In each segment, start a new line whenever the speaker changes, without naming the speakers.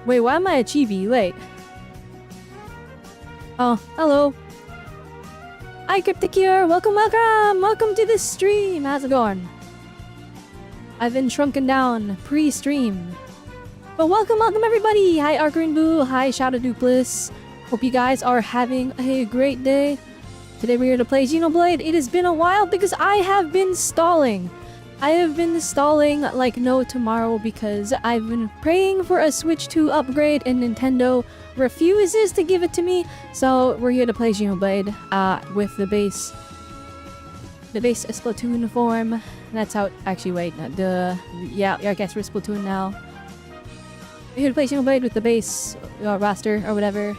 Wait, why am I a chibi? Wait. Oh, hello. Hi, Cryptic here. Welcome, welcome. Welcome to this stream. How's it going? I've been shrunken down pre-stream. But welcome everybody. Hi, Arkarin Boo. Hi, Shadow Dupless. Hope you guys are having a great day. Today we're here to play Xenoblade. It has been a while because I have been stalling. I have been stalling like no tomorrow because I've been praying for a Switch 2 upgrade and Nintendo refuses to give it to me. So we're here to play Xenoblade with the base Splatoon form. That's how. Actually, wait. Yeah. I guess we're Splatoon now. We're here to play Xenoblade with the base roster or whatever.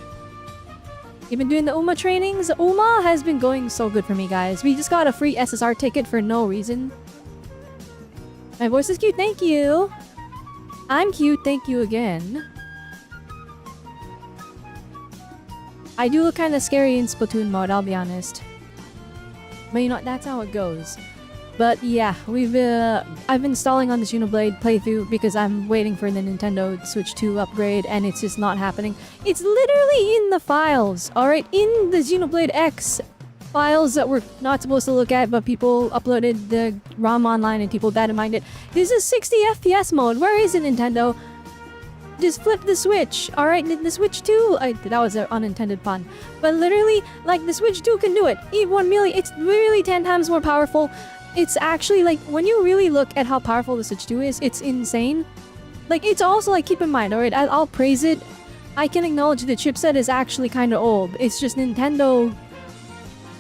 You've been doing the UMA trainings. UMA has been going so good for me, guys. We just got a free SSR ticket for no reason. My voice is cute, thank you. I'm cute, thank you again. I do look kind of scary in Splatoon mode, I'll be honest. But you know, that's how it goes. But yeah, I've been stalling on the Xenoblade playthrough because I'm waiting for the Nintendo Switch 2 upgrade and it's just not happening. It's literally in the files, alright? In the Xenoblade X files that we're not supposed to look at, but people uploaded the ROM online and people data mined it. This is 60 FPS mode. Where is it, Nintendo? Just flip the Switch, alright? The Switch 2, that was an unintended pun. But literally, like, the Switch 2 can do it. E1 million, it's literally 10 times more powerful. It's actually, like, when you really look at how powerful the Switch 2 is, it's insane. Like, it's also, like, keep in mind, alright? I'll praise it. I can acknowledge the chipset is actually kind of old. It's just Nintendo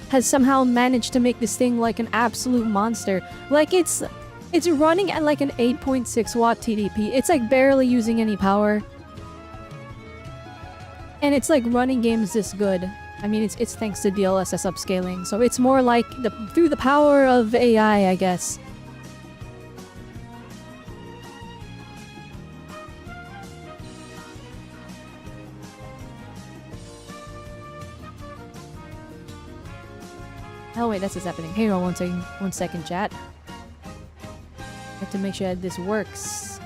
has somehow managed to make this thing like an absolute monster. Like, it's running at like an 8.6 watt TDP. It's like barely using any power. And it's like running games this good. I mean, it's thanks to DLSS upscaling. So it's more like through the power of AI, I guess. Oh wait, that's what's happening. Hang on 1 second, chat. I have to make sure that this works.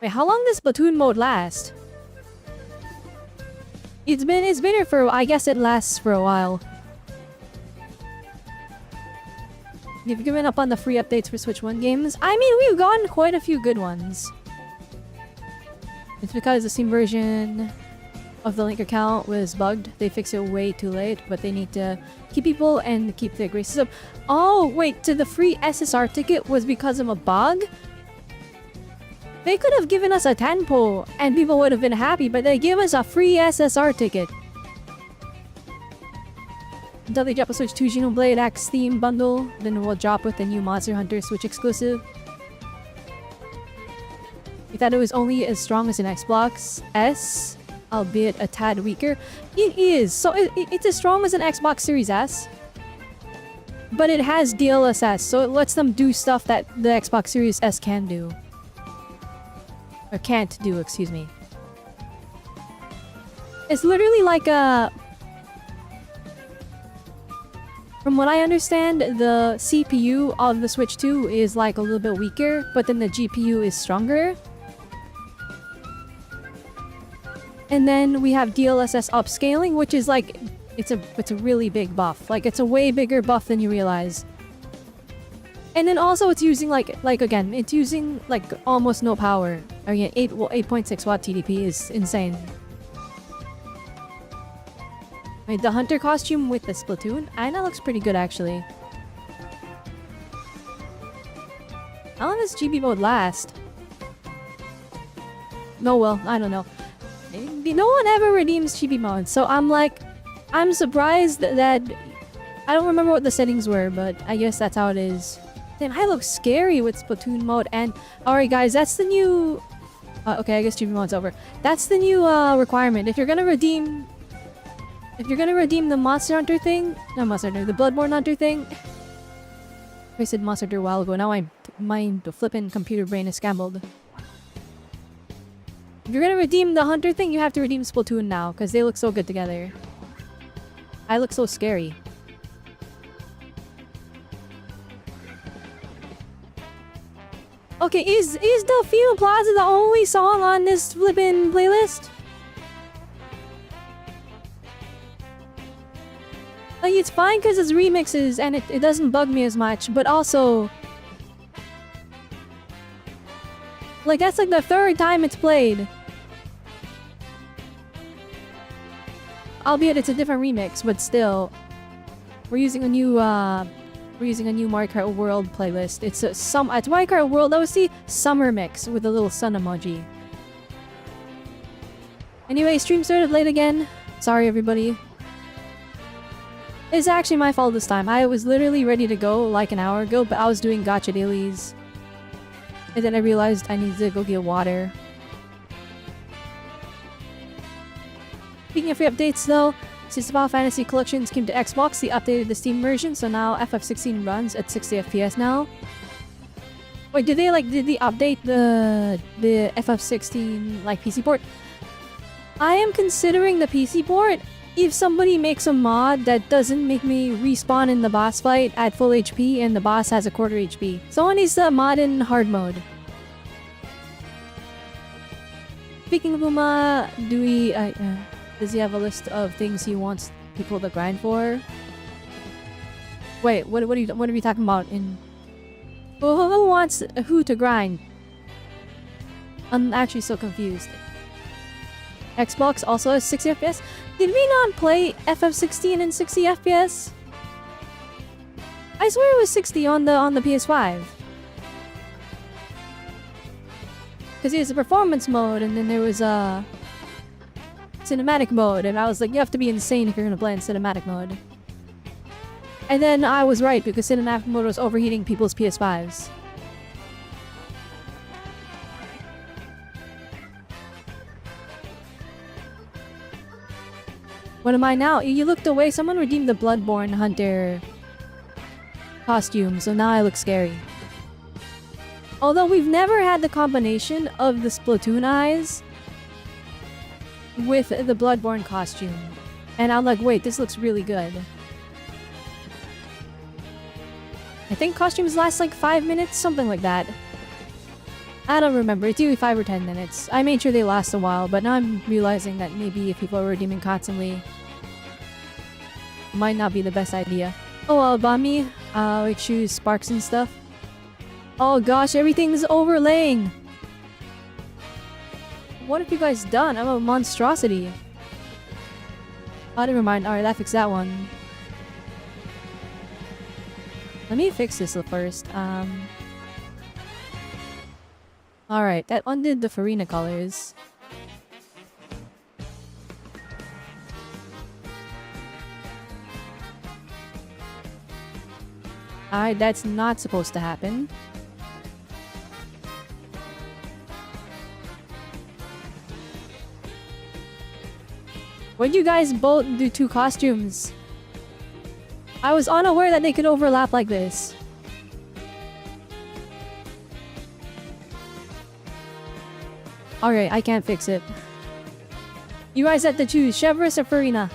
Wait, how long does Splatoon mode last? It's been here for, I guess it lasts for a while. You've given up on the free updates for Switch 1 games? I mean, we've gotten quite a few good ones. It's because the Steam version of the link account was bugged. They fixed it way too late, but they need to keep people and keep the graces up. Oh, wait, so the free SSR ticket was because of a bug? They could have given us a tenpo and people would have been happy, but they give us a free SSR ticket. Until they drop a Switch 2 Xenoblade X theme bundle, then we'll drop with the new Monster Hunter Switch exclusive. We thought it was only as strong as an Xbox S, albeit a tad weaker. It is, so it's as strong as an Xbox Series S. But it has DLSS, so it lets them do stuff that the Xbox Series S can do. Or can't do, excuse me. It's literally like a... From what I understand, the CPU of the Switch 2 is like a little bit weaker, but then the GPU is stronger. And then we have DLSS upscaling, which is like... It's a really big buff. Like, it's a way bigger buff than you realize. And then also it's using like again, it's using like almost no power. Again, 8.6 watt TDP is insane. Wait, the hunter costume with the Splatoon? That looks pretty good actually. How long does GB mode last? No, well, I don't know. No one ever redeems GB mode, so I'm surprised that I don't remember what the settings were, but I guess that's how it is. Damn, I look scary with Splatoon mode. And alright guys, that's the new... okay, I guess GB mode's over. That's the new requirement. If you're gonna redeem the Monster Hunter thing... Not Monster Hunter, the Bloodborne Hunter thing... I said Monster Hunter a while ago, now my flippin' computer brain is scrambled. If you're gonna redeem the Hunter thing, you have to redeem Splatoon now, because they look so good together. I look so scary. Okay, is Delfino Plaza the only song on this flippin' playlist? Like, it's fine because it's remixes and it doesn't bug me as much, but also... Like, that's like the third time it's played. Albeit it's a different remix, but still. We're using a new Mario Kart World playlist. It's it's Mario Kart World. That was the summer mix with the little sun emoji. Anyway, stream started late again. Sorry, everybody. It's actually my fault this time. I was literally ready to go like an hour ago, but I was doing gacha dailies. And then I realized I needed to go get water. Speaking of free updates though, since the Final Fantasy collections came to Xbox, they updated the Steam version, so now FF16 runs at 60 FPS now. Wait, did they update the FF16 like PC port? I am considering the PC port if somebody makes a mod that doesn't make me respawn in the boss fight at full HP and the boss has a quarter HP. Someone needs to mod in hard mode. Speaking of Uma, does he have a list of things he wants people to grind for? Wait, what are we talking about? Who wants who to grind? I'm actually so confused. Xbox also has 60 FPS? Did we not play FF16 in 60 FPS? I swear it was 60 on the PS5. Because there's a performance mode and then there was a cinematic mode, and I was like, you have to be insane if you're gonna play in cinematic mode. And then I was right because cinematic mode was overheating people's PS5s. What am I now? You looked away. Someone redeemed the Bloodborne Hunter costume, so now I look scary. Although we've never had the combination of the Splatoon eyes with the Bloodborne costume. And I'm like, wait, this looks really good. I think costumes last like 5 minutes, something like that. I don't remember, it's usually 5 or 10 minutes. I made sure they last a while, but now I'm realizing that maybe if people are redeeming constantly, might not be the best idea. Oh well, Bami, like choose sparks and stuff. Oh gosh, everything's overlaying! What have you guys done? I'm a monstrosity. Oh, never mind. Alright, that fixed that one. Let me fix this first. Alright, that undid the Farina colors. Alright, that's not supposed to happen. Why'd you guys both do 2 costumes? I was unaware that they could overlap like this. Alright, I can't fix it. You guys have to choose Chevrolet or Farina.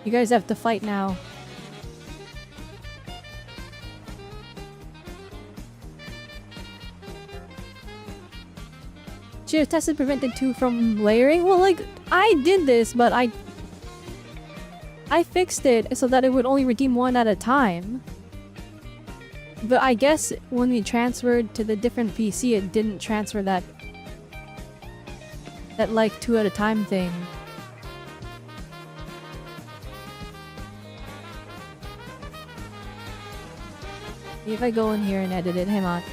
You guys have to fight now. Should have tested prevented 2 from layering? Well, like, I did this, but I fixed it so that it would only redeem 1 at a time. But I guess when we transferred to the different PC, it didn't transfer that like 2 at a time thing. If I go in here and edit it, hang on.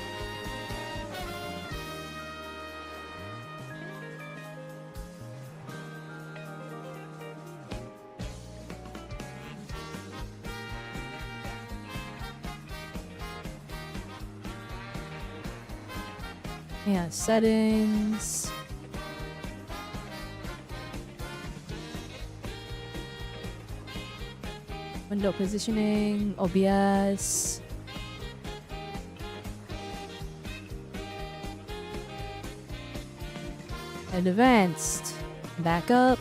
Yeah, settings. Window positioning, OBS. Advanced. Backup.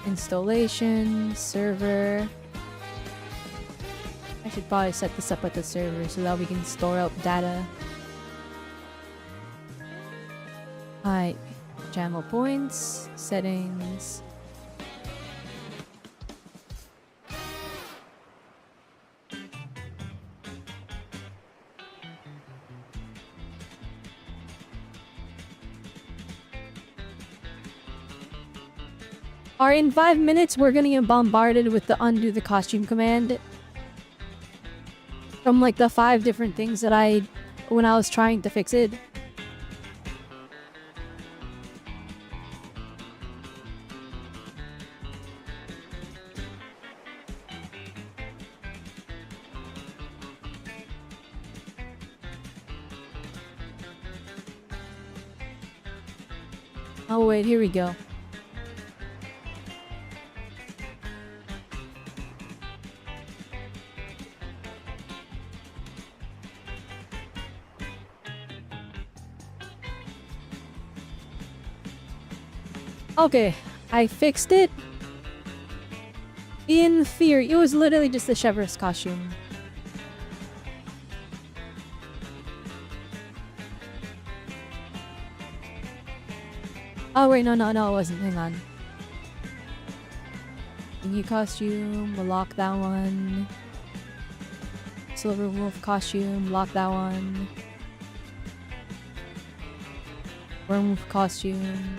Installation. Server. I should probably set this up at the server so that we can store out data. Alright. Channel points. Settings. Alright, in 5 minutes, we're gonna get bombarded with the undo the costume command. From like the 5 different things that when I was trying to fix it. Oh wait, here we go. Okay, I fixed it. In theory, it was literally just the Chevreuse costume. Oh wait, no, it wasn't. Hang on. New costume, we'll lock that one. Silver Wolf costume, lock that one. Werewolf costume.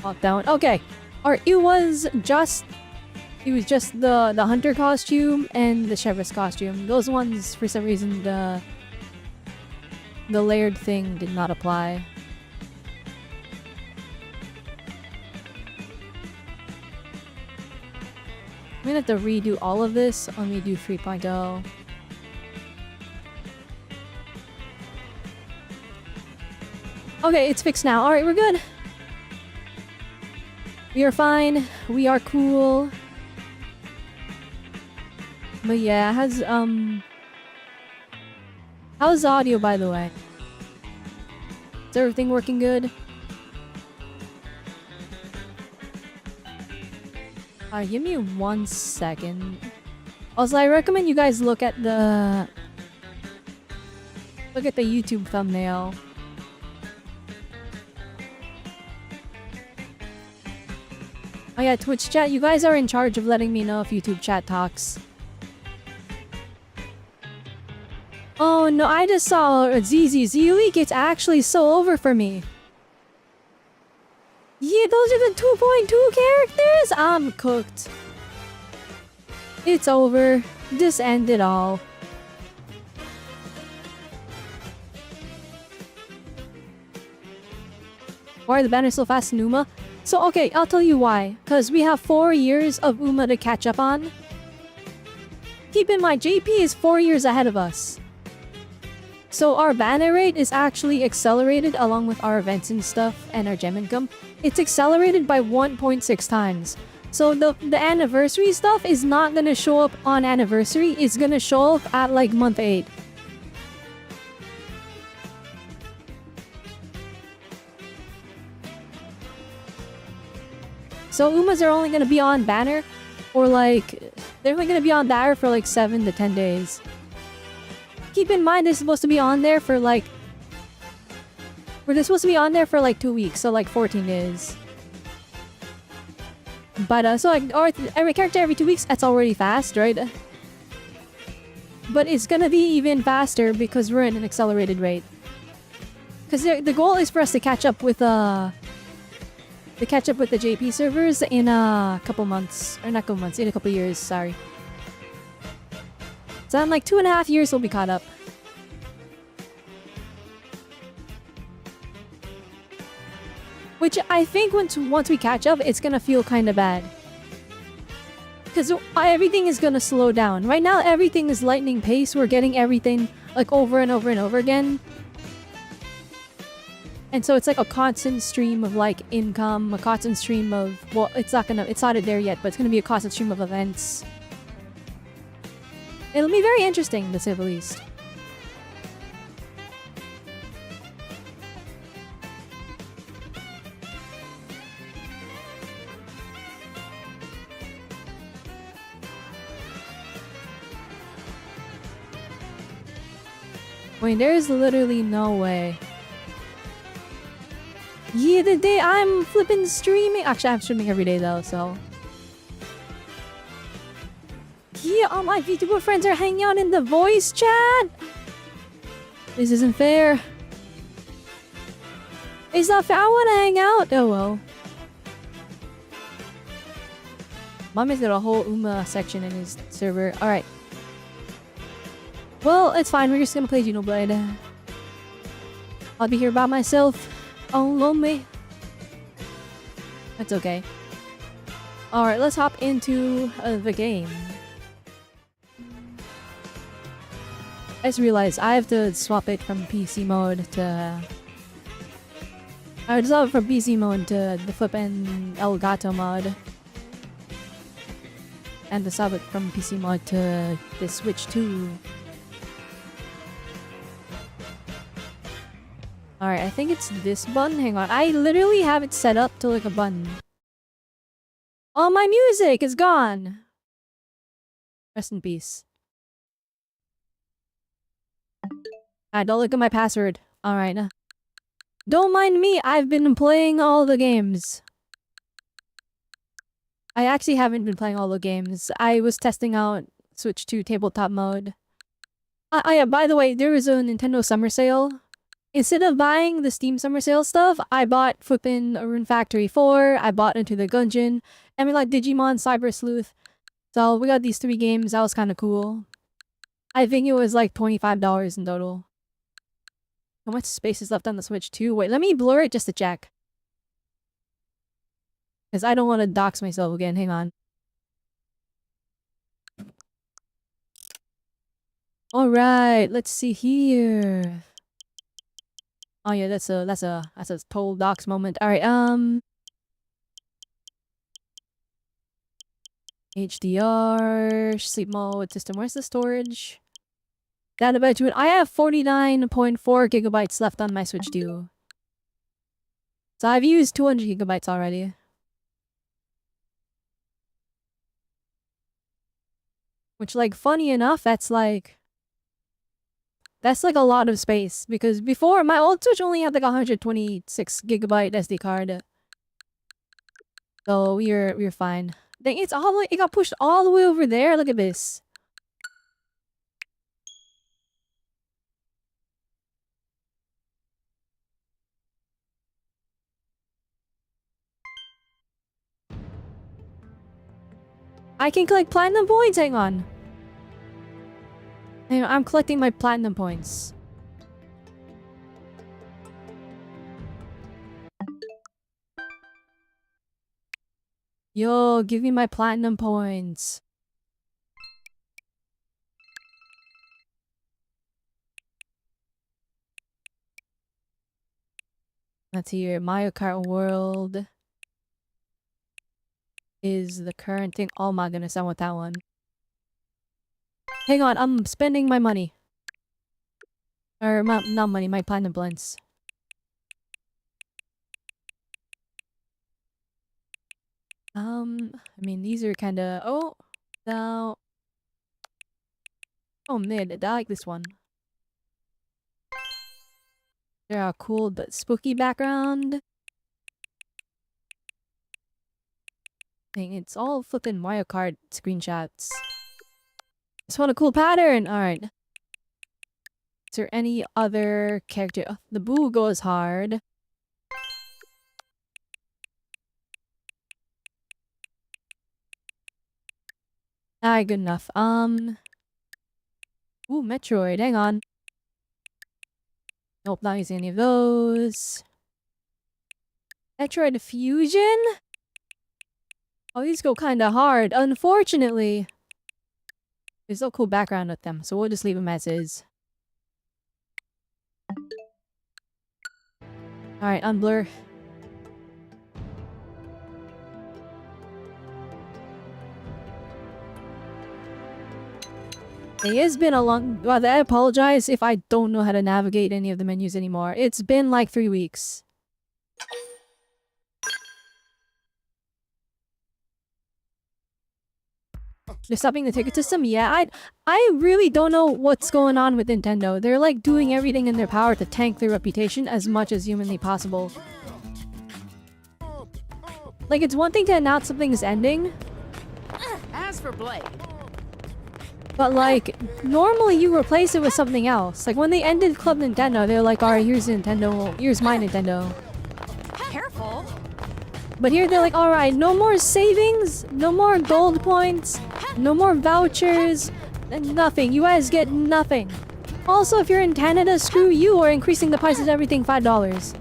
Lock that one. Okay. Alright, it was just the hunter costume and the Chevreuse costume. Those ones, for some reason, the layered thing did not apply. I'm gonna have to redo all of this. Let me do 3.0. Okay, it's fixed now. Alright, we're good. We are fine. We are cool. But yeah, how's the audio, by the way? Is everything working good? Alright, give me 1 second. Also, I recommend you guys look at the YouTube thumbnail. Oh yeah, Twitch chat, you guys are in charge of letting me know if YouTube chat talks. Oh no, I just saw ZZ Leak. It's actually so over for me. Yeah, those are the 2.2 characters? I'm cooked. It's over. Just end it all. Why are the banners so fast in Uma? So okay, I'll tell you why. Because we have 4 years of Uma to catch up on. Keep in mind, JP is 4 years ahead of us. So our banner rate is actually accelerated along with our events and stuff and our gem income. It's accelerated by 1.6 times. So the anniversary stuff is not gonna show up on anniversary. It's gonna show up at like month 8. So Umas are only gonna be on banner or like they're only gonna be on banner for like 7 to 10 days. Keep in mind, it's supposed to be on there for like... They're supposed to be on there for like 2 weeks, so like 14 days. But, so like, or every character every 2 weeks, that's already fast, right? But it's gonna be even faster because we're in an accelerated rate. Because the goal is for us to catch up with the JP servers in a couple months. Or not couple months, in a couple years, sorry. So in like 2.5 years we'll be caught up. Which I think once we catch up, it's gonna feel kind of bad. Because everything is gonna slow down. Right now everything is lightning pace. We're getting everything like over and over and over again. And so it's like a constant stream of like income, a constant stream of, well, it's not there yet, but it's gonna be a constant stream of events. It'll be very interesting, to say the least. Wait, there's literally no way. Yeah, the day I'm flipping streaming. Actually, I'm streaming every day though, so. Yeah, all my VTuber friends are hanging out in the voice chat. This isn't fair. It's not fair. I want to hang out. Oh well. Mommy's got a whole Uma section in his server. Alright. Well, it's fine. We're just gonna play Xenoblade. I'll be here by myself. All lonely. That's okay. Alright, let's hop into the game. I just realized I have to swap it from PC mode to... I would swap it from PC mode to the flippin' Elgato mod. And to swap it from PC mod to the Switch 2. Alright, I think it's this button. Hang on. I literally have it set up to like a button. All my music is gone! Rest in peace. Don't look at my password. Alright. Don't mind me, I've been playing all the games. I actually haven't been playing all the games. I was testing out Switch 2 tabletop mode. Yeah, by the way, there was a Nintendo Summer Sale. Instead of buying the Steam Summer Sale stuff, I bought flippin' Rune Factory 4, I bought Into the Gungeon, and we like Digimon Cyber Sleuth. So we got these 3 games, that was kinda cool. I think it was like $25 in total. How much space is left on the Switch 2? Wait, let me blur it just to check. Because I don't want to dox myself again, hang on. Alright, let's see here. Oh yeah, that's a total dox moment. Alright, HDR, sleep mode, system. Where's the storage? Data between. I have 49.4 gigabytes left on my Switch 2. So I've used 200 gigabytes already. Which, like, funny enough, that's like a lot of space. Because before, my old Switch only had like 126 gigabyte SD card. So we're fine. Dang, it got pushed all the way over there. Look at this. I can collect platinum points. Hang on. Hang on, I'm collecting my platinum points. Yo, give me my platinum points. Let's see here. Mario Kart World is the current thing. Oh my goodness, I want that one. Hang on, I'm spending my money. Or, not money, my platinum blends. I mean, these are kinda... Oh! Now... Oh, mid. I like this one. They're a cool but spooky background. Dang, it's all flippin' Mario Kart screenshots. Just want a cool pattern! Alright. Is there any other character? Oh, the Boo goes hard. Alright, good enough. Ooh, Metroid. Hang on. Nope, not using any of those. Metroid Fusion? Oh, these go kinda hard. Unfortunately. There's no cool background with them, so we'll just leave them as is. Alright, unblur. It has been a long... Well, I apologize if I don't know how to navigate any of the menus anymore. It's been like 3 weeks. They're stopping the ticket system? Yeah, I really don't know what's going on with Nintendo. They're like doing everything in their power to tank their reputation as much as humanly possible. Like, it's one thing to announce something is ending.
As for Blade,
But like, normally you replace it with something else. Like when they ended Club Nintendo, they're like, alright, here's Nintendo, here's my Nintendo.
careful.
But here they're like, alright, no more savings, no more gold points, no more vouchers, and nothing. You guys get nothing. Also, if you're in Canada, screw you, or increasing the price of everything $5.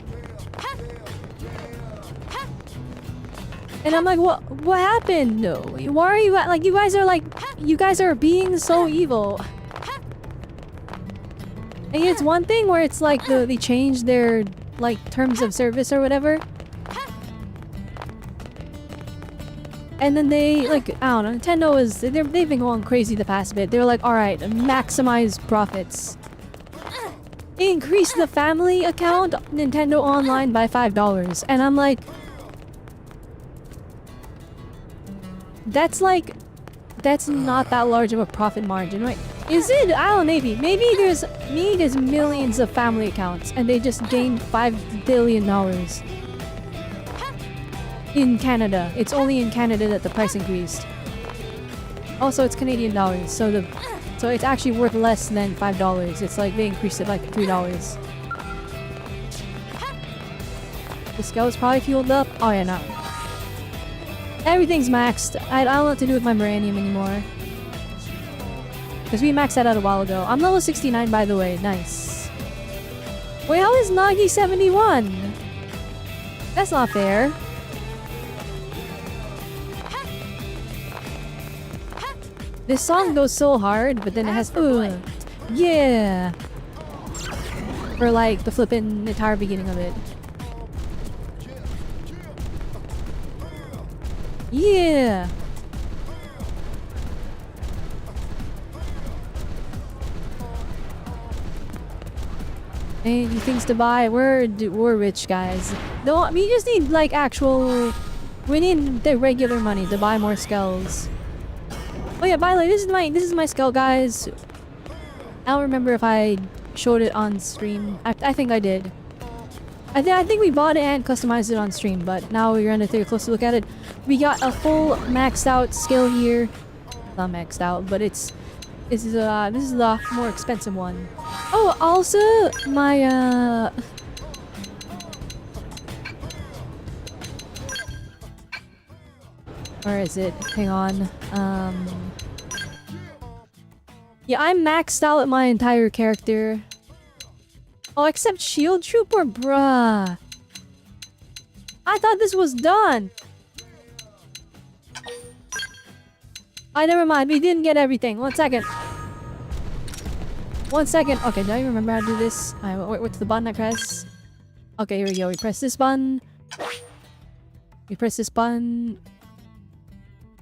And I'm like, what happened? No, why are you like, you guys are being so evil. And it's one thing where it's like they changed their like terms of service or whatever. And then they, like, I don't know, Nintendo is, they've been going crazy the past bit. They're like, alright, maximize profits. Increase the family account Nintendo Online by $5. And I'm like, that's not that large of a profit margin, right? Is it? I don't know, maybe there's millions of family accounts and they just gained $5 billion. In Canada. It's only in Canada that the price increased. Also, it's Canadian dollars, so it's actually worth less than $5. It's like they increased it like $3. The scale's probably fueled up. Oh yeah, no. Everything's maxed. I don't know what to do with my Moranium anymore. Because we maxed that out a while ago. I'm level 69 by the way. Nice. Wait, how is Nagi 71? That's not fair. This song goes so hard, but then it has yeah, for like the flippin' entire beginning of it. Yeah. Any things to buy? We're rich guys. No, we just need like actual. We need the regular money to buy more skulls. Oh yeah, by the way, this is my skull, guys. I don't remember if I showed it on stream. I think I did. I think we bought it and customized it on stream, but now we're gonna take a closer look at it. We got a full maxed out skill here. Not maxed out, but this is the more expensive one. Oh, also my where is it? Hang on. Yeah, I'm maxed out at my entire character. Oh, except Shield Trooper, bruh. I thought this was done. Never mind. We didn't get everything. 1 second. 1 second. Okay, do I remember how to do this? What's the button I press? Okay, here we go. We press this button. We press this button.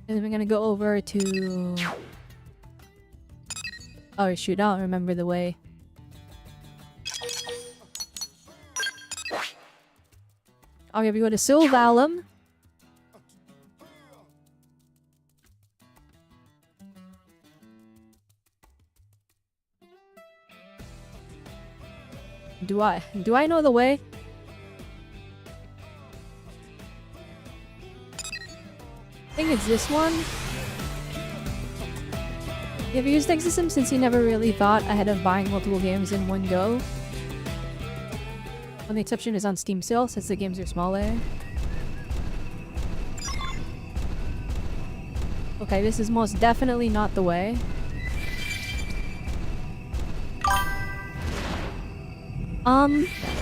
And then we're gonna go over to... Oh shoot, I don't remember the way. Okay, we go to Sylvalum. Do I know the way? I think it's this one. Have you used X system since you never really thought ahead of buying multiple games in one go? When the exception is on Steam sale, since the games are smaller. Okay, this is most definitely not the way.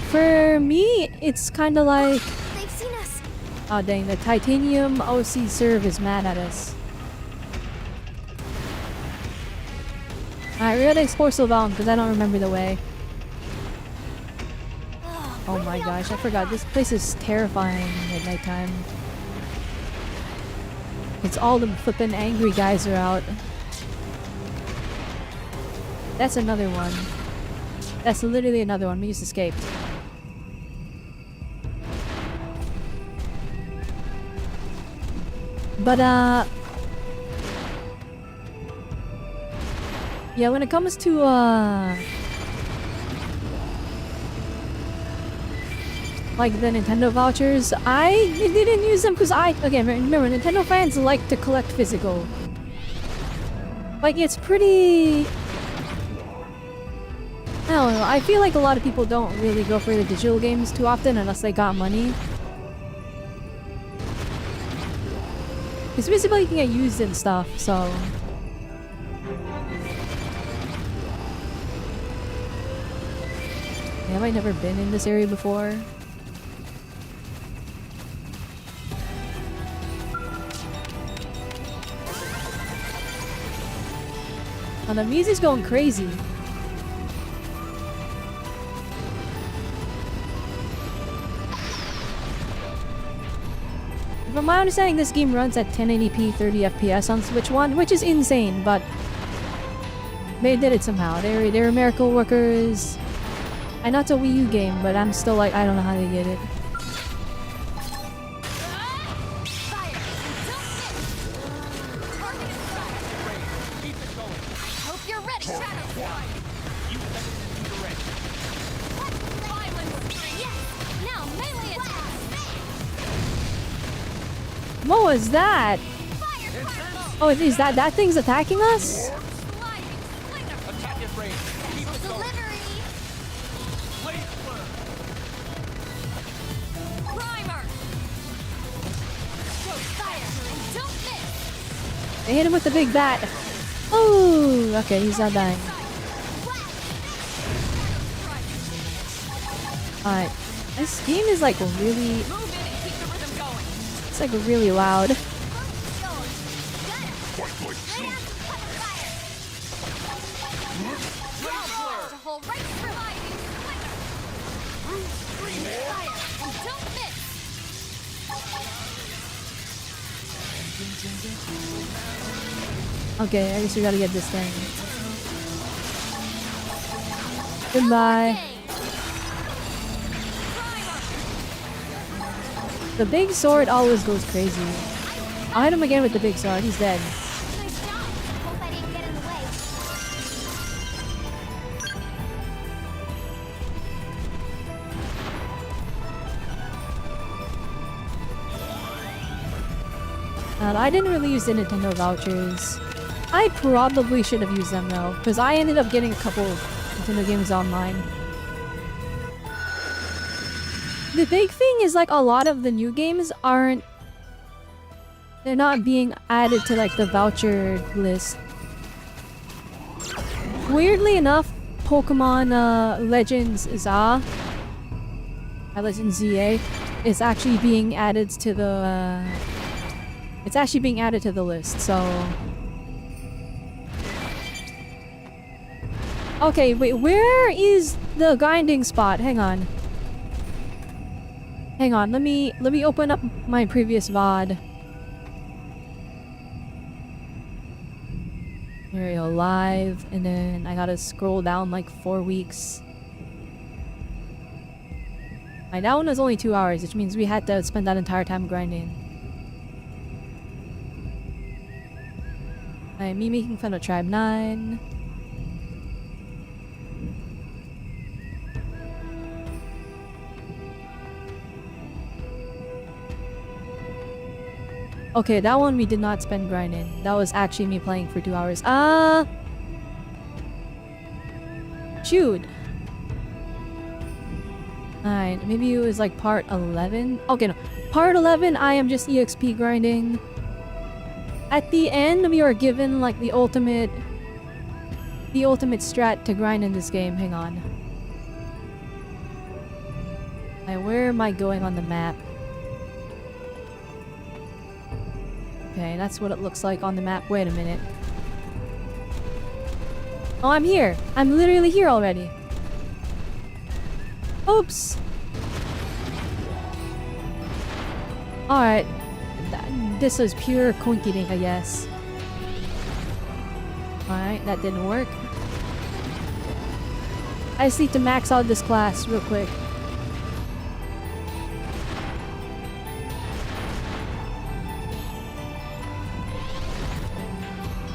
For me, it's kind of like...
They've seen us.
Oh dang, the Titanium OC serve is mad at us. Alright, we're gonna explore Sylvalum because I don't remember the way. Oh my gosh, I forgot. This place is terrifying at nighttime. It's all the flippin' angry guys are out. That's another one. That's literally another one. We just escaped. But Yeah, when it comes to like the Nintendo vouchers, I didn't use them because again, remember, Nintendo fans like to collect physical. Like, it's pretty... I don't know, I feel like a lot of people don't really go for the digital games too often unless they got money. Because physical you can get used and stuff, so... Have I never been in this area before? Oh, the music's going crazy. From my understanding, this game runs at 1080p 30 FPS on Switch 1, which is insane, but they did it somehow. They're miracle workers. I know it's a Wii U game, but I'm still like, I don't know how they get it. What was that? Oh, is that thing's attacking us? They hit him with the big bat. Oh, okay, he's not dying. Alright, this game is like really... It's like really loud. Okay, I guess we gotta get this thing. Goodbye. The big sword always goes crazy. I'll hit him again with the big sword. He's dead.
Nice job. Hope I didn't get in the way.
I didn't really use the Nintendo vouchers. I probably should have used them though, because I ended up getting a couple Nintendo games online. The big thing is like a lot of the new games aren't... They're not being added to like the voucher list. Weirdly enough, Pokemon Legends ZA, Legends ZA, is actually being added to the... it's actually being added to the list, so... Okay, wait, where is the grinding spot? Hang on. Hang on, let me open up my previous VOD. Here we go, live, and then I gotta scroll down like 4 weeks. That one was only 2 hours, which means we had to spend that entire time grinding. Me making fun of Tribe 9. Okay, that one we did not spend grinding. That was actually me playing for 2 hours. Shoot. Alright, maybe it was like part 11? Okay, no. Part 11, I am just EXP grinding. At the end, we are given like the ultimate strat to grind in this game. Hang on. Where am I going on the map? Okay, that's what it looks like on the map. Wait a minute. Oh, I'm here. I'm literally here already. Oops. Alright. This is pure coincidence, I guess. Alright, that didn't work. I just need to max out this class real quick.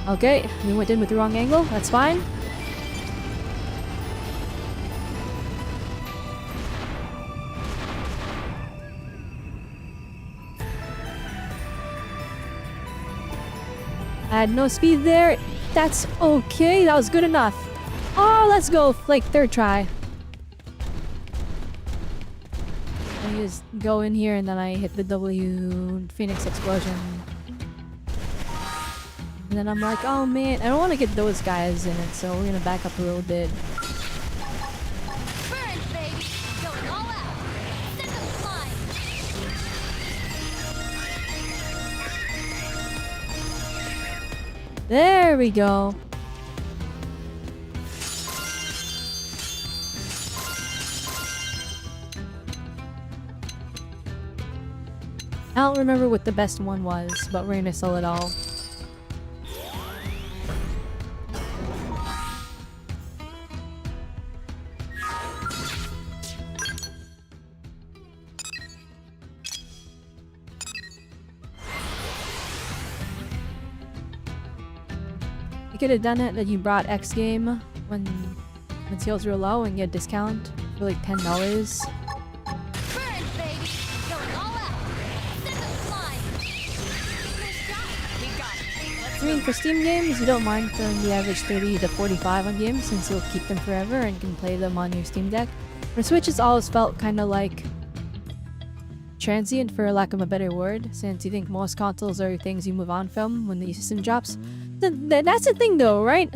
Okay, we went in with the wrong angle. That's fine. I had no speed there. That's okay. That was good enough. Oh, let's go. Like, third try. I just go in here and then I hit the W Phoenix explosion. And then I'm like, oh man, I don't want to get those guys in it, so we're gonna back up a little bit.
Burn, baby! Going all out! Set them flying!
There we go. I don't remember what the best one was, but we're gonna sell it all. You could have done it that you brought X game when sales were low and get a discount for like $10.
Burn, baby! Going all out! Set them flying! Nice job!
We got it. Let's
I mean,
go.
for Steam games, you don't mind throwing the average 30 to 45 on games since you'll keep them forever and can play them on your Steam Deck. For Switch, it's always felt kind of like transient, for lack of a better word, since you think most consoles are things you move on from when the system drops. That's the thing though, right?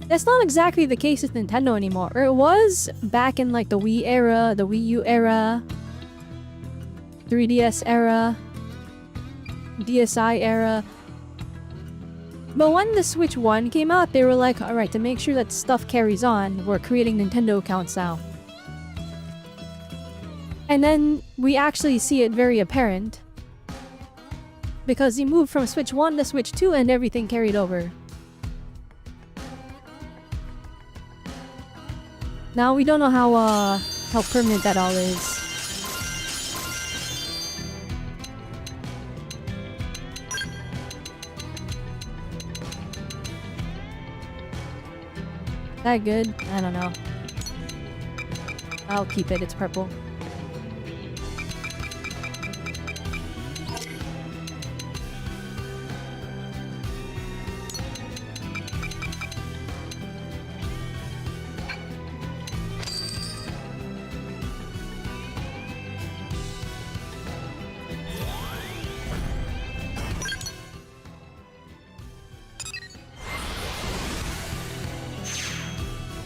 That's not exactly the case with Nintendo anymore. Or it was back in like the Wii era, the Wii U era, 3DS era, DSi era. But when the Switch 1 came out, they were like, alright, to make sure that stuff carries on, we're creating Nintendo accounts now. And then we actually see it very apparent. Because you moved from Switch 1 to Switch 2 and everything carried over. Now we don't know how permanent that all is. That good? I don't know. I'll keep it, it's purple.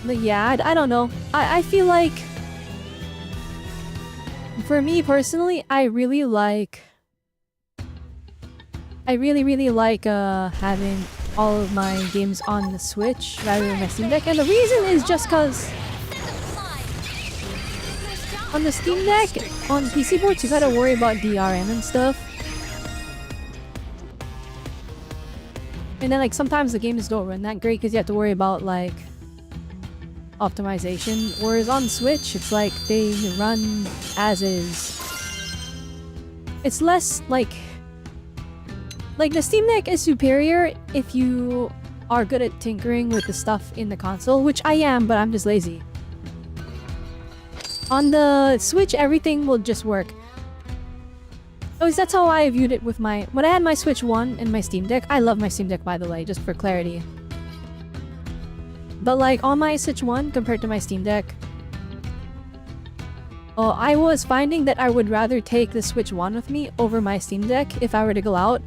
But yeah, I don't know. I feel like... For me personally, I really like... I really like having all of my games on the Switch rather than my Steam Deck. And the reason is just because... On the Steam Deck, on PC boards, you gotta worry about DRM and stuff. And then like sometimes the games don't run that great because you have to worry about like... optimization, whereas on Switch it's like they run as is. It's less like the Steam Deck is superior if you are good at tinkering with the stuff in the console, which I am, but I'm just lazy. On the Switch, everything will just work. Oh, that's how I viewed it with my... When I had my Switch 1 and my Steam Deck, I love my Steam Deck by the way, just for clarity. But like on my Switch 1 compared to my Steam Deck, I was finding that I would rather take the Switch 1 with me over my Steam Deck if I were to go out.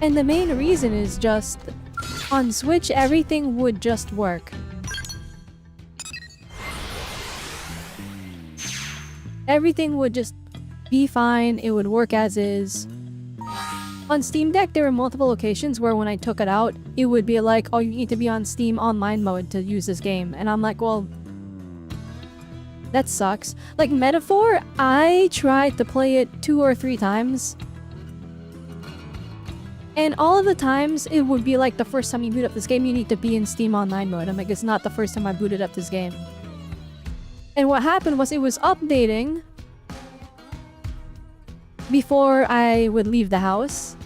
And the main reason is just, on Switch everything would just work. Everything would just be fine, it would work as is. On Steam Deck, there were multiple occasions where when I took it out, it would be like, oh, you need to be on Steam Online mode to use this game. And I'm like, well, that sucks. Like, Metaphor, I tried to play it 2 or 3 times. And all of the times, it would be like the first time you boot up this game, you need to be in Steam Online mode. I'm like, it's not the first time I booted up this game. And what happened was it was updating before I would leave the house.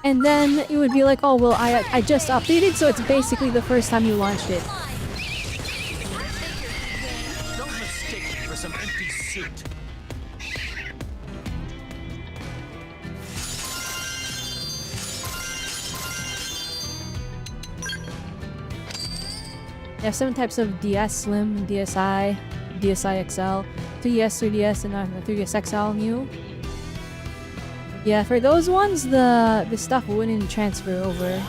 And then it would be like, oh well, I just updated, so it's basically the first time you launched it.
Don't mistake me for some empty suit.
They have 7 types of DS Slim, DSi, DSi XL, 3DS, 3DS, and 3DS XL new. Yeah, for those ones, the stuff wouldn't transfer over.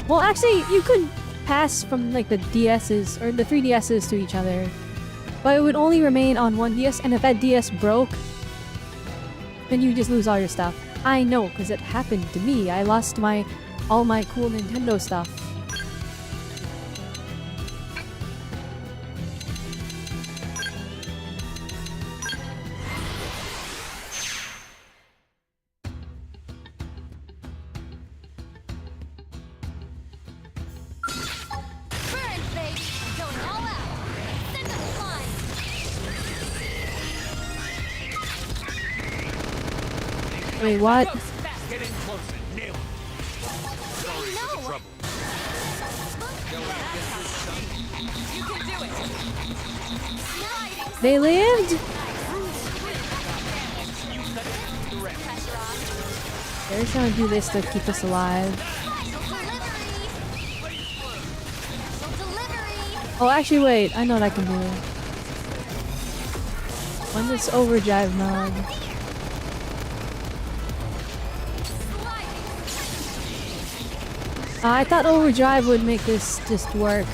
Well, actually, you could pass from like the DSs or the 3DSs to each other, but it would only remain on one DS. And if that DS broke, then you just lose all your stuff. I know, because it happened to me. I lost all my cool Nintendo stuff.
Burn, baby! I'm going all out! Send them flying!
Wait, what?
Get in closer. Nail it. Sorry for the trouble.
You can do it.
They lived? They're trying to do this to keep us alive. Oh, actually, wait. I know what I can do. On this overdrive mode. I thought overdrive would make this just work.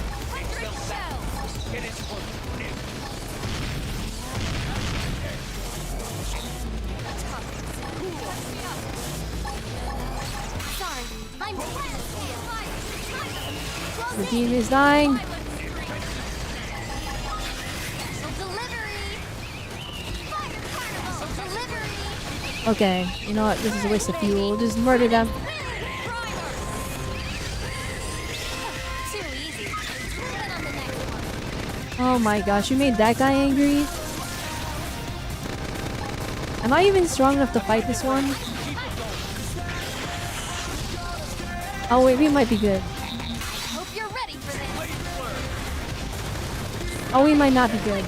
The team is dying. Okay, you know what? This is a waste of fuel. Just murder them. Oh my gosh, you made that guy angry? Am I even strong enough to fight this one? Oh wait, we might be good.
Hope you're ready for this.
Oh, we might not be good.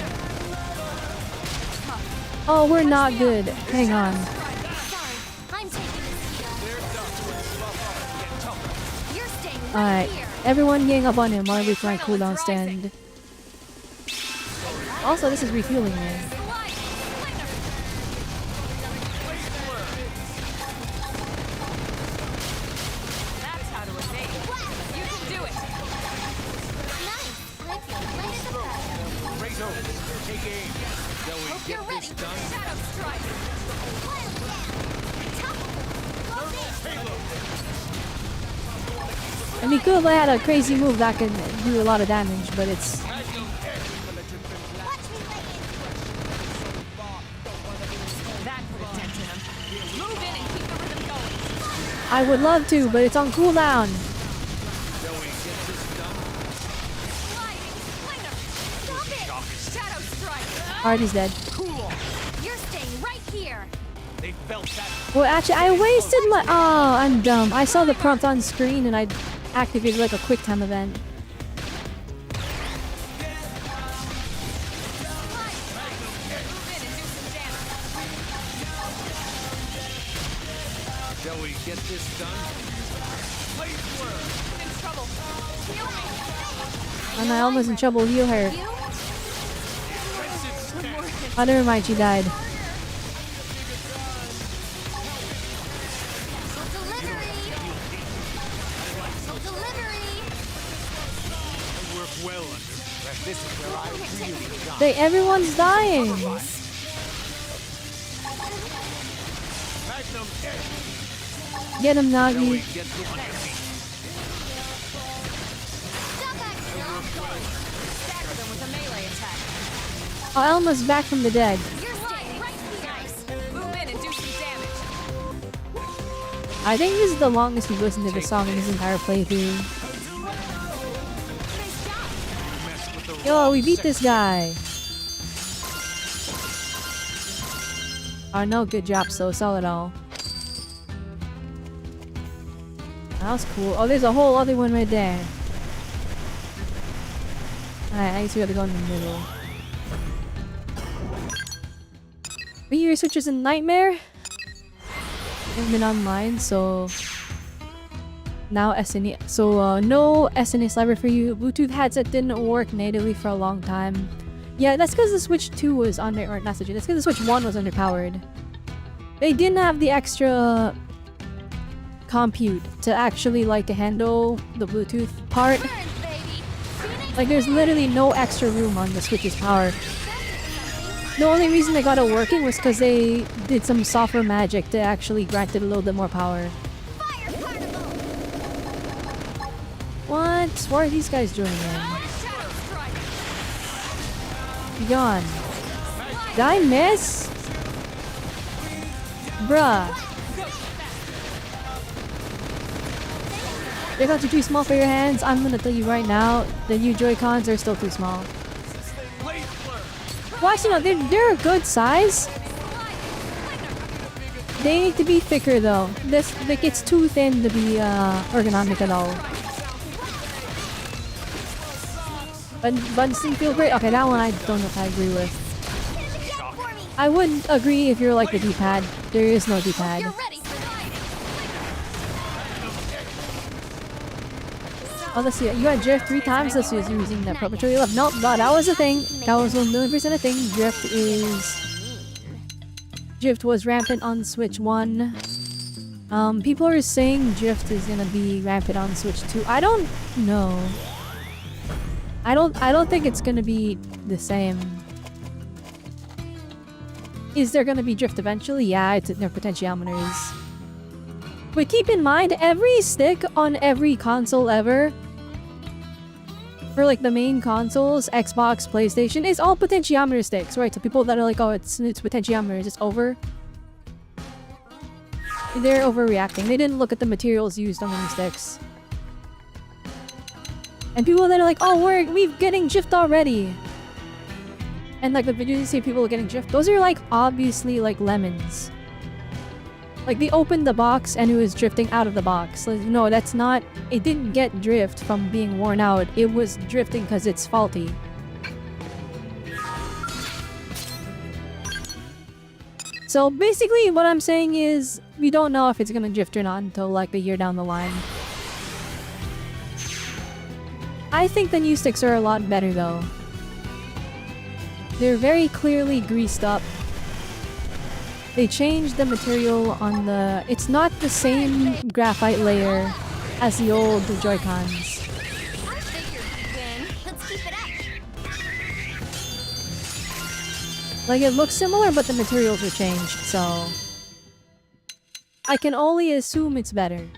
Oh, we're not good. Hang on.
Sorry, I'm taking this heat. You're staying right
Alright,
here.
everyone gang up on him while I wait for my cooldown stand. Also, this is refueling me.
That's how to evade. You can do it.
Nice. I feel right at the best.
Raise over. Take aim. Shall we
Hope
get
you're ready.
this done?
Shadow strike.
I mean, cool if I had a crazy move that can do a lot of damage, but it's...
That put a dent in him. Move in and keep the rhythm going.
I would love to, but it's on cooldown.
Shall we get this done?
Stop it.
Shadow strike.
Artie's dead.
Cool.
You're staying right here.
They felt that.
Well, actually, I wasted my... Oh, I'm dumb. I saw the prompt on screen and I activated like a quick time event.
Shall we get this done? Please work.
In trouble. Heal me.
And I almost in trouble. Heal her.
You?
Oh, never mind. She died.
Delivery.
I work well under stress. This is where I really shine.
They, everyone's dying.
Magnum,
Get him,
shall we
Nagi.
get to on your feet?
Stop acting.
Stagger them with a melee attack.
Oh, Elma's back from the dead.
You're staying right here.
Nice. Move in and do some damage.
I think this is the longest we've listened to the song in this entire playthrough.
Mess with the
Yo, we beat this guy. Oh no, good job, so solid all. That was cool. Oh, there's a whole other one right there. Alright, I guess we gotta go in the middle. But your Switch is a nightmare? I've been online, so... Now SNES. So, no SNES library for you. Bluetooth headset didn't work natively for a long time. Yeah, that's because the Switch 2 was under... Or not Switch 2, that's because the Switch 1 was underpowered. They didn't have the extra... compute to actually, like, to handle the Bluetooth part. Like, there's literally no extra room on the Switch's power. The only reason they got it working was because they did some software magic to actually grant it a little bit more power. What? Why are these guys joining in? Be gone. Did I miss? Bruh. They're not too small for your hands. I'm gonna tell you right now, the new Joy-Cons are still too small. Well, actually, no, they're a good size. They need to be thicker though. This, like, it's too thin to be ergonomic at all. But buttons feel great. Okay, that one I don't know if I agree with. I wouldn't agree if you're like the D-pad. There is no D-pad. Oh, let's see. You got drift 3 times. This is using the Pro Patrol you love. Nope, no, that was a thing. That was 1,000,000% a thing. Drift was rampant on Switch 1. People are saying drift is gonna be rampant on Switch 2. I don't know. I don't think it's gonna be the same. Is there gonna be drift eventually? Yeah, it's their potentiometers. But keep in mind, every stick on every console ever, for like the main consoles, Xbox, PlayStation, is all potentiometer sticks, right? So people that are like, oh, it's potentiometers, it's over. They're overreacting. They didn't look at the materials used on the sticks. And people that are like, oh, we're getting drift already. And like the videos you see people getting drift, those are like obviously like lemons. Like, they opened the box and it was drifting out of the box. Like, no, that's not... It didn't get drift from being worn out. It was drifting because it's faulty. So, basically, what I'm saying is... We don't know if it's gonna drift or not until, like, a year down the line. I think the new sticks are a lot better, though. They're very clearly greased up. They changed the material on the... It's not the same graphite layer as the old Joy-Cons. Like, it looks similar, but the materials are changed, so... I can only assume it's better.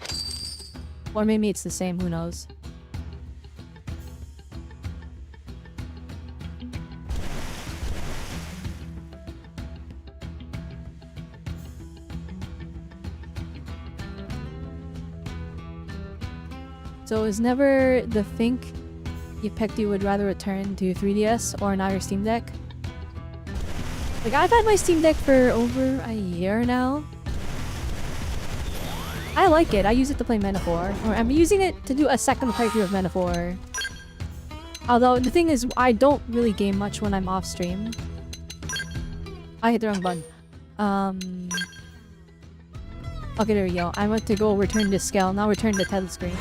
Or maybe it's the same, who knows. So is never the think you picked you would rather return to 3DS or now your Steam Deck? Like, I've had my Steam Deck for over a year now. I like it. I use it to play Metaphor. Or I'm using it to do a second playthrough of Metaphor. Although, the thing is, I don't really game much when I'm off stream. I hit the wrong button. Okay, there we go. I went to go return to scale. Now return to title screen.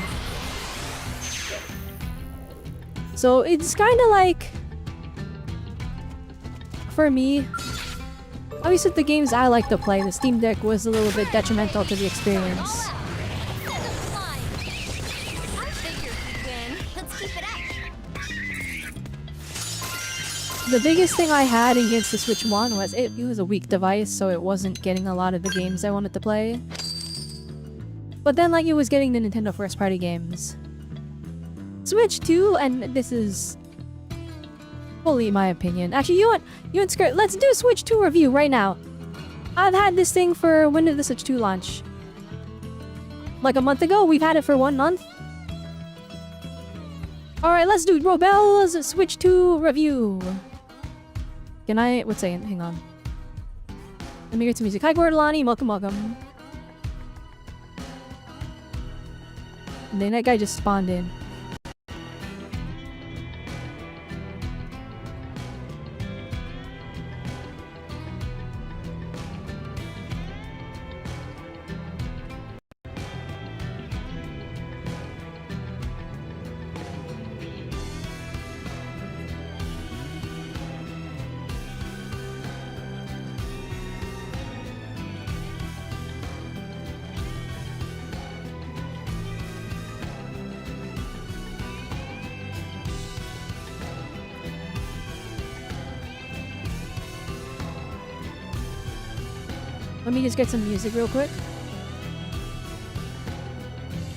So it's kind of like, for me, obviously the games I like to play, the Steam Deck was a little bit detrimental to the experience. The biggest thing I had against the Switch 1 was it was a weak device, so it wasn't getting a lot of the games I wanted to play. But then, like, it was getting the Nintendo first-party games. Switch 2, and this is fully my opinion. Actually, you want skirt? Let's do a Switch 2 review right now. I've had this thing for... When did the Switch 2 launch? Like a month ago? We've had it for 1 month? Alright, let's do Robelle's Switch 2 review. Can I... What's saying? Hang on. Let me get some music. Hi, RobelleAutonomy. Welcome, welcome. And then that guy just spawned in. Let me just get some music real quick.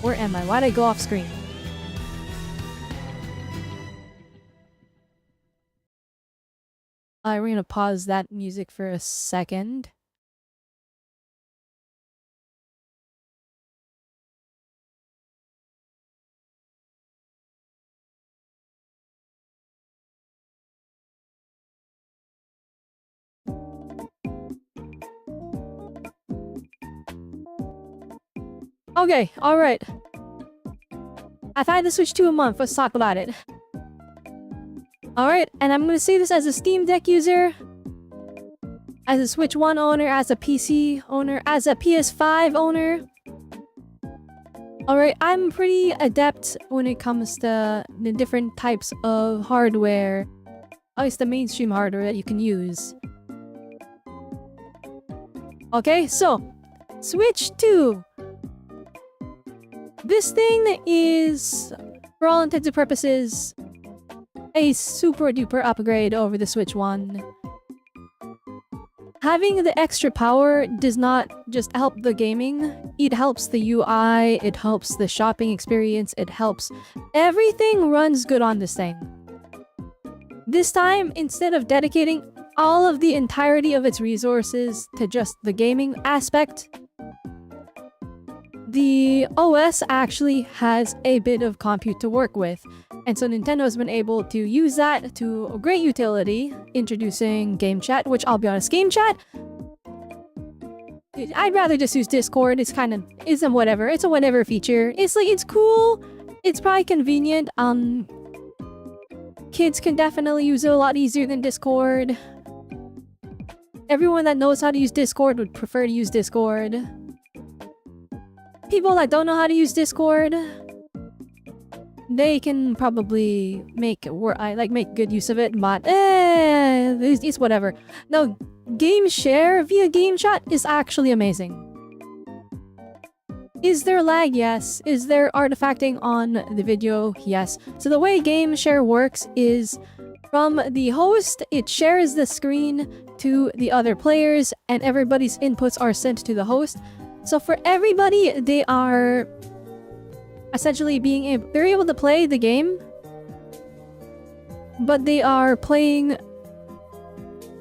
Where am I? Why'd I go off screen? We're gonna pause that music for a second. Okay, alright. I've had the Switch 2 a month, let's talk about it. Alright, and I'm gonna say this as a Steam Deck user, as a Switch 1 owner, as a PC owner, as a PS5 owner. Alright, I'm pretty adept when it comes to the different types of hardware. At least the mainstream hardware that you can use. Okay, so Switch 2. This thing is, for all intents and purposes, a super duper upgrade over the Switch 1. Having the extra power does not just help the gaming, it helps the UI, it helps the shopping experience, it helps everything runs good on this thing. This time, instead of dedicating all of the entirety of its resources to just the gaming aspect, the OS actually has a bit of compute to work with, and so Nintendo's been able to use that to a great utility, introducing game chat, which I'll be honest, game chat, I'd rather just use Discord. It's kind of, it's a whatever, it's a whatever feature. It's like, it's cool, it's probably convenient, kids can definitely use it a lot easier than Discord. Everyone that knows how to use Discord would prefer to use Discord. People that don't know how to use Discord, they can probably make good use of it, but it's whatever. No, game share via game chat is actually amazing. Is there lag? Yes. Is there artifacting on the video? Yes. So the way game share works is from the host, it shares the screen to the other players, and everybody's inputs are sent to the host. So for everybody, they are essentially they're able to play the game, but they are playing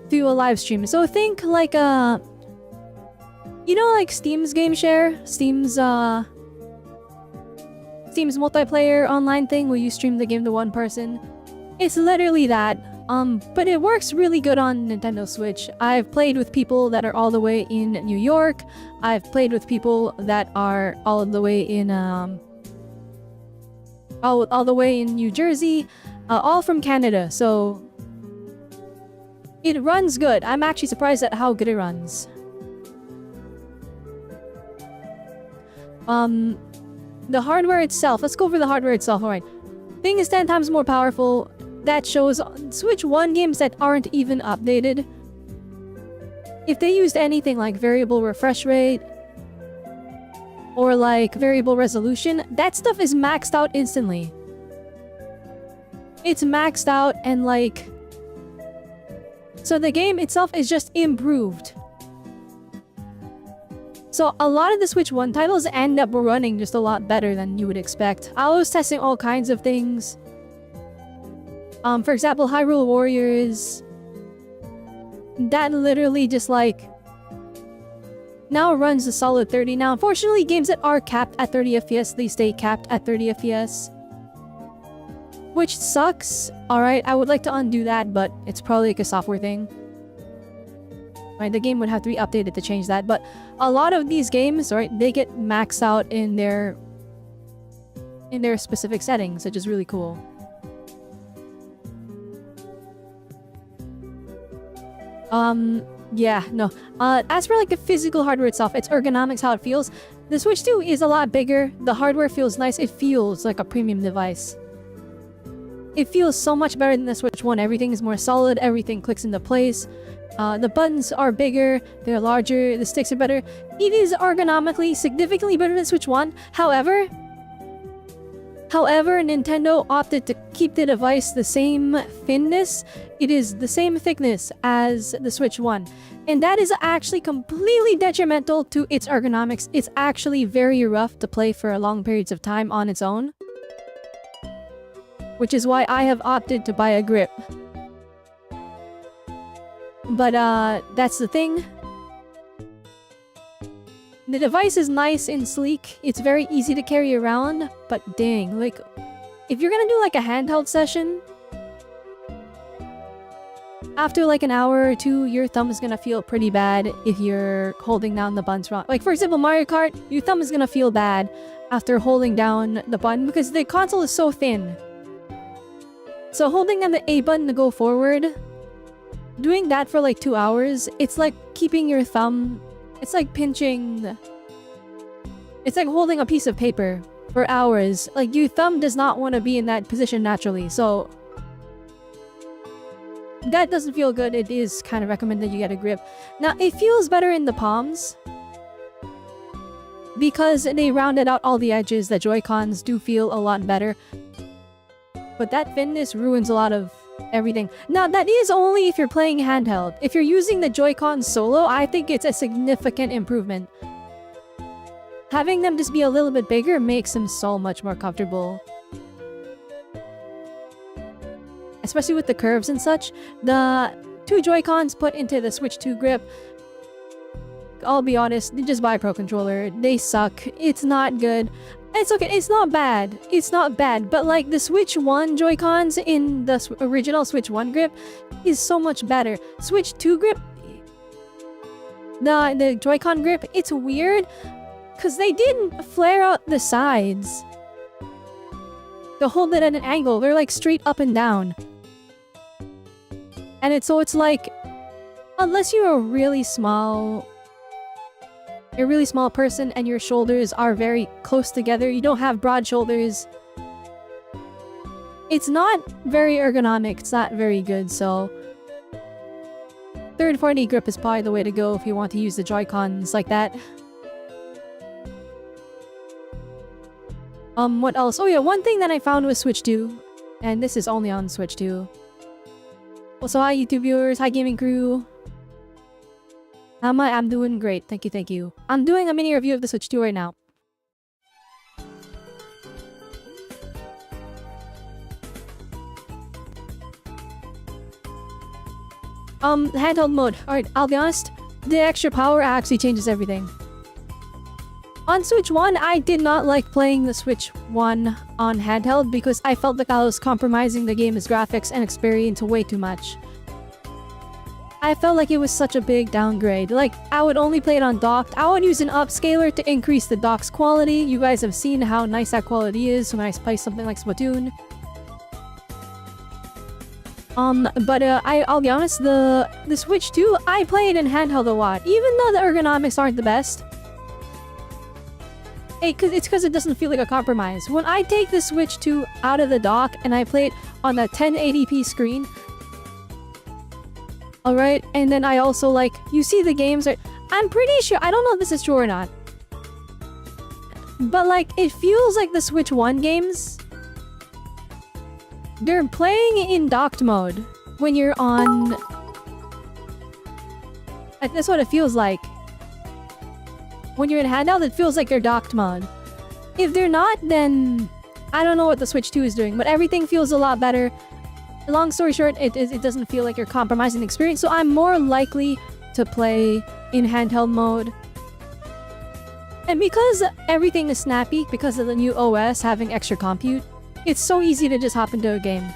through a live stream. So think like you know, like Steam's game share, Steam's multiplayer online thing where you stream the game to one person. It's literally that. But it works really good on Nintendo Switch. I've played with people that are all the way in New York. I've played with people that are all the way in all the way in New Jersey, all from Canada. So it runs good. I'm actually surprised at how good it runs. The hardware itself. Let's go over the hardware itself. Alright. Thing is 10 times more powerful. That shows Switch 1 games that aren't even updated. If they used anything like variable refresh rate or like variable resolution, that stuff is maxed out instantly. It's maxed out and like... So the game itself is just improved. So a lot of the Switch 1 titles end up running just a lot better than you would expect. I was testing all kinds of things. For example, Hyrule Warriors. That literally just like... now runs a solid 30. Now, unfortunately, games that are capped at 30 FPS, they stay capped at 30 FPS. Which sucks. Alright, I would like to undo that, but it's probably like a software thing. Right, the game would have to be updated to change that, but a lot of these games, right, they get maxed out in their in their specific settings, which is really cool. Yeah, no. As for like the physical hardware itself, its ergonomics, how it feels, the Switch 2 is a lot bigger. The hardware feels nice. It feels like a premium device. It feels so much better than the Switch 1. Everything is more solid. Everything clicks into place. The buttons are bigger. They're larger. The sticks are better. It is ergonomically significantly better than Switch 1. However, Nintendo opted to keep the device the same thinness. It is the same thickness as the Switch 1. And that is actually completely detrimental to its ergonomics. It's actually very rough to play for long periods of time on its own. Which is why I have opted to buy a grip. But that's the thing. The device is nice and sleek. It's very easy to carry around, but dang, like, if you're gonna do like a handheld session, after like an hour or two, your thumb is gonna feel pretty bad if you're holding down the buttons wrong. Like for example, Mario Kart, your thumb is gonna feel bad after holding down the button because the console is so thin. So holding down the A button to go forward, doing that for like 2 hours, it's like keeping your thumb... It's like pinching... It's like holding a piece of paper for hours. Like, your thumb does not want to be in that position naturally, so... That doesn't feel good. It is kind of recommended you get a grip. Now, it feels better in the palms. Because they rounded out all the edges, the Joy-Cons do feel a lot better. But that thinness ruins a lot of everything. Now, that is only if you're playing handheld. If you're using the Joy-Con solo, I think it's a significant improvement. Having them just be a little bit bigger makes them so much more comfortable. Especially with the curves and such. The 2 Joy-Cons put into the Switch 2 grip, I'll be honest, just buy a Pro Controller. They suck. It's not good. It's okay, it's not bad. It's not bad, but like the Switch 1 Joy-Cons in the original Switch 1 grip is so much better. Switch 2 grip, the Joy-Con grip, it's weird because they didn't flare out the sides to hold it at an angle. They're like straight up and down. And it's like, unless you're a really small person and your shoulders are very close together, you don't have broad shoulders, it's not very ergonomic, it's not very good, so third-party grip is probably the way to go if you want to use the Joy-Cons like that. What else? Oh yeah, one thing that I found with Switch 2, and this is only on Switch 2. Also, hi YouTube viewers, hi gaming crew. How am I? I'm doing great. Thank you, thank you. I'm doing a mini review of the Switch 2 right now. Handheld mode. Alright, I'll be honest. The extra power actually changes everything. On Switch 1, I did not like playing the Switch 1 on handheld because I felt like I was compromising the game's graphics and experience way too much. I felt like it was such a big downgrade. Like, I would only play it on docked. I would use an upscaler to increase the dock's quality. You guys have seen how nice that quality is when I play something like Splatoon. I'll be honest, the Switch 2, I play it in handheld a lot. Even though the ergonomics aren't the best. It's because it doesn't feel like a compromise. When I take the Switch 2 out of the dock and I play it on the 1080p screen, alright, and then I also like, you see the games are, I'm pretty sure, I don't know if this is true or not, but like, it feels like the Switch 1 games, they're playing in docked mode when you're on, that's what it feels like. When you're in handheld, it feels like you're docked mode. If they're not, then I don't know what the Switch 2 is doing, but everything feels a lot better. Long story short, it doesn't feel like you're compromising the experience, so I'm more likely to play in handheld mode. And because everything is snappy, because of the new OS having extra compute, it's so easy to just hop into a game.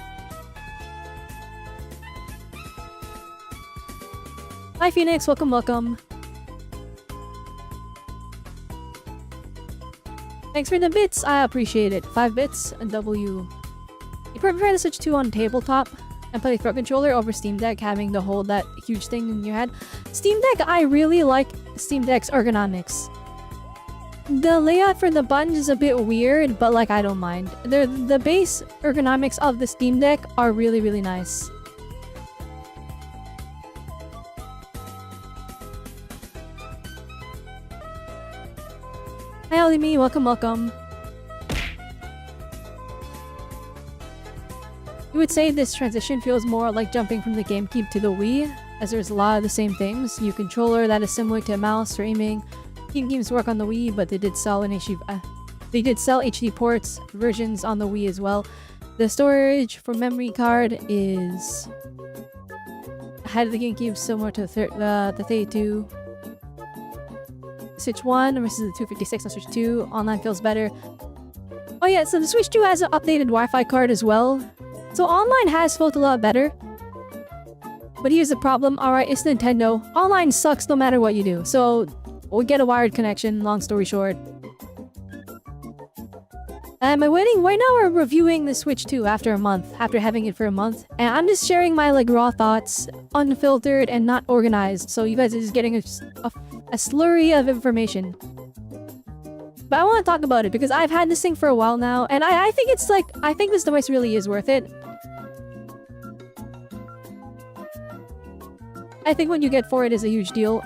Hi Phoenix, welcome, welcome. Thanks for the bits, I appreciate it. 5 bits, and W. You prefer the Switch 2 on tabletop and play Throat Controller over Steam Deck, having to hold that huge thing in your head? Steam Deck, I really like Steam Deck's ergonomics. The layout for the buttons is a bit weird, but like I don't mind. The base ergonomics of the Steam Deck are really, really nice. Hi Olimi, welcome, welcome. You would say this transition feels more like jumping from the GameCube to the Wii, as there's a lot of the same things. New controller that is similar to a mouse for aiming. Team games work on the Wii, but they did sell HD ports versions on the Wii as well. The storage for memory card is ahead of the GameCube, similar to the 32. Switch 1 versus the 256 on Switch 2. Online feels better. Oh yeah, so the Switch 2 has an updated Wi-Fi card as well. So online has felt a lot better. But here's the problem. Alright, it's Nintendo. Online sucks no matter what you do. So we'll get a wired connection, long story short. Right now we're reviewing the Switch 2 after a month, after having it for a month. And I'm just sharing my like raw thoughts, unfiltered and not organized. So you guys are just getting a slurry of information. But I want to talk about it because I've had this thing for a while now, and I think it's like, I think this device really is worth it. I think what you get for it is a huge deal.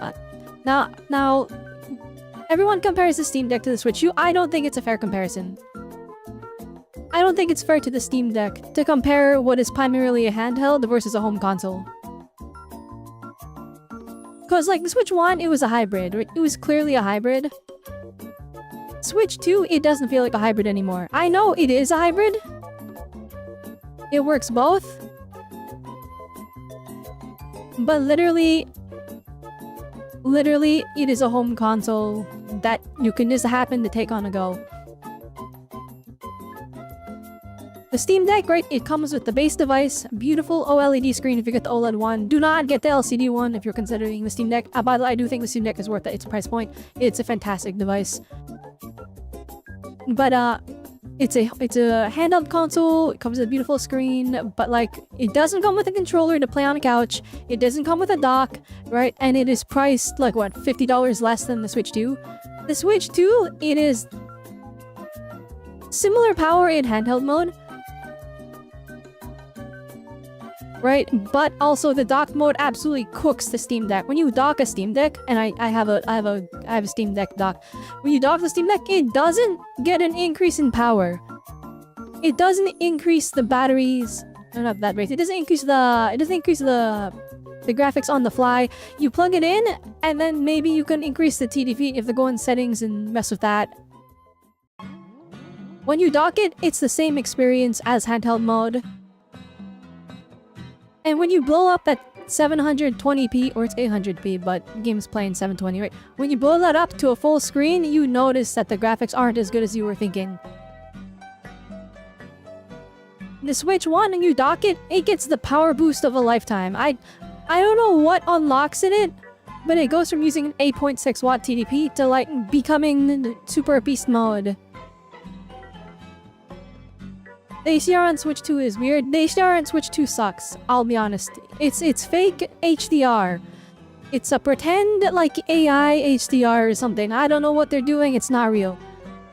Now, everyone compares the Steam Deck to the Switch 2. I don't think it's a fair comparison. I don't think it's fair to the Steam Deck to compare what is primarily a handheld versus a home console. Because like the Switch 1, it was a hybrid. Right? It was clearly a hybrid. Switch 2, it doesn't feel like a hybrid anymore. I know it is a hybrid. It works both. But literally, it is a home console that you can just happen to take on a go. The Steam Deck, right, it comes with the base device, beautiful OLED screen if you get the OLED one. Do not get the LCD one if you're considering the Steam Deck. By the way, I do think the Steam Deck is worth its price point. It's a fantastic device. But it's a handheld console. It comes with a beautiful screen, but like it doesn't come with a controller to play on a couch. It doesn't come with a dock, right? And it is priced like what, $50 less than the Switch 2. The Switch 2, it is similar power in handheld mode, right? But also the dock mode absolutely cooks the Steam Deck. When you dock a Steam Deck, and I have a Steam Deck dock. When you dock the Steam Deck, it doesn't get an increase in power. It doesn't increase the batteries. No, not that rate. It doesn't increase the graphics on the fly. You plug it in, and then maybe you can increase the TDP if they go in settings and mess with that. When you dock it, it's the same experience as handheld mode. And when you blow up that 720p, or it's 800p, but games play in 720, right? When you blow that up to a full screen, you notice that the graphics aren't as good as you were thinking. The Switch 1, and you dock it, it gets the power boost of a lifetime. I don't know what unlocks in it, but it goes from using an 8.6 watt TDP to like becoming super beast mode. The HDR on Switch 2 is weird. The HDR on Switch 2 sucks, I'll be honest. It's fake HDR. It's a pretend like AI HDR or something. I don't know what they're doing, it's not real.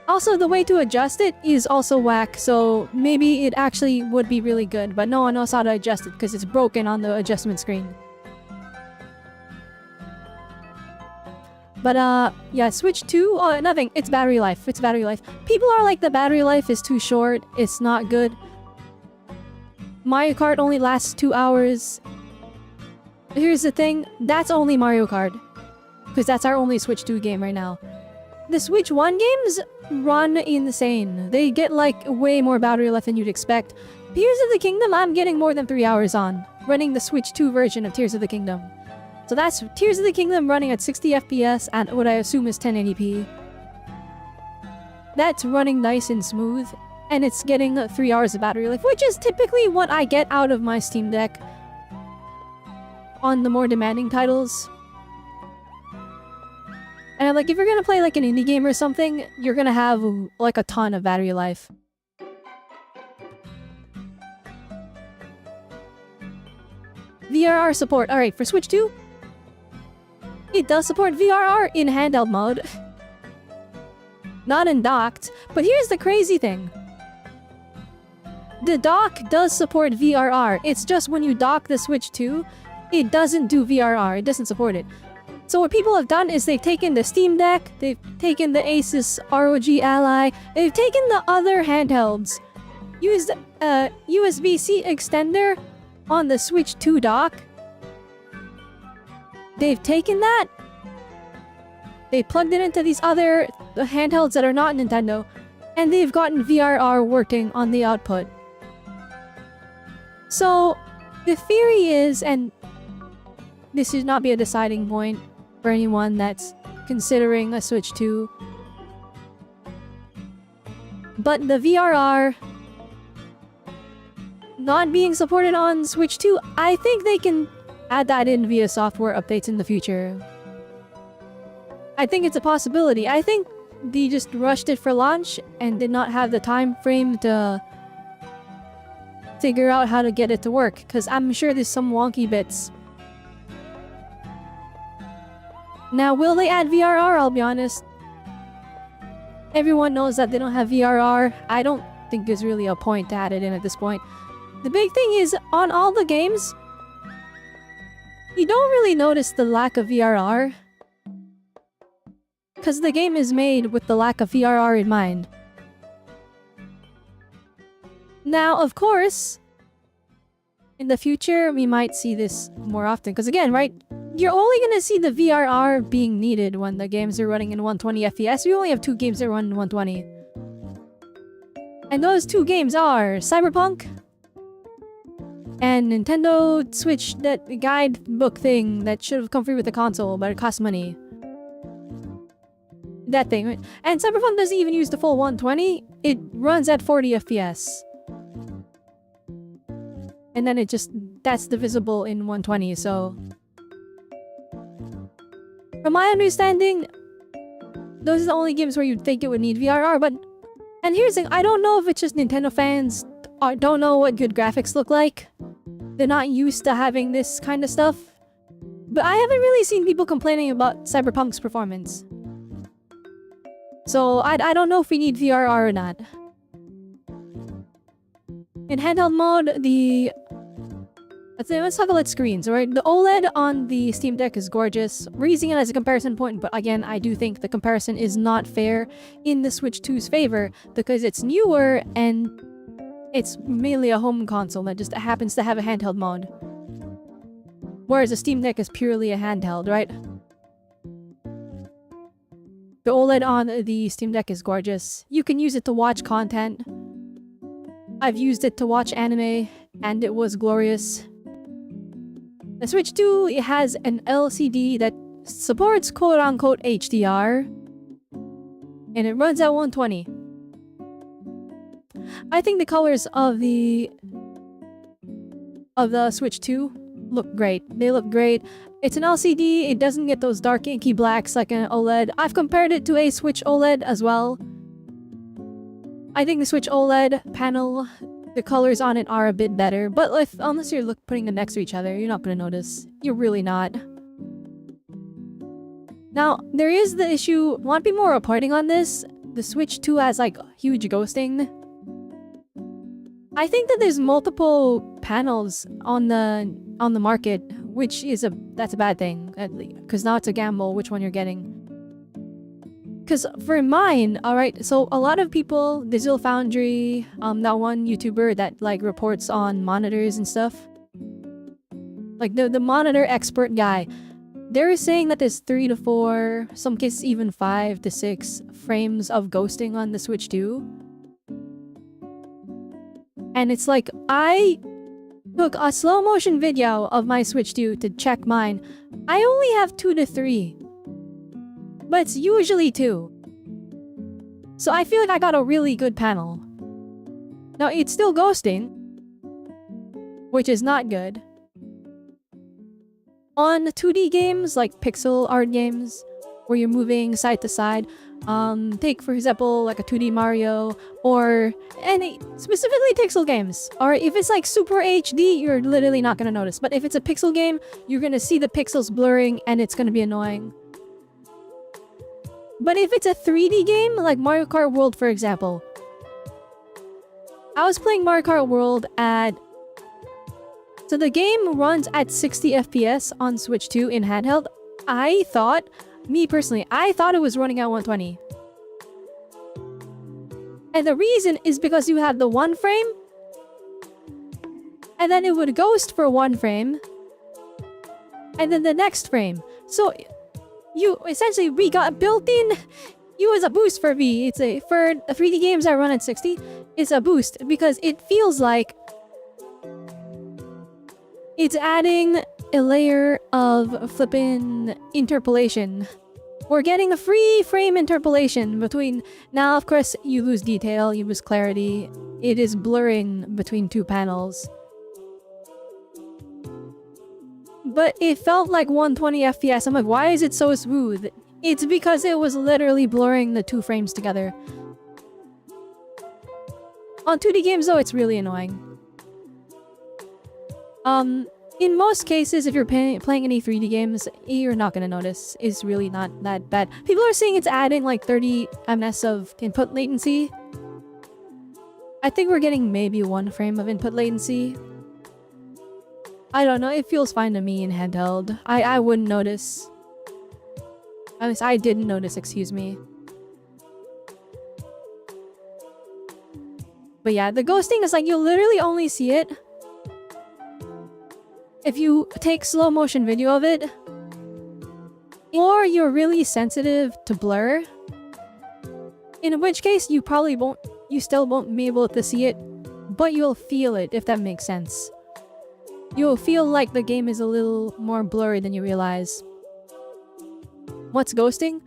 Also, the way to adjust it is also whack, so maybe it actually would be really good, but no one knows how to adjust it because it's broken on the adjustment screen. But yeah, Switch 2, nothing. It's battery life. It's battery life. People are like, the battery life is too short. It's not good. Mario Kart only lasts 2 hours. Here's the thing. That's only Mario Kart. Because that's our only Switch 2 game right now. The Switch 1 games run insane. They get like way more battery life than you'd expect. Tears of the Kingdom, I'm getting more than 3 hours on. Running the Switch 2 version of Tears of the Kingdom. So that's Tears of the Kingdom running at 60 FPS at what I assume is 1080p. That's running nice and smooth, and it's getting 3 hours of battery life, which is typically what I get out of my Steam Deck on the more demanding titles. And I'm like, if you're gonna play like an indie game or something, you're gonna have like a ton of battery life. VRR support. Alright, for Switch 2, it does support VRR in handheld mode. Not in docked. But here's the crazy thing. The dock does support VRR. It's just when you dock the Switch 2, it doesn't do VRR. It doesn't support it. So what people have done is they've taken the Steam Deck, they've taken the Asus ROG Ally, they've taken the other handhelds, used a USB-C extender on the Switch 2 dock. They've taken that, they plugged it into these other handhelds that are not Nintendo, and they've gotten VRR working on the output. So, the theory is, and this should not be a deciding point for anyone that's considering a Switch 2, but the VRR not being supported on Switch 2, I think they can add that in via software updates in the future. I think it's a possibility. I think they just rushed it for launch and did not have the time frame to figure out how to get it to work, because I'm sure there's some wonky bits. Now, will they add VRR? I'll be honest. Everyone knows that they don't have VRR. I don't think there's really a point to add it in at this point. The big thing is, on all the games, you don't really notice the lack of VRR, because the game is made with the lack of VRR in mind. Now, of course, in the future, we might see this more often. Because again, right, you're only going to see the VRR being needed when the games are running in 120 FPS. We only have 2 games that run in 120. And those 2 games are Cyberpunk and Nintendo Switch, that guidebook thing that should have come free with the console, but it costs money. That thing, right? And Cyberpunk doesn't even use the full 120. It runs at 40 FPS. And then it just, that's divisible in 120, so... From my understanding, those are the only games where you'd think it would need VRR, but... And here's the thing, I don't know if it's just Nintendo fans don't know what good graphics look like. They're not used to having this kind of stuff. But I haven't really seen people complaining about Cyberpunk's performance. So I don't know if we need VRR or not. In handheld mode, let's talk about screens, alright? The OLED on the Steam Deck is gorgeous. We're using it as a comparison point, but again, I do think the comparison is not fair in the Switch 2's favor because it's newer and it's mainly a home console that just happens to have a handheld mode. Whereas the Steam Deck is purely a handheld, right? The OLED on the Steam Deck is gorgeous. You can use it to watch content. I've used it to watch anime, and it was glorious. The Switch 2, it has an LCD that supports quote-unquote HDR, and it runs at 120. I think the colors of the Switch 2 look great. They look great. It's an LCD, it doesn't get those dark inky blacks like an OLED. I've compared it to a Switch OLED as well. I think the Switch OLED panel, the colors on it are a bit better, but unless you're putting them next to each other, you're not going to notice. You're really not. Now, there is the issue, want to be more reporting on this, the Switch 2 has like huge ghosting. I think that there's multiple panels on the market, which is that's a bad thing, because now it's a gamble which one you're getting. Because for mine, alright, so a lot of people, Digital Foundry, that one YouTuber that like reports on monitors and stuff, like the monitor expert guy, they're saying that there's 3 to 4, some cases even 5 to 6 frames of ghosting on the Switch 2. And it's like, I took a slow motion video of my Switch 2 to check mine. I only have 2 to 3. But it's usually 2. So I feel like I got a really good panel. Now, it's still ghosting, which is not good. On 2D games, like pixel art games, where you're moving side to side. Take for example like a 2D Mario or any specifically pixel games. Or if it's like super HD, you're literally not gonna notice. But if it's a pixel game, you're gonna see the pixels blurring and it's gonna be annoying. But if it's a 3D game, like Mario Kart World for example, I was playing Mario Kart World at... So the game runs at 60 FPS on Switch 2 in handheld. I thought, me personally, I thought it was running at 120. And the reason is because you have the 1 frame, and then it would ghost for 1 frame, and then the next frame. So you essentially, we got built in... You as a boost for me. It's a... For 3D games that run at 60, it's a boost because it feels like it's adding a layer of flippin' interpolation. We're getting a free frame interpolation between... Now, of course, you lose detail, you lose clarity. It is blurring between 2 panels. But it felt like 120 FPS. I'm like, why is it so smooth? It's because it was literally blurring the 2 frames together. On 2D games though, it's really annoying. In most cases, if you're playing any 3D games, you're not gonna notice. It's really not that bad. People are saying it's adding like 30 ms of input latency. I think we're getting maybe 1 frame of input latency. I don't know, it feels fine to me in handheld. I wouldn't notice. At least I didn't notice, excuse me. But yeah, the ghosting is like you literally only see it if you take slow motion video of it, or you're really sensitive to blur, in which case you probably won't, you still won't be able to see it, but you'll feel it, if that makes sense. You'll feel like the game is a little more blurry than you realize. What's ghosting?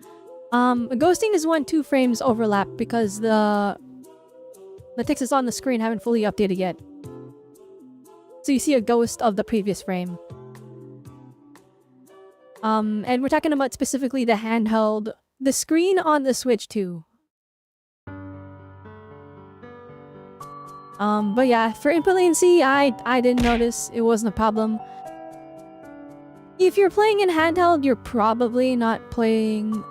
Ghosting is when 2 frames overlap because the textures on the screen haven't fully updated yet. So you see a ghost of the previous frame. And we're talking about specifically the handheld, the screen on the Switch 2. But yeah, for input latency, I didn't notice. It wasn't a problem. If you're playing in handheld, you're probably not playing...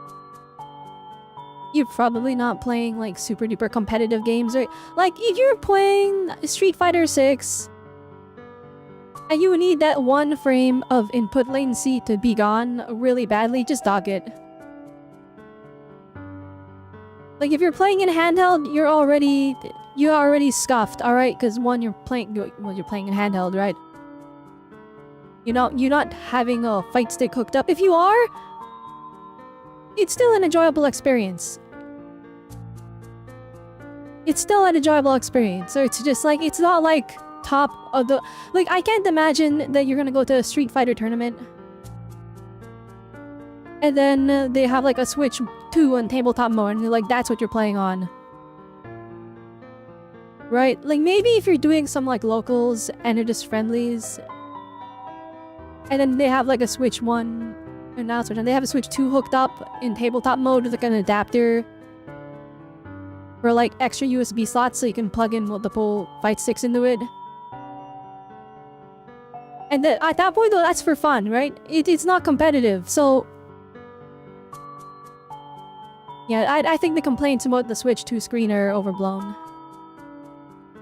You're probably not playing like super duper competitive games, or like if you're playing Street Fighter 6 and you need that 1 frame of input latency to be gone really badly, just dog it. Like if you're playing in handheld, you're already scuffed, all right? Because one, you're playing in handheld, right? You're not having a fight stick hooked up. If you are, it's still an enjoyable experience. It's still an enjoyable experience. So it's just like, it's not like top of the... Like, I can't imagine that you're gonna go to a Street Fighter tournament and then they have like a Switch 2 on tabletop mode and like that's what you're playing on. Right? Like maybe if you're doing some like locals and they're just friendlies and then they have like a Switch 1 and now Switch, and they have a Switch 2 hooked up in tabletop mode with like an adapter for like extra USB slots so you can plug in multiple fight sticks into it. And at that point though, that's for fun, right? It's not competitive, so... Yeah, I think the complaints about the Switch 2 screen are overblown.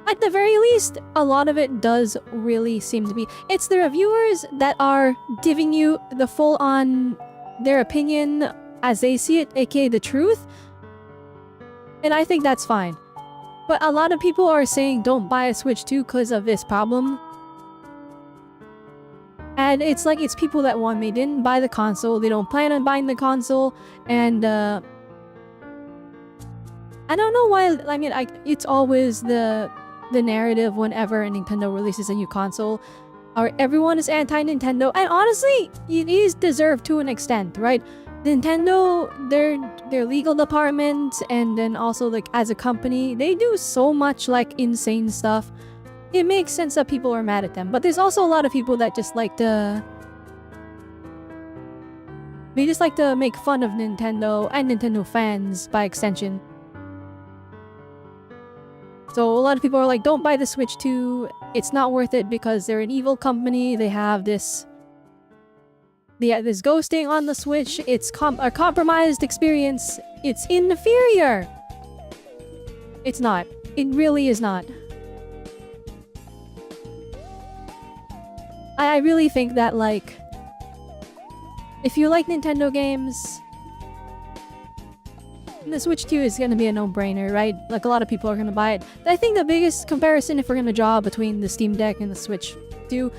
At the very least, a lot of it does really seem to be... It's the reviewers that are giving you the full-on their opinion as they see it, aka the truth. And I think that's fine. But a lot of people are saying don't buy a Switch 2 because of this problem. And it's like, it's people that they didn't buy the console, they don't plan on buying the console, and I don't know why, I mean, it's always the narrative whenever Nintendo releases a new console, or everyone is anti-Nintendo, and honestly, it is deserved to an extent, right? Nintendo, their legal department, and then also like as a company, they do so much like insane stuff. It makes sense that people are mad at them, but there's also a lot of people that just like to They just like to make fun of Nintendo and Nintendo fans by extension. So a lot of people are like, don't buy the Switch 2. It's not worth it because they're an evil company. They have this ghosting on the Switch. It's a compromised experience. It's inferior. It's not. It really is not. I really think that, like, if you like Nintendo games, the Switch 2 is going to be a no-brainer, right? Like, a lot of people are going to buy it. I think the biggest comparison, if we're going to draw between the Steam Deck and the Switch 2,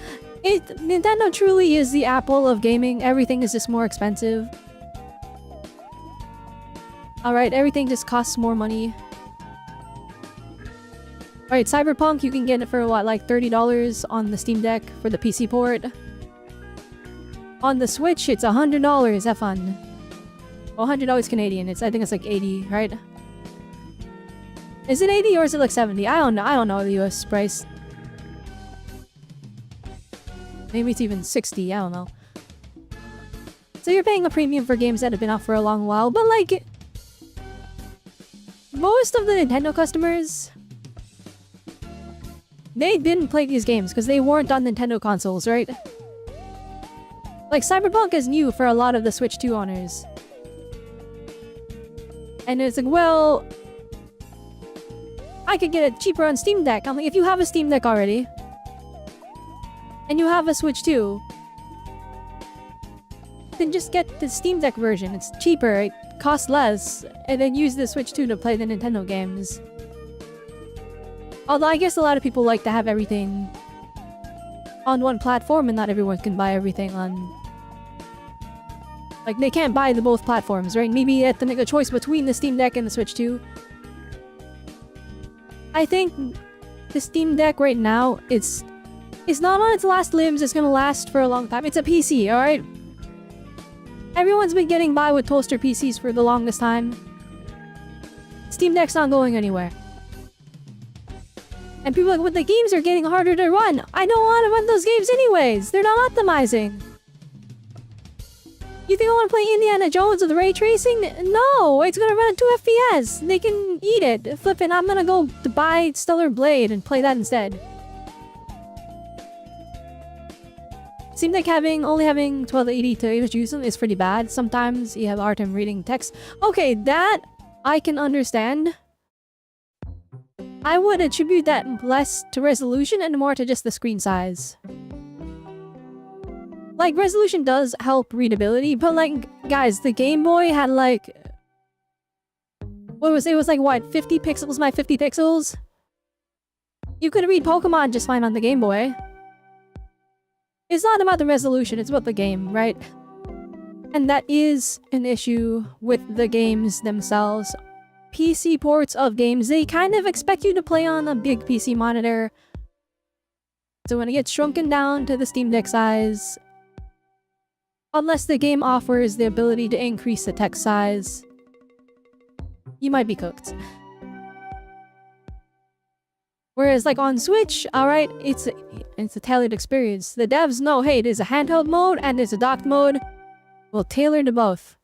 Nintendo truly is the Apple of gaming. Everything is just more expensive. Alright, everything just costs more money. Alright, Cyberpunk, you can get it for what, like $30 on the Steam Deck for the PC port. On the Switch, it's $100, have fun. Well, $100 Canadian, I think it's like 80, right? Is it 80 or is it like 70? I don't know the US price. Maybe it's even 60, I don't know. So you're paying a premium for games that have been out for a long while, but like... most of the Nintendo customers... they didn't play these games because they weren't on Nintendo consoles, right? Like, Cyberpunk is new for a lot of the Switch 2 owners. And it's like, well... I could get it cheaper on Steam Deck. I'm like, if you have a Steam Deck already... and you have a Switch 2... then just get the Steam Deck version. It's cheaper, it costs less, and then use the Switch 2 to play the Nintendo games. Although I guess a lot of people like to have everything on one platform and not everyone can buy everything on... like, they can't buy the both platforms, right? Maybe you have to make a choice between the Steam Deck and the Switch 2. I think the Steam Deck right now, it's not on its last limbs, it's gonna last for a long time. It's a PC, alright? Everyone's been getting by with toaster PCs for the longest time. Steam Deck's not going anywhere. And people are like, well, the games are getting harder to run. I don't want to run those games anyways. They're not optimizing. You think I want to play Indiana Jones with ray tracing? No, it's going to run at 2 FPS. They can eat it. Flippin', I'm going to go to buy Stellar Blade and play that instead. Seems like only having 1280 to image use them is pretty bad. Sometimes you have hard time reading text. Okay, that I can understand. I would attribute that less to resolution and more to just the screen size. Like, resolution does help readability, but like, guys, the Game Boy had like... it was like, what, 50 pixels by 50 pixels? You could read Pokemon just fine on the Game Boy. It's not about the resolution, it's about the game, right? And that is an issue with the games themselves. PC ports of games, they kind of expect you to play on a big PC monitor. So when it gets shrunken down to the Steam Deck size, unless the game offers the ability to increase the text size, you might be cooked. Whereas like on Switch, alright, it's a tailored experience. The devs know, hey, there's a handheld mode and there's a docked mode. We'll tailor to both.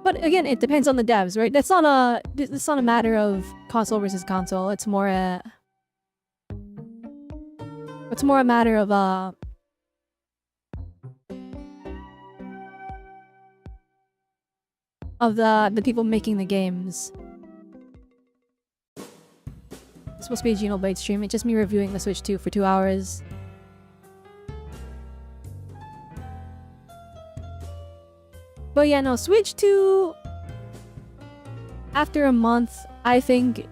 But again, it depends on the devs, right? It's not a matter of console versus console. It's more a matter of the people making the games. It's supposed to be a Xenoblade stream. It's just me reviewing the Switch 2 for 2 hours. But yeah, no, Switch 2... after a month, I think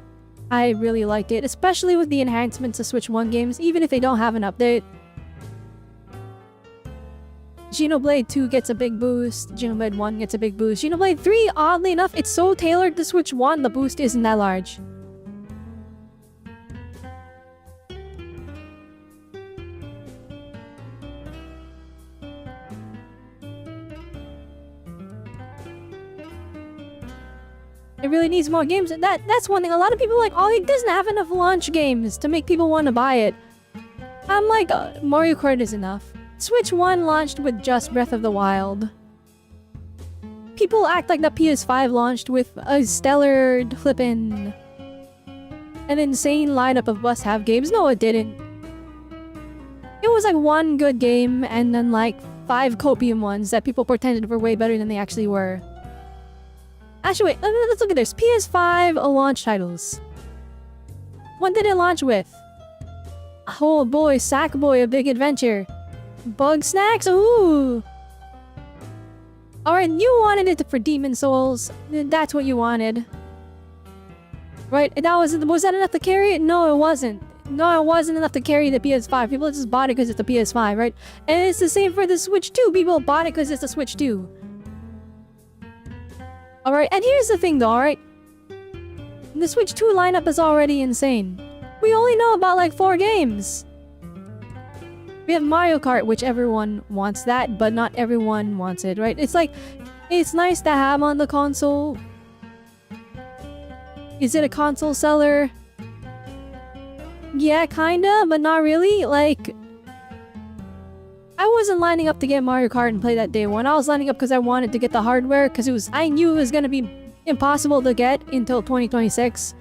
I really liked it. Especially with the enhancements to Switch 1 games, even if they don't have an update. Xenoblade 2 gets a big boost. Xenoblade 1 gets a big boost. Xenoblade 3, oddly enough, it's so tailored to Switch 1, the boost isn't that large. It really needs more games. That's one thing. A lot of people are like, oh, it doesn't have enough launch games to make people want to buy it. I'm like, Mario Kart is enough. Switch 1 launched with just Breath of the Wild. People act like the PS5 launched with a stellar flippin' an insane lineup of must-have games. No, it didn't. It was like one good game and then like 5 copium ones that people pretended were way better than they actually were. Actually, wait, let's look at this. PS5 launch titles. What did it launch with? Oh boy, Sackboy: A Big Adventure. Bug Snacks? Ooh! Alright, you wanted it for Demon Souls. That's what you wanted. Right, that was that enough to carry it? No, it wasn't. No, it wasn't enough to carry the PS5. People just bought it because it's the PS5, right? And it's the same for the Switch 2. People bought it because it's the Switch 2. Alright, and here's the thing though, alright? The Switch 2 lineup is already insane. We only know about like 4 games. We have Mario Kart, which everyone wants that, but not everyone wants it, right? It's like, it's nice to have on the console. Is it a console seller? Yeah, kinda, but not really. Like, I wasn't lining up to get Mario Kart and play that day one. I was lining up because I wanted to get the hardware, because I knew it was gonna be impossible to get until 2026.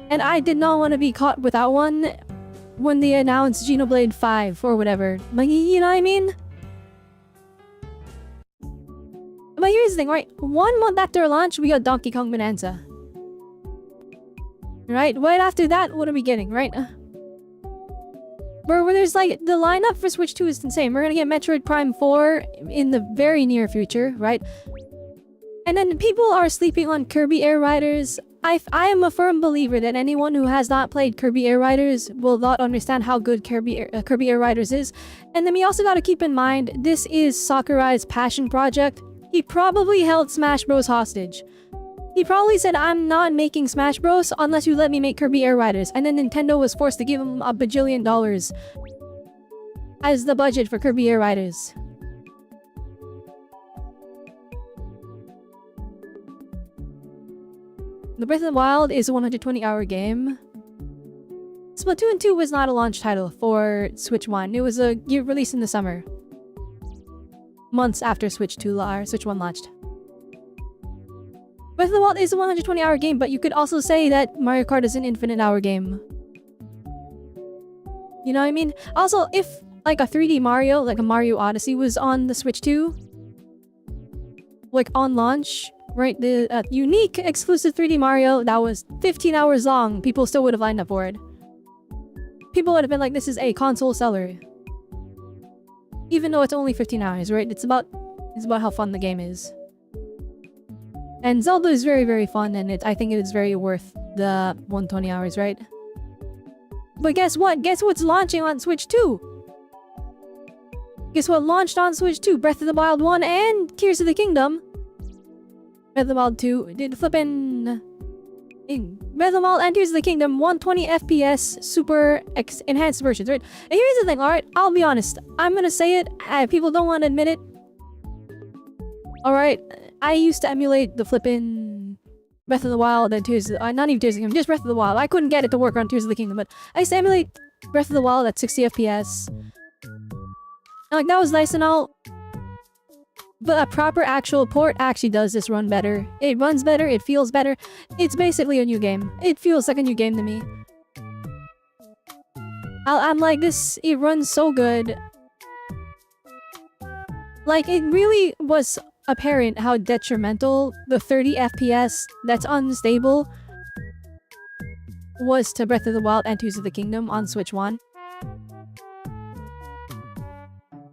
And I did not want to be caught without one when they announced Xenoblade 5 or whatever. Like, you know what I mean? But here's the thing, right? 1 month after launch, we got Donkey Kong Bonanza. Right? Right after that, what are we getting, right? Where there's like, the lineup for Switch 2 is insane. We're gonna get Metroid Prime 4 in the very near future, right? And then people are sleeping on Kirby Air Riders. I am a firm believer that anyone who has not played Kirby Air Riders will not understand how good Kirby Air Riders is. And then we also gotta keep in mind, this is Sakurai's passion project. He probably held Smash Bros hostage. He probably said, I'm not making Smash Bros unless you let me make Kirby Air Riders. And then Nintendo was forced to give him $1 bajillion as the budget for Kirby Air Riders. The Breath of the Wild is a 120-hour game. Splatoon 2 was not a launch title for Switch 1. It was a release in the summer. Months after Switch 1 launched. Breath of the Wild is a 120-hour game, but you could also say that Mario Kart is an infinite-hour game. You know what I mean? Also, if like a 3D Mario, like a Mario Odyssey was on the Switch 2, like on launch, right, the unique exclusive 3D Mario that was 15 hours long, people still would have lined up for it. People would have been like, this is a console seller. Even though it's only 15 hours, right? It's about how fun the game is. And Zelda is very, very fun, and I think it is very worth the 120 hours, right? But guess what? Guess what's launching on Switch 2? Guess what launched on Switch 2? Breath of the Wild 1 and Tears of the Kingdom. Breath of the Wild 2 did flippin' Breath of the Wild and Tears of the Kingdom 120 FPS super enhanced versions, right? And here's the thing, alright? I'll be honest. I'm gonna say it. People don't want to admit it. Alright, I used to emulate the flippin' Breath of the Wild and Tears of the... not even Tears of the Kingdom, just Breath of the Wild. I couldn't get it to work on Tears of the Kingdom, but I used to emulate Breath of the Wild at 60 FPS. And like, that was nice and all. But a proper actual port actually does this run better. It runs better, it feels better. It's basically a new game. It feels like a new game to me. I'm like, this, it runs so good. Like, it really was apparent how detrimental the 30 FPS that's unstable was to Breath of the Wild and Tears of the Kingdom on Switch 1.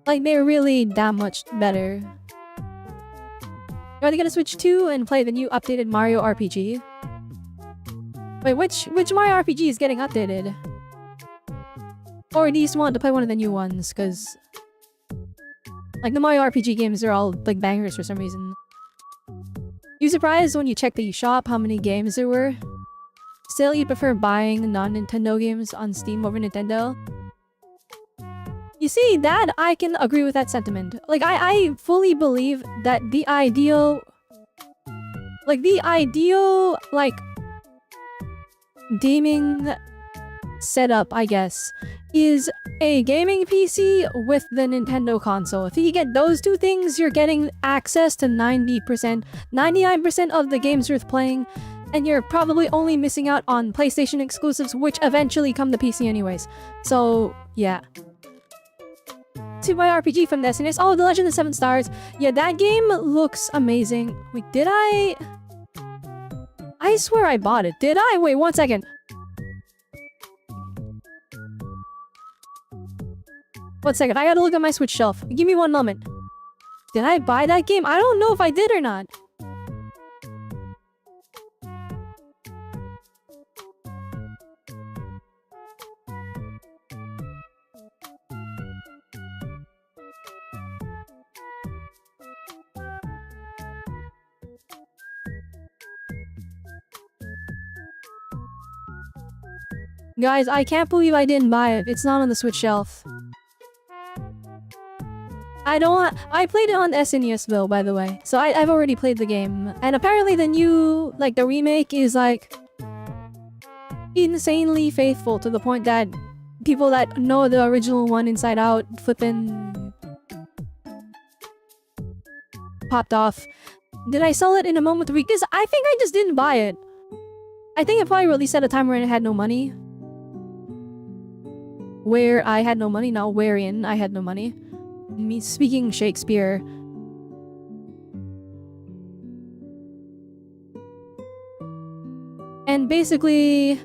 Like, they're really that much better. Are they gonna Switch 2 and play the new updated Mario RPG? Wait, which Mario RPG is getting updated? Or at least want to play one of the new ones, because... like, the Mario RPG games are all, like, bangers for some reason. You surprised when you checked the eShop how many games there were? Still, you prefer buying non-Nintendo games on Steam over Nintendo? You see, that I can agree with that sentiment. Like, I fully believe that the ideal... like, gaming setup, I guess, is a gaming PC with the Nintendo console. If you get those two things, you're getting access to 90%, 99% of the games worth playing, and you're probably only missing out on PlayStation exclusives, which eventually come to PC anyways. So, yeah. To my RPG from the SNES. Oh, The Legend of Seven Stars. Yeah, that game looks amazing. Wait, did I swear I bought it. Did I? Wait, 1 second. One second, I gotta look at my Switch shelf. Give me 1 moment. Did I buy that game? I don't know if I did or not. Guys, I can't believe I didn't buy it. It's not on the Switch shelf. I played it on SNES though, by the way. So I've already played the game. And apparently the new, like the remake is like insanely faithful to the point that people that know the original one inside out flippin' popped off. Did I sell it in a moment? Because I think I just didn't buy it. I think it probably released at a time where I had no money. Where I had no money, not wherein I had no money. Me speaking Shakespeare. And basically...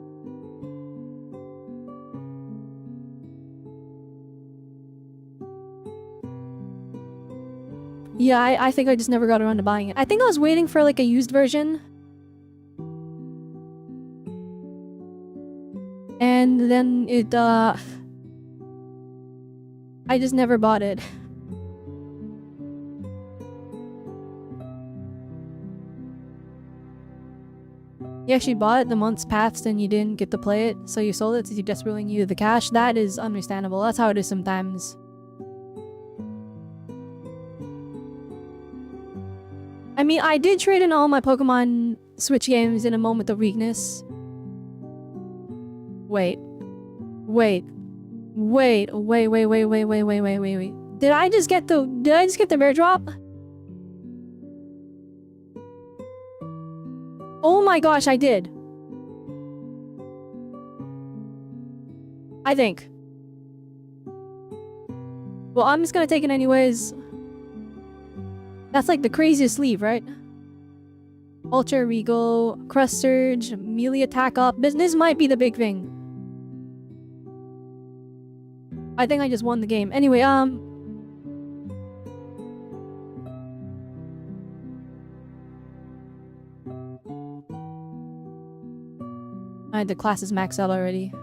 yeah, I think I just never got around to buying it. I think I was waiting for like a used version. And then it, I just never bought it. You actually bought it, the months passed and you didn't get to play it, so you sold it since you desperately needed the cash. That is understandable. That's how it is sometimes. I mean, I did trade in all my Pokemon Switch games in a moment of weakness. Wait. Did I just get the rare drop? Oh my gosh, I did. I think. Well, I'm just gonna take it anyways. That's like the craziest sleeve, right? Ultra Regal, Crust Surge, melee attack up. This might be the big thing. I think I just won the game. Anyway, the class is maxed out already.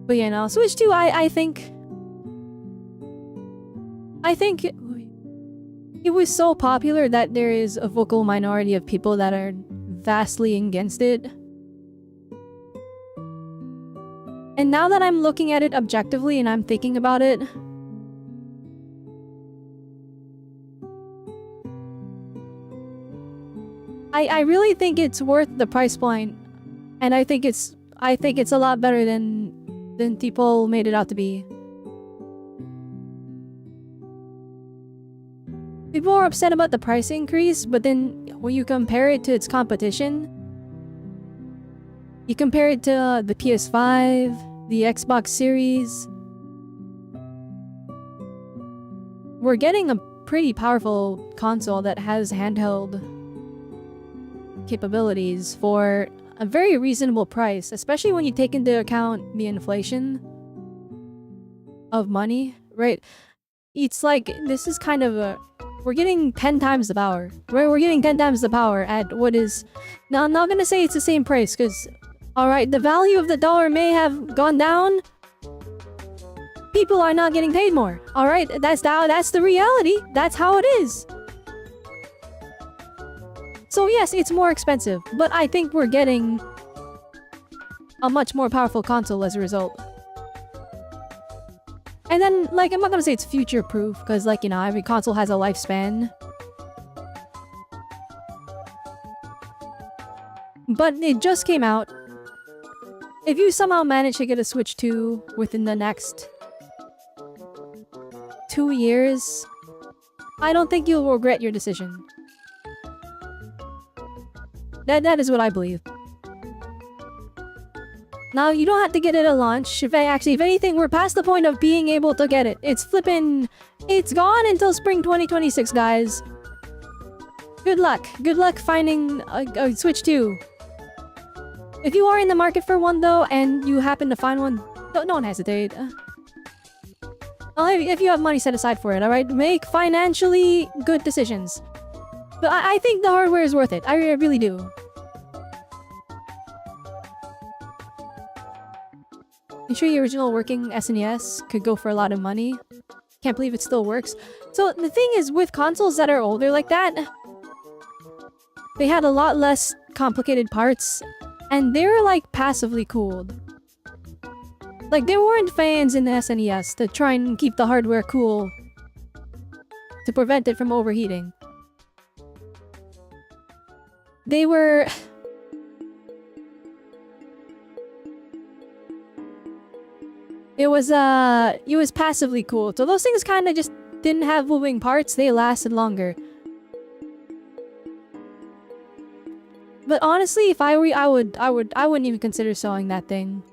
But yeah, no, Switch 2, I think it was so popular that there is a vocal minority of people that are vastly against it. And now that I'm looking at it objectively and I'm thinking about it, I really think it's worth the price point. And I think it's a lot better than people made it out to be. People are upset about the price increase, but then when you compare it to its competition, you compare it to the PS5, the Xbox Series, we're getting a pretty powerful console that has handheld capabilities for a very reasonable price, especially when you take into account the inflation of money, right? It's like, this is kind of a... we're getting 10 times the power. We're getting 10 times the power at what is... Now, I'm not gonna say it's the same price, because... alright, the value of the dollar may have gone down. People are not getting paid more. Alright, that's the reality. That's how it is. So yes, it's more expensive, but I think we're getting a much more powerful console as a result. And then, like, I'm not gonna say it's future-proof, because, like, you know, every console has a lifespan. But it just came out. If you somehow manage to get a Switch 2 within the next 2 years, I don't think you'll regret your decision. That is what I believe. Now, you don't have to get it at launch. If anything, we're past the point of being able to get it. It's gone until spring 2026, guys. Good luck. Good luck finding a Switch 2. If you are in the market for one, though, and you happen to find one, don't hesitate. If you have money set aside for it, alright? Make financially good decisions. But I think the hardware is worth it. I really do. I'm sure the original working SNES could go for a lot of money. Can't believe it still works. So the thing is, with consoles that are older like that, they had a lot less complicated parts, and they were like passively cooled. Like, there weren't fans in the SNES to try and keep the hardware cool to prevent it from overheating. They were... It was passively cool. So those things kind of just didn't have moving parts. They lasted longer. But honestly, if I were you, I wouldn't even consider selling that thing.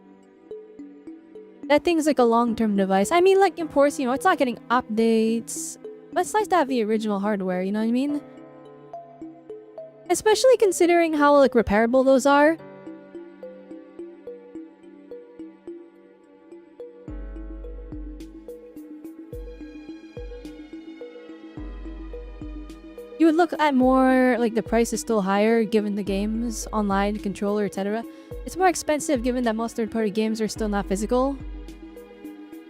That thing's like a long-term device. I mean, like, of course, you know, it's not getting updates. But it's nice to have the original hardware, you know what I mean? Especially considering how, like, repairable those are. You would look at more, like, the price is still higher given the games, online, controller, etc. It's more expensive given that most third-party games are still not physical.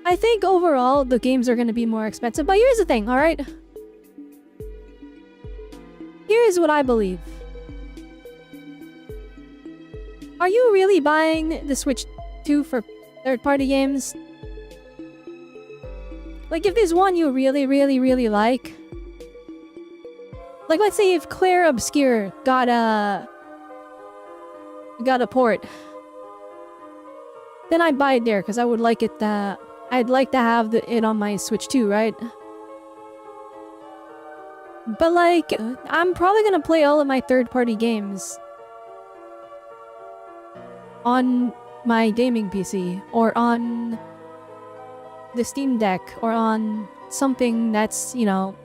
I think overall, the games are going to be more expensive, but here's the thing, alright? Here's what I believe. Are you really buying the Switch 2 for third-party games? Like, if there's one you really like... Like, let's say if Claire Obscure got a port, then I'd buy it there because I would like it. I'd like to have it on my Switch too, right? But like, I'm probably gonna play all of my third-party games on my gaming PC or on the Steam Deck or on something that's, you know,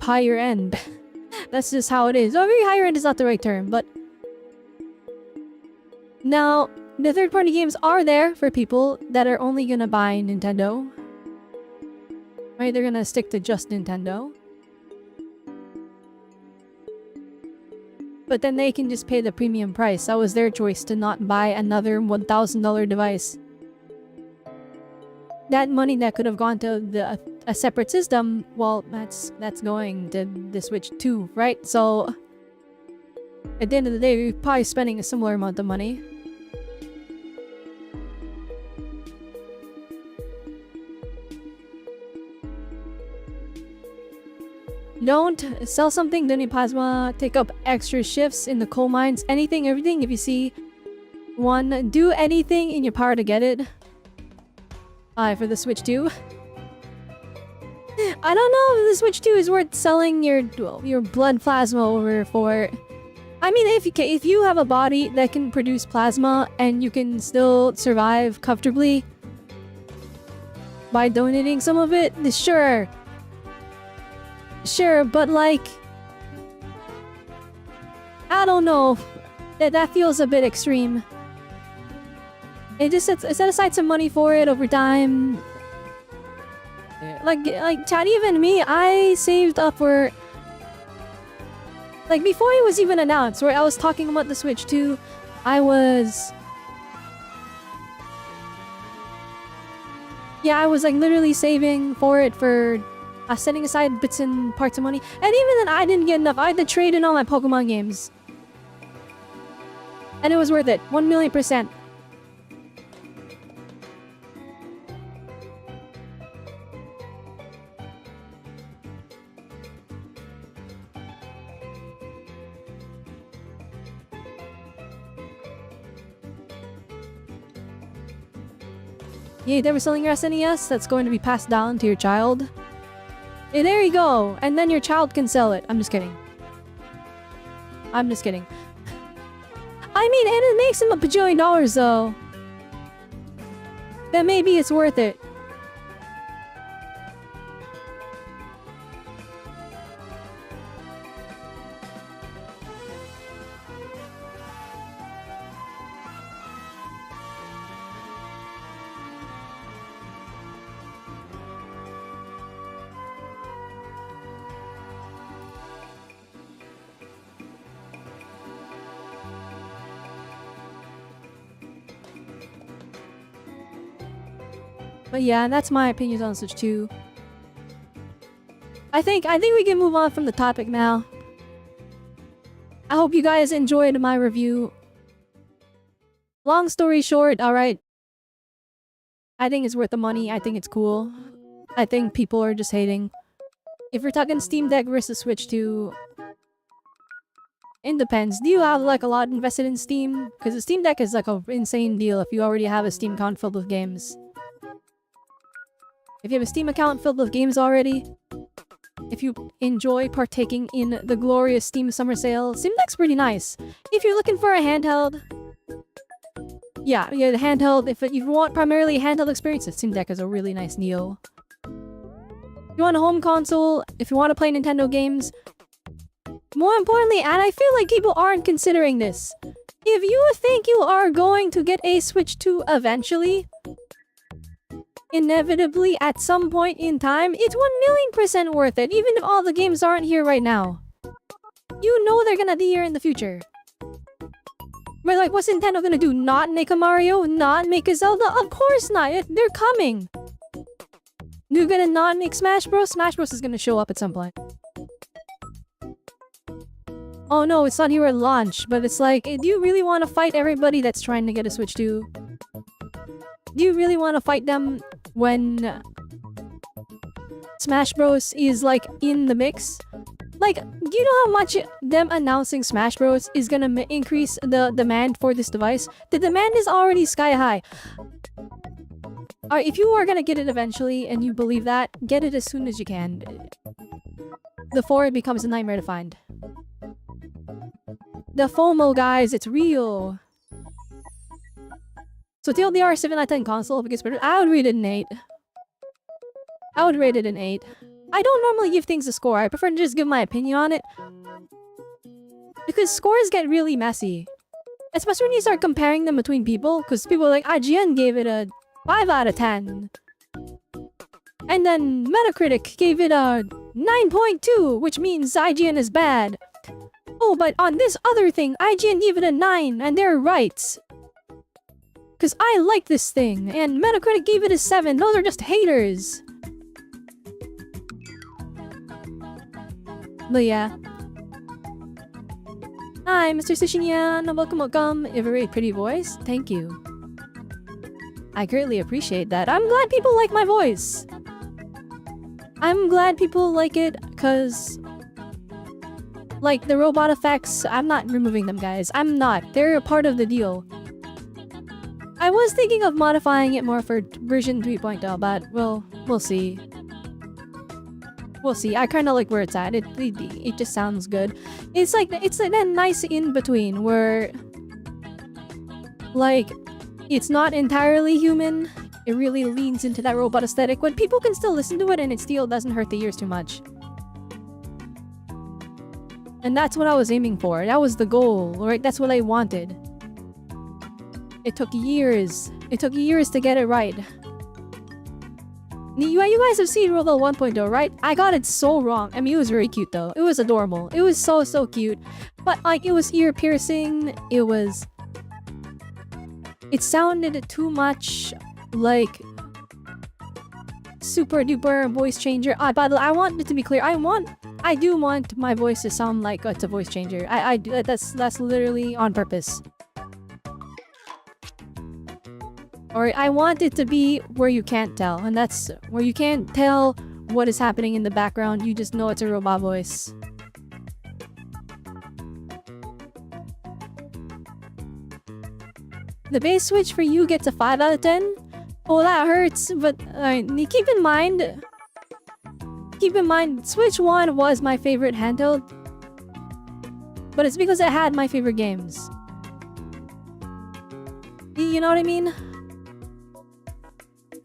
higher end. That's just how it is. Oh, very higher end is not the right term, but now the third-party games are there for people that are only gonna buy Nintendo. Right? They're gonna stick to just Nintendo. But then they can just pay the premium price. That was their choice to not buy another $1,000 device. That money that could have gone to a separate system, well, that's going to the Switch 2, right? So at the end of the day, we're probably spending a similar amount of money. Don't sell something, donate plasma, take up extra shifts in the coal mines, anything, everything. If you see one, do anything in your power to get it. For the Switch 2. I don't know if the Switch 2 is worth selling your blood plasma over for. I mean, if you have a body that can produce plasma and you can still survive comfortably by donating some of it, sure. Sure, but like, I don't know. That feels a bit extreme. It just set aside some money for it over time. Like Chad, even me, I saved up for... Like, before it was even announced, where I was talking about the Switch 2, I was... Yeah, I was like literally saving for it for... setting aside bits and parts of money. And even then, I didn't get enough. I had to trade in all my Pokemon games. And it was worth it. 1,000,000%. Yay, they were selling your SNES that's going to be passed down to your child. Hey, there you go! And then your child can sell it. I'm just kidding. I'm just kidding. I mean, and it makes him a bajillion dollars though. Then maybe it's worth it. But yeah, that's my opinions on Switch 2. I think we can move on from the topic now. I hope you guys enjoyed my review. Long story short, alright. I think it's worth the money. I think it's cool. I think people are just hating. If you're talking Steam Deck versus Switch 2, it depends. Do you have like a lot invested in Steam? Because the Steam Deck is like an insane deal if you already have a Steam account filled with games. If you have a Steam account filled with games already, if you enjoy partaking in the glorious Steam Summer Sale, Steam Deck's pretty nice. If you're looking for a handheld, yeah, the handheld, if you want primarily a handheld experience, the Steam Deck is a really nice Neo. If you want a home console, if you want to play Nintendo games, more importantly, and I feel like people aren't considering this, if you think you are going to get a Switch 2 eventually, inevitably at some point in time, it's 1,000,000% worth it, even if all the games aren't here right now. You know they're gonna be here in the future. But like, what's Nintendo gonna do? Not make a Mario? Not make a Zelda? Of course not! They're coming! They're gonna not make Smash Bros? Smash Bros is gonna show up at some point. Oh no, it's not here at launch, but it's like, do you really want to fight everybody that's trying to get a Switch 2? Do you really want to fight them when Smash Bros is like in the mix? Like, do you know how much them announcing Smash Bros is gonna increase the demand for this device? The demand is already sky high. Alright, if you are gonna get it eventually and you believe that, get it as soon as you can. Before it becomes a nightmare to find. The FOMO, guys, it's real. So TLDR 7 out of 10 console, if it gets better, I would rate it an 8. I would rate it an 8. I don't normally give things a score. I prefer to just give my opinion on it. Because scores get really messy. Especially when you start comparing them between people. Because people like IGN gave it a 5 out of 10. And then Metacritic gave it a 9.2, which means IGN is bad. Oh, but on this other thing, IGN gave it a 9, and they're right. Because I like this thing, and Metacritic gave it a 7. Those are just haters. But yeah. Hi, Mr. Sushinyan. Welcome, welcome. You have a very pretty voice. Thank you. I greatly appreciate that. I'm glad people like my voice. I'm glad people like it, because... like, the robot effects, I'm not removing them, guys. I'm not. They're a part of the deal. I was thinking of modifying it more for version 3.0, but, well, we'll see. We'll see. I kind of like where it's at. It just sounds good. It's like that nice in-between where... like, it's not entirely human. It really leans into that robot aesthetic, but people can still listen to it and it still doesn't hurt the ears too much. And that's what I was aiming for. That was the goal, right? That's what I wanted. It took years. It took years to get it right. You guys have seen Robelle 1.0, right? I got it so wrong. I mean, it was very cute though. It was adorable. It was so cute. But like, it was ear piercing. It was... it sounded too much like... super duper voice changer. By the way, I want it to be clear. I do want my voice to sound like it's a voice changer. That's literally on purpose. Or I want it to be where you can't tell, and that's where you can't tell what is happening in the background. You just know it's a robot voice. The base Switch for you gets a 5 out of 10. Oh, that hurts, but keep in mind, Switch 1 was my favorite handheld, but it's because it had my favorite games. You know what I mean?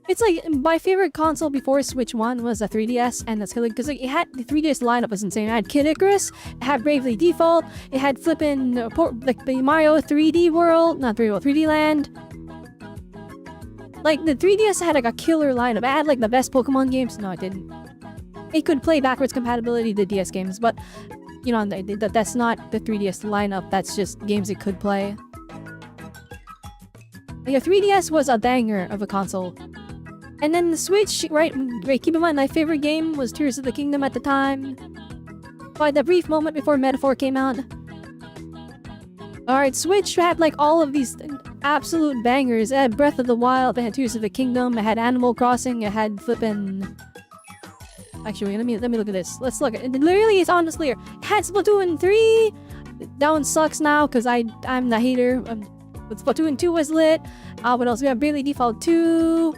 It's like, my favorite console before Switch 1 was a 3DS, and that's killing because like, it had the 3DS lineup was insane. It had Kid Icarus, it had Bravely Default, it had flippin' like the Mario 3D World, not 3D World, 3D Land. Like the 3DS had like a killer lineup. It had like the best Pokemon games. No, it didn't. It could play backwards compatibility to DS games, but you know that's not the 3DS lineup. That's just games it could play. Like, a 3DS was a banger of a console. And then the Switch, right, keep in mind, my favorite game was Tears of the Kingdom at the time. By the brief moment before Metaphor came out. Alright, Switch had like all of these absolute bangers. It had Breath of the Wild, it had Tears of the Kingdom, it had Animal Crossing, it had flippin'... Actually, let me look at this. Let's look. Literally, it's honestly here. It had Splatoon 3! That one sucks now, because I'm the hater. But Splatoon 2 was lit. What else? We have Bravely Default 2...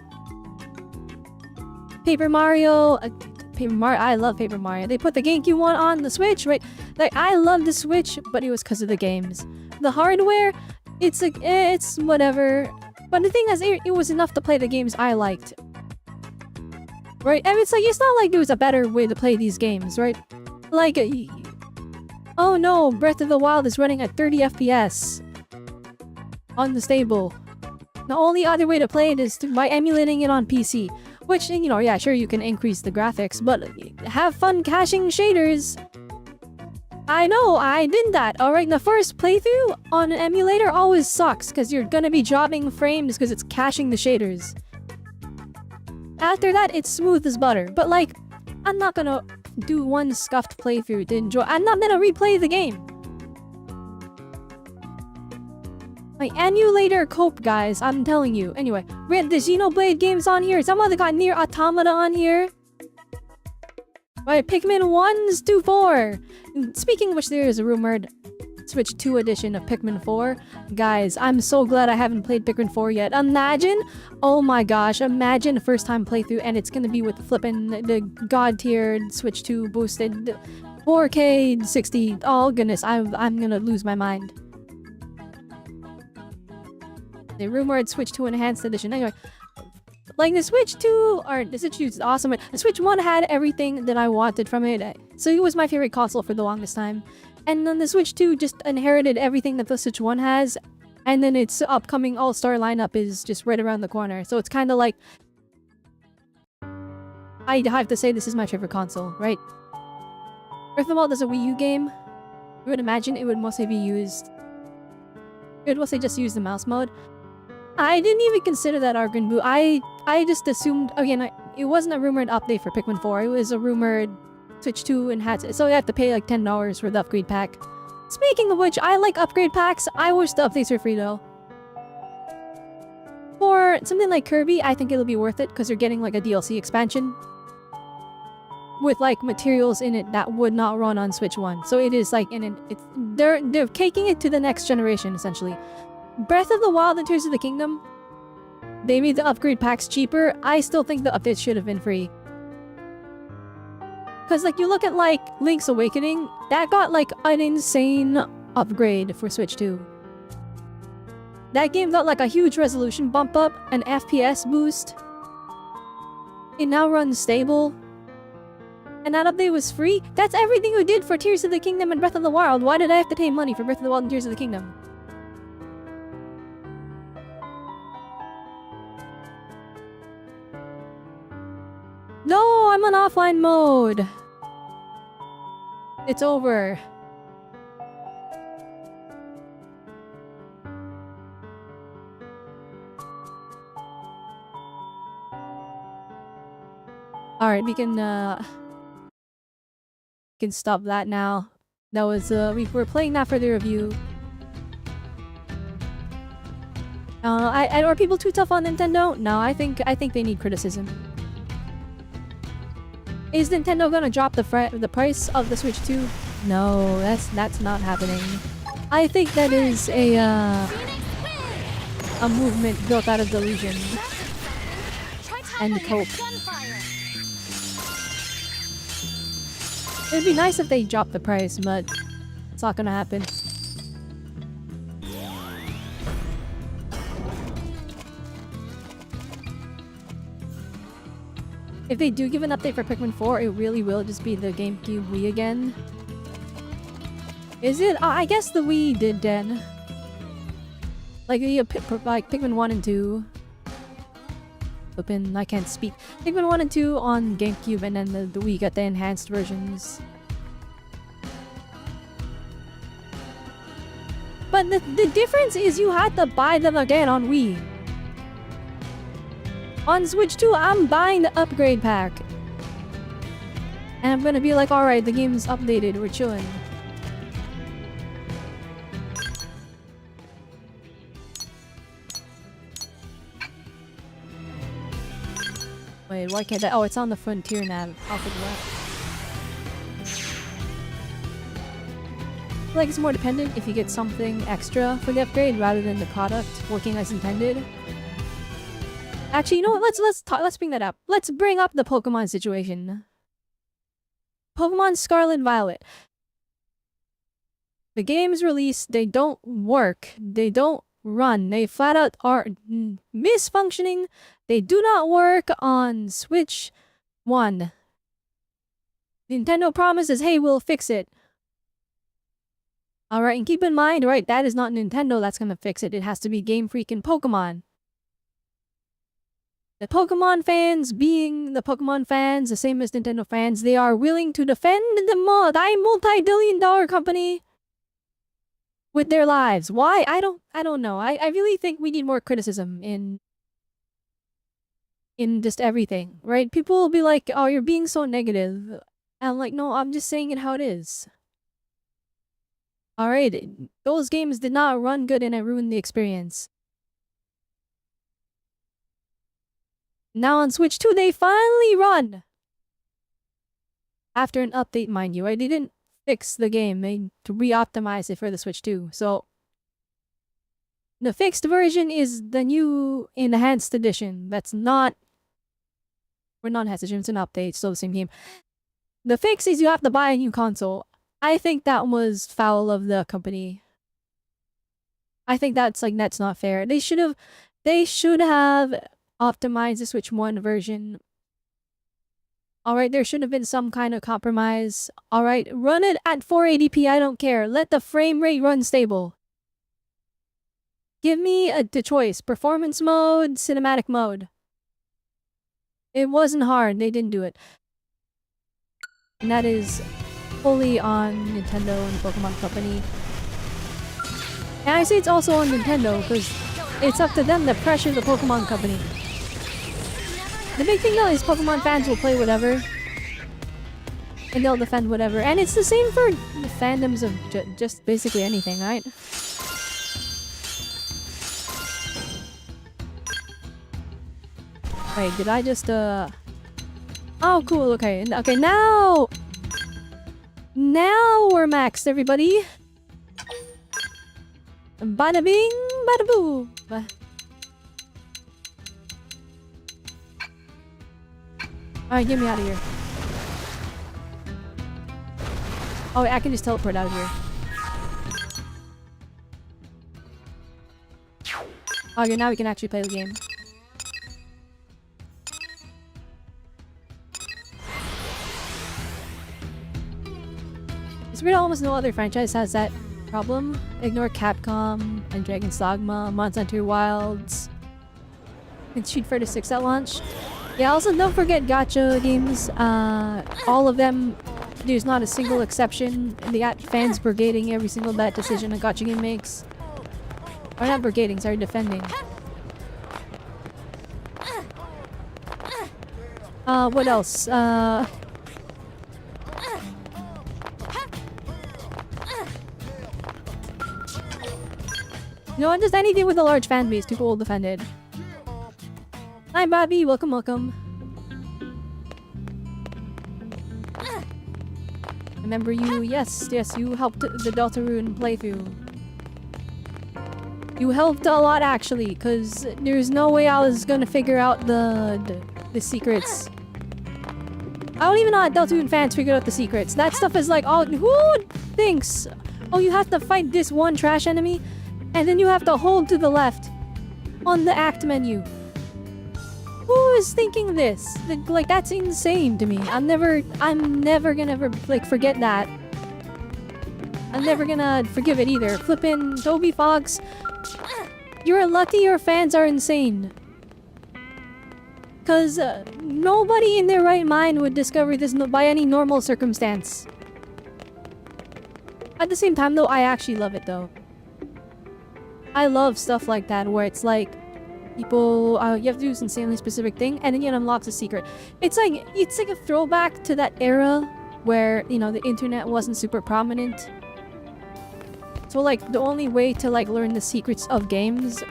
Paper Mario, I love Paper Mario. They put the GameCube one on the Switch, right? Like, I love the Switch, but it was because of the games. The hardware, it's like, it's whatever. But the thing is, it was enough to play the games I liked. Right? And it's like, it's not like there was a better way to play these games, right? Like, oh no, Breath of the Wild is running at 30 FPS. Unstable. The only other way to play it is by emulating it on PC. Which, you know, yeah, sure, you can increase the graphics, but have fun caching shaders. I know, I did that, alright? The first playthrough on an emulator always sucks, because you're gonna be dropping frames because it's caching the shaders. After that, it's smooth as butter, but like, I'm not gonna do one scuffed playthrough to enjoy. I'm not gonna replay the game. My emulator cope, guys, I'm telling you. Anyway, we had the Xenoblade games on here. Some other got Nier Automata on here. Right, Pikmin 1s to 4. Speaking of which, there is a rumored Switch 2 edition of Pikmin 4. Guys, I'm so glad I haven't played Pikmin 4 yet. Imagine, oh my gosh, imagine a first time playthrough and it's gonna be with flippin' the god tiered Switch 2 boosted 4K 60. Oh goodness, I'm gonna lose my mind. The rumored Switch 2 Enhanced Edition. Anyway, like the Switch 2, or the Switch 2 is awesome. The Switch 1 had everything that I wanted from it. So it was my favorite console for the longest time. And then the Switch 2 just inherited everything that the Switch 1 has. And then its upcoming all-star lineup is just right around the corner. So it's kind of like... I have to say this is my favorite console, right? Breath of the Wild is a Wii U game. You would imagine it would mostly be used... It would mostly just use the mouse mode. I didn't even consider that argument, boo. I just assumed, again, it wasn't a rumored update for Pikmin 4. It was a rumored Switch 2 enhanced. So you have to pay like $10 for the upgrade pack. Speaking of which, I like upgrade packs. I wish the updates were free though. For something like Kirby, I think it'll be worth it because you're getting like a DLC expansion with like materials in it that would not run on Switch 1. So it is like they're taking it to the next generation essentially. Breath of the Wild and Tears of the Kingdom, they made the upgrade packs cheaper. I still think the updates should have been free. Cause like you look at like Link's Awakening, that got like an insane upgrade for Switch 2. That game got like a huge resolution bump up, an FPS boost. It now runs stable. And that update was free? That's everything you did for Tears of the Kingdom and Breath of the Wild. Why did I have to pay money for Breath of the Wild and Tears of the Kingdom? No, I'm on offline mode. It's over. Alright, we can stop that now. That was we were playing that for the review. Are people too tough on Nintendo? No, I think they need criticism. Is Nintendo gonna drop the price of the Switch 2? No, that's not happening. I think that is a movement built out of delusion. and cope.
Gunfire.
It'd be nice if they dropped the price, but it's not gonna happen. If they do give an update for Pikmin 4, it really will just be the GameCube Wii again. Is it? I guess the Wii did then. Like Pikmin 1 and 2. Flippin', I can't speak. Pikmin 1 and 2 on GameCube, and then the Wii got the enhanced versions. But the difference is you had to buy them again on Wii. On Switch 2, I'm buying the upgrade pack. And I'm gonna be like, alright, the game's updated, we're chilling. Wait, why can't I? Oh, it's on the Frontier nav. Off of the left. I feel like it's more dependent if you get something extra for the upgrade rather than the product working as intended. Actually, you know what? Let's bring that up. Let's bring up the Pokemon situation. Pokemon Scarlet and Violet. The games released, they don't work. They don't run. They flat out are misfunctioning. They do not work on Switch 1. Nintendo promises, hey, we'll fix it. Alright, and keep in mind, right, that is not Nintendo that's gonna fix it. It has to be Game Freak and Pokemon. The Pokemon fans, being the Pokemon fans, the same as Nintendo fans, they are willing to defend the multi-billion-dollar company with their lives. Why? I don't know. I really think we need more criticism in just everything, right? People will be like, oh, you're being so negative. And I'm like, no, I'm just saying it how it is. Alright, those games did not run good and it ruined the experience. Now on Switch 2, they finally run! After an update, mind you, right? They didn't fix the game. They re-optimized it for the Switch 2. So, the fixed version is the new Enhanced Edition. That's not... We're not Enhanced Edition, it's an update, still the same game. The fix is you have to buy a new console. I think that was foul of the company. I think that's not fair. They should have optimized the Switch 1 version. Alright, there should have been some kind of compromise. Alright, run it at 480p, I don't care. Let the frame rate run stable. Give me the choice. Performance mode, cinematic mode. It wasn't hard, they didn't do it. And that is fully on Nintendo and the Pokemon Company. And I say it's also on Nintendo because it's up to them to pressure the Pokemon Company. The big thing though is Pokemon fans will play whatever. And they'll defend whatever. And it's the same for the fandoms of just basically anything, right? Wait, did I just Oh, cool, okay. Okay, now we're maxed, everybody. Bada bing, bada boo. Alright, get me out of here. Oh, wait, I can just teleport out of here. Okay, now we can actually play the game. It's weird, almost no other franchise has that problem. Ignore Capcom and Dragon's Dogma, Monster Hunter Wilds, and Street Fighter 6 at launch. Yeah, also don't forget gacha games. All of them, there's not a single exception. They got fans brigading every single bad decision a gacha game makes. Or not brigading, sorry, defending. What else? You know what, just anything with a large fan base, people will defend it. Hi Bobby, welcome, welcome. Remember you, yes, you helped the Deltarune playthrough. You helped a lot actually, cause there's no way I was gonna figure out the the secrets. I don't even know how Deltoon fans figured out the secrets. That stuff is like, oh, who thinks? Oh, you have to fight this one trash enemy, and then you have to hold to the left on the act menu. Who is thinking this? Like, that's insane to me. I'm never gonna like forget that. I'm never gonna forgive it either. Flippin' Toby Fox, you're lucky your fans are insane. Cause nobody in their right mind would discover this by any normal circumstance. At the same time though, I actually love it though. I love stuff like that where it's like people you have to do this insanely specific thing and then you unlock a secret. It's like a throwback to that era where, you know, the internet wasn't super prominent. So like the only way to like learn the secrets of games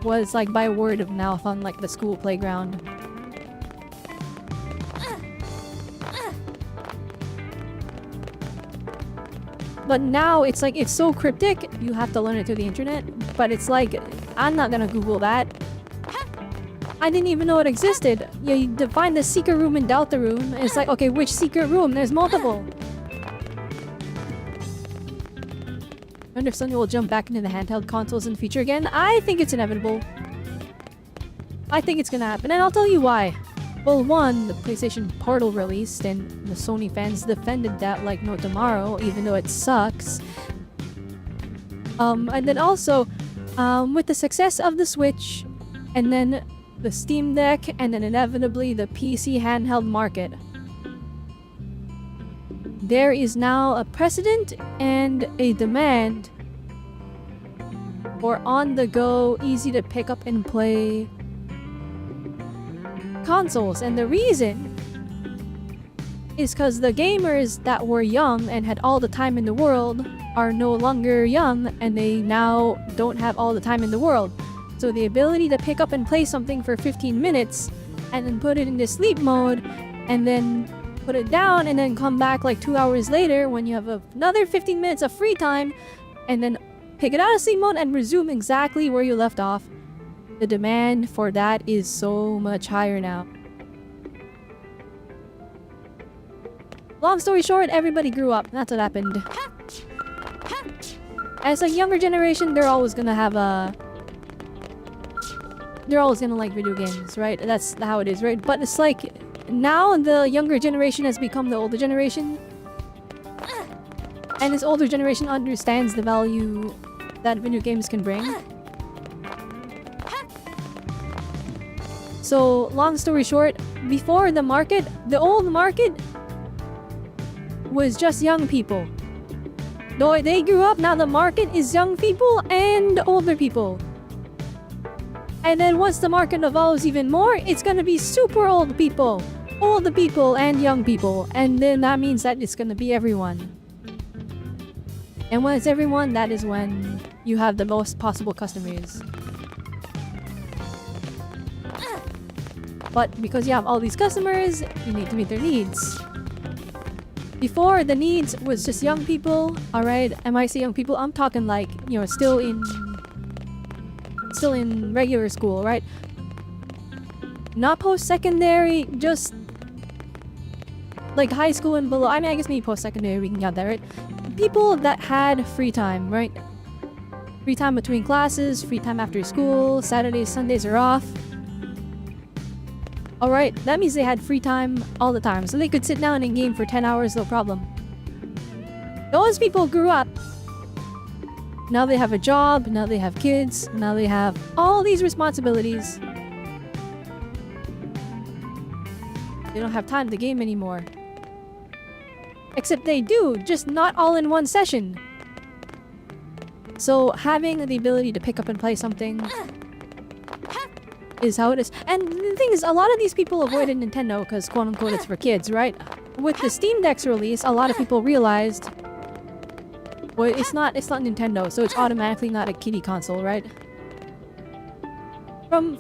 was like by word of mouth on like the school playground. But now it's like, it's so cryptic, you have to learn it through the internet. But it's like, I'm not gonna Google that. I didn't even know it existed. You define the secret room in Delta Room. It's like, okay, which secret room? There's multiple. I wonder if Sony will jump back into the handheld consoles in the future again. I think it's inevitable. I think it's gonna happen, and I'll tell you why. Well, one, the PlayStation Portal released, and the Sony fans defended that like no tomorrow, even though it sucks. And then also, with the success of the Switch, and then the Steam Deck, and then inevitably the PC handheld market, there is now a precedent and a demand for on-the-go, easy-to-pick-up and play consoles. And the reason is because the gamers that were young and had all the time in the world are no longer young, and they now don't have all the time in the world. So the ability to pick up and play something for 15 minutes and then put it into sleep mode and then put it down and then come back like 2 hours later when you have another 15 minutes of free time and then pick it out of sleep mode and resume exactly where you left off. The demand for that is so much higher now. Long story short, everybody grew up. That's what happened. As a younger generation, they're always gonna have they're always gonna like video games, right? That's how it is, right? But it's like, now the younger generation has become the older generation. And this older generation understands the value that video games can bring. So, long story short, before the market, the old market was just young people. Though they grew up, now the market is young people and older people. And then once the market evolves even more, it's gonna be super old people. Old people and young people. And then that means that it's gonna be everyone. And when it's everyone, that is when you have the most possible customers. But because you have all these customers, you need to meet their needs. Before, the needs was just young people, alright? And when I say young people, I'm talking like, you know, still in regular school, right? Not post-secondary, just like high school and below. I mean, I guess maybe post-secondary, we can get that, right? People that had free time, right? Free time between classes, free time after school, Saturdays, Sundays are off. Alright, that means they had free time all the time, so they could sit down and game for 10 hours, no problem. Those people grew up. Now they have a job, now they have kids, now they have all these responsibilities. They don't have time to game anymore. Except they do, just not all in one session. So having the ability to pick up and play something is how it is. And the thing is, a lot of these people avoided Nintendo because quote-unquote it's for kids, right? With the Steam Deck's release, a lot of people realized, well, it's not Nintendo, so it's automatically not a kiddie console, right? From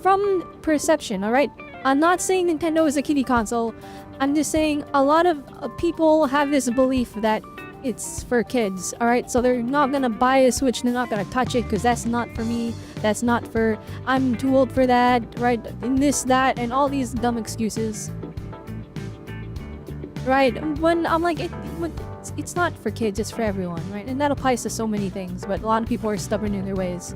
perception, alright? I'm not saying Nintendo is a kiddie console. I'm just saying a lot of people have this belief that it's for kids, alright? So they're not gonna buy a Switch, they're not gonna touch it because that's not for me, that's not for, I'm too old for that, right? And this, that, and all these dumb excuses. Right? When I'm like, it's not for kids, it's for everyone, right? And that applies to so many things, but a lot of people are stubborn in their ways.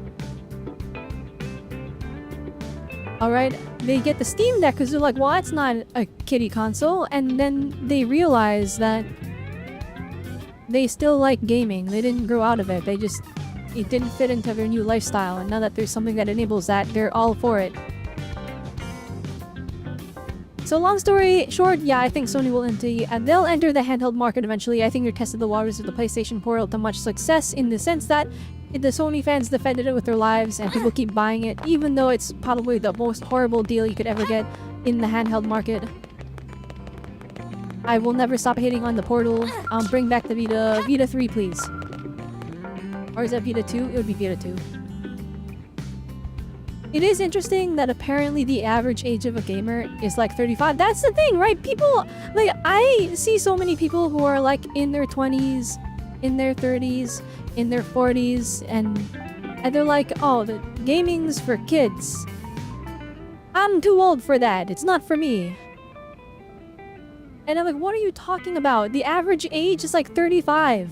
Alright, they get the Steam Deck because they're like, well, it's not a kiddie console, and then they realize that they still like gaming. They didn't grow out of it. It didn't fit into their new lifestyle, and now that there's something that enables that, they're all for it. So long story short, yeah, I think Sony will they'll enter the handheld market eventually. I think they tested the waters of the PlayStation Portal to much success in the sense that the Sony fans defended it with their lives and people keep buying it, even though it's probably the most horrible deal you could ever get in the handheld market. I will never stop hating on the Portal. Bring back the Vita. Vita 3, please. Or is that Vita 2? It would be Vita 2. It is interesting that apparently the average age of a gamer is like 35. That's the thing, right? People, like, I see so many people who are like in their 20s, in their 30s, in their 40s, and they're like, oh, the gaming's for kids. I'm too old for that. It's not for me. And I'm like, what are you talking about? The average age is like 35.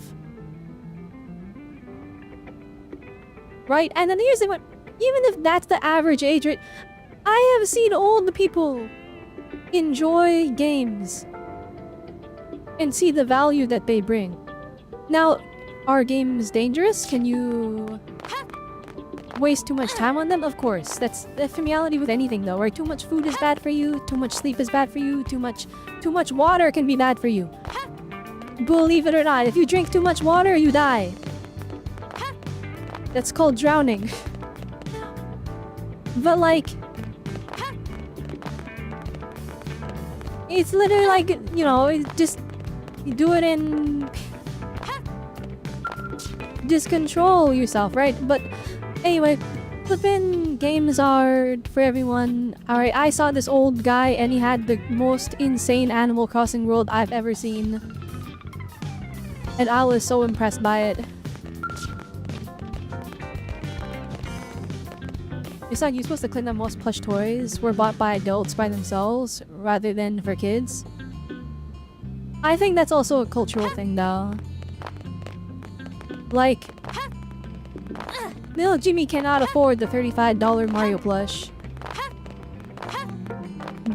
Right? And then here's the one. Even if that's the average age, right? I have seen old people enjoy games and see the value that they bring. Now, are games dangerous? Can you waste too much time on them? Of course. That's the familiarity with anything though, right? Too much food is bad for you, too much sleep is bad for you, too much water can be bad for you. Believe it or not, if you drink too much water, you die. That's called drowning. But like, it's literally like, you know, just you do it in, just control yourself, right? But anyway, flippin' games are for everyone. Alright, I saw this old guy and he had the most insane Animal Crossing world I've ever seen. And I was so impressed by it. Besides, you're supposed to claim that most plush toys were bought by adults by themselves rather than for kids. I think that's also a cultural thing though. Like, little Jimmy cannot afford the $35 Mario plush.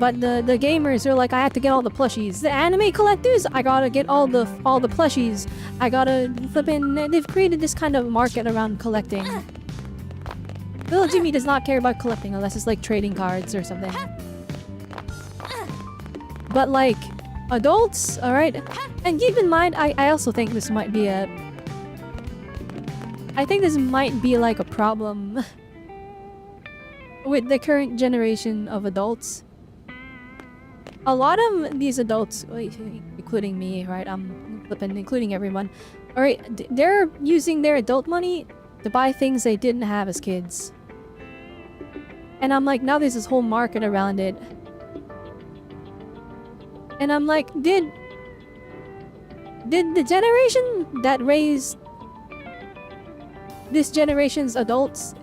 But the gamers are like, I have to get all the plushies. The anime collectors, I gotta get all the plushies. I gotta flip in. They've created this kind of market around collecting. Little Jimmy does not care about collecting unless it's like trading cards or something. But like, adults, alright? And keep in mind, I also think this might be a... I think this might be like a problem with the current generation of adults. A lot of these adults, including me, right? I'm flipping, including everyone. Alright, they're using their adult money to buy things they didn't have as kids. And I'm like, now there's this whole market around it. And I'm like, did the generation that raised this generation's adults,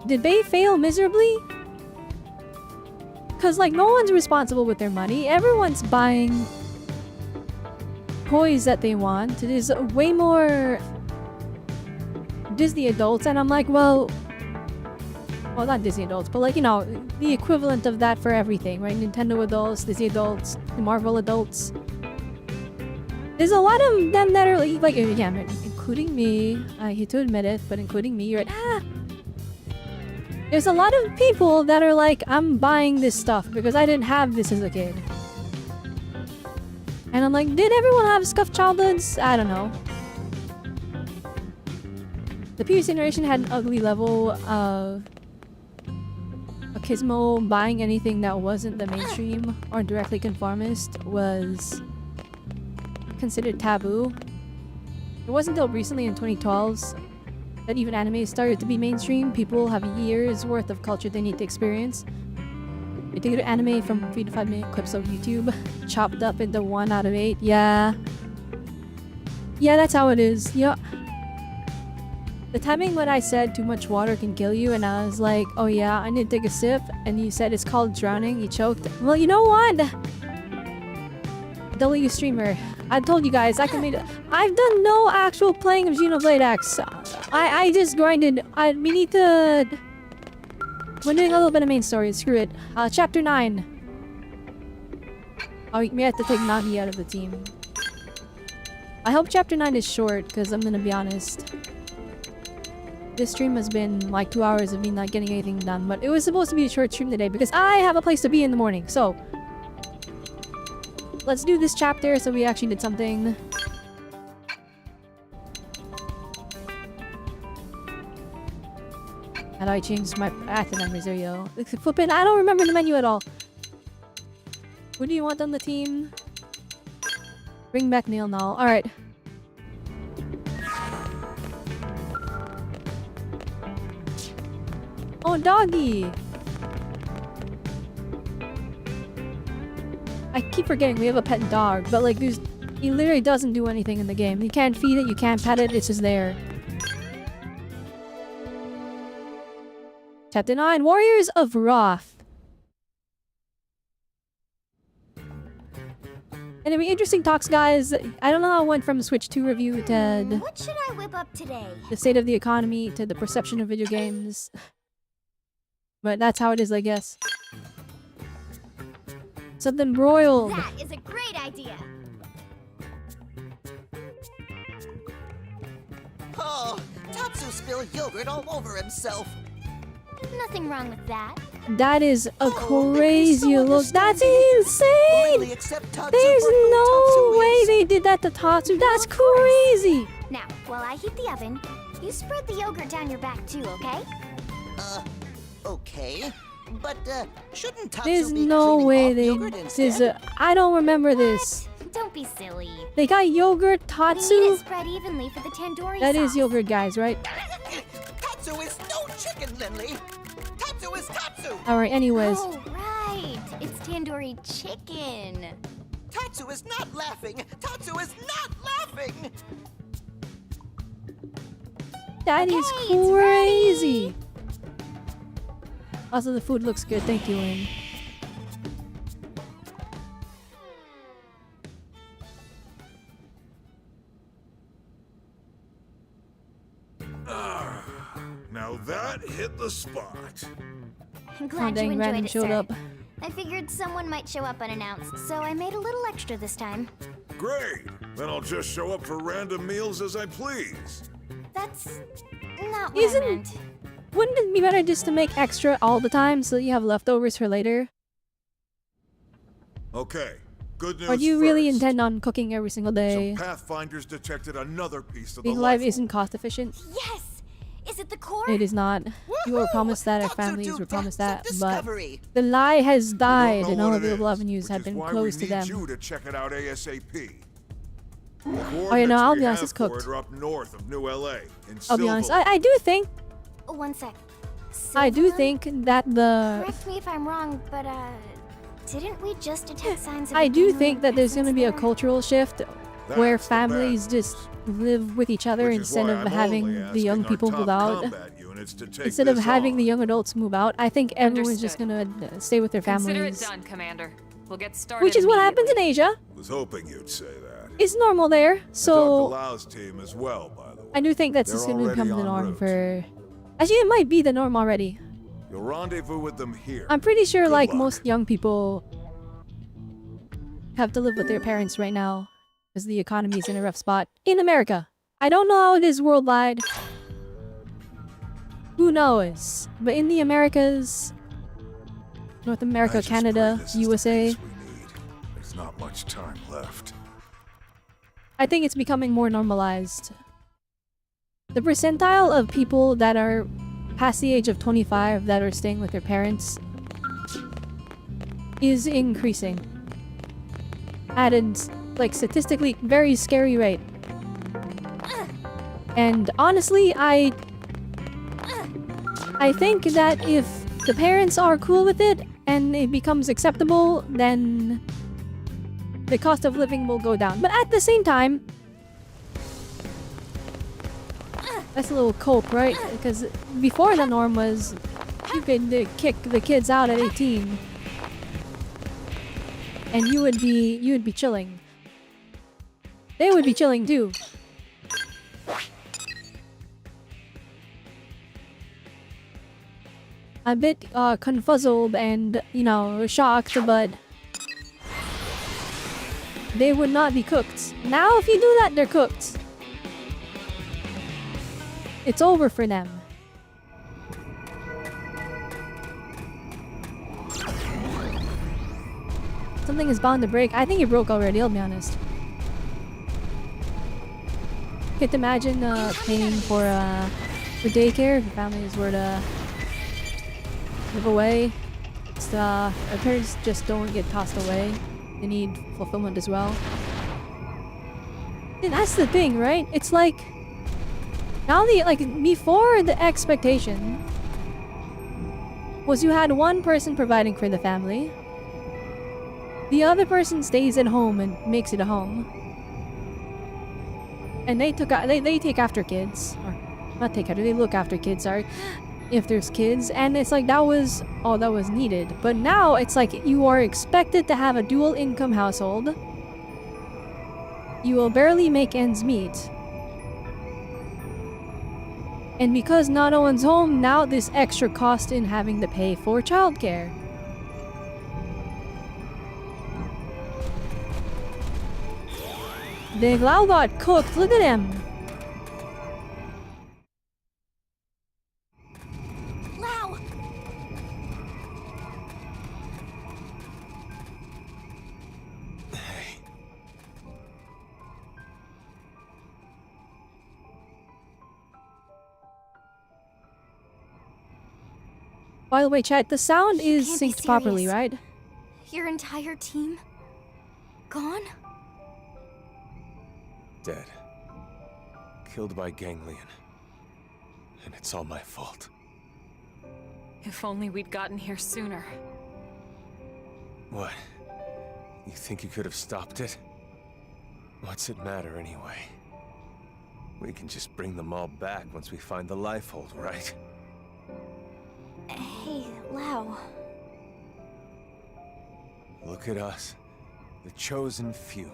did they fail miserably? Cause like no one's responsible with their money. Everyone's buying toys that they want. There's way more Disney adults, and I'm like, well, not Disney adults, but like, you know, the equivalent of that for everything, right? Nintendo adults, Disney adults, the Marvel adults. There's a lot of them that are like, yeah, including me. I hate to admit it, but including me, you're right. There's a lot of people that are like, I'm buying this stuff because I didn't have this as a kid. And I'm like, did everyone have scuffed childhoods? I don't know. The previous generation had an ugly level of Gizmo buying anything that wasn't the mainstream or directly conformist was considered taboo. It wasn't until recently in 2012s that even anime started to be mainstream. People have years worth of culture they need to experience. They take their anime from 3 to 5 minute clips of YouTube, chopped up into 1 out of 8. Yeah. Yeah, that's how it is. Yeah. The timing when I said too much water can kill you, and I was like, oh yeah, I need to take a sip, and you said it's called drowning, you choked. Well, you know what? W streamer. I told you guys, I can make it. I've done no actual playing of Xenoblade X. I just grinded. We need to... We're doing a little bit of main story, screw it. Chapter 9. Oh, we have to take Nagi out of the team. I hope chapter 9 is short, because I'm gonna be honest. This stream has been like 2 hours of me not getting anything done, but it was supposed to be a short stream today because I have a place to be in the morning, so... Let's do this chapter so we actually did something. How do I change my path and memories? There you go. Flippin', I don't remember the menu at all. Who do you want on the team? Bring back Neil Null. Alright. Oh, doggy! I keep forgetting we have a pet dog, but like he literally doesn't do anything in the game. You can't feed it, you can't pet it, it's just there. Chapter 9, Warriors of Wrath. Anyway, interesting talks, guys. I don't know how it went from Switch 2 review to
What should I whip up today?
the state of the economy to the perception of video games. But that's how it is, I guess. Something broiled.
That is a great idea.
Oh, Tatsu spilled yogurt all over himself.
Nothing wrong with that.
That is a
Oh,
crazy
so
look. That's
Blindly
insane!
accept Tatsu
There's
for who
no
Tatsu
way
is.
they did that to Tatsu. That's
Of course.
crazy!
Now, while I heat the oven, you spread the yogurt down your back too, okay?
Okay. But, shouldn't Tatsu
There's
be
no
creaming
way
off
they...
yogurt
This is
instead?
I don't remember this.
What? Don't be silly.
They got yogurt
We need
Tatsu?
it spread evenly for the tandoori
That
sauce.
is yogurt, guys, right?
Tatsu is no chicken, Lindley. Tatsu is Tatsu.
Alright, anyways.
Oh, right. It's tandoori chicken.
Tatsu is not laughing. Tatsu is not laughing.
That is
Okay, it's
crazy! Also, the food looks good. Thank you, Lynn.
Now that hit the spot.
I'm
Oh,
glad you
dang,
enjoyed
random
it,
showed
sir.
up.
I figured someone might show up unannounced, so I made a little extra this time.
Great. Then I'll just show up for random meals as I please.
That's not what
Isn't-
I meant.
Wouldn't it be better just to make extra all the time so you have leftovers for later?
Okay. Good news
Or do you really
first.
intend on cooking every single day?
Some Pathfinders detected another piece of the
Being alive
life
isn't cost efficient.
Yes! Is it the core?
It is not. You were
Woohoo!
promised that, our
Tatsu
families
do
were promised that,
that's a
but
discovery.
the lie has
We don't
died
know
and all
what it
available
is,
avenues
which
have
is
been
why
closed
we
to
need
them.
you to check it out ASAP.
Oh, you know, I'll be honest, it's
For it
cooked.
are up north of New LA in
I'll be honest,
Silver.
I do think,
Oh, one sec.
I do
Silver?
think that the...
Correct me if I'm wrong, but didn't we just detect signs of
I
a
do
gang
think that there's going to be a
presence
cultural shift where
That's the
families
bad
just live with each other
Which is
instead
why
of
I'm
having
only
the young
asking
people
our
move
top
out.
combat units to take
Instead of
this
having the
on.
young adults move out, I think everyone's just gonna stay with their
Consider it
families.
done, Commander. We'll get started.
Which is what happens in
immediately.
Asia.
Was hoping you'd say that.
It's normal there,
Dr.
so
Lau's team as well, by the way.
I do think that's
They're
just gonna
already
become the
en
norm
route.
for... Actually, it might be the norm already.
You'll rendezvous with them here.
I'm pretty sure
Good
like
luck.
most young people have to live with their parents right now because the economy is in a rough spot. In America. I don't know how it is worldwide. Who knows? But in the Americas, North America,
I just pray
Canada,
this is the
USA,
peace we need. There's not much time left.
I think it's becoming more normalized. The percentile of people that are past the age of 25 that are staying with their parents is increasing at a, like, statistically very scary rate. And honestly, I think that if the parents are cool with it and it becomes acceptable, then the cost of living will go down. But at the same time, That's a little cope, right? Because before the norm was you could kick the kids out at 18, and you would be chilling. They would be chilling too. A bit confuzzled and, you know, shocked, but they would not be cooked. Now if you do that, they're cooked. It's over for them. Something is bound to break. I think it broke already, I'll be honest. Can't imagine paying for daycare if your families were to live away. Our parents just don't get tossed away. They need fulfillment as well. And that's the thing, right? It's like now before the expectation was you had one person providing for the family. The other person stays at home and makes it a home. And they take after kids. Or not take after, they look after kids, sorry. If there's kids. And it's like that was all that was needed. But now it's like you are expected to have a dual income household. You will barely make ends meet. And because not one's home, now this extra cost in having to pay for childcare. The Lau got cooked, look at him!
Lau!
By the way, chat, the sound is
Can't be
synced properly,
serious.
right?
Your entire team? Gone?
Dead. Killed by ganglion. And it's all my fault.
If only we'd gotten here sooner.
What? You think you could have stopped it? What's it matter anyway? We can just bring them all back once we find the lifehold, right?
Hey, Lau.
Look at us. The chosen few.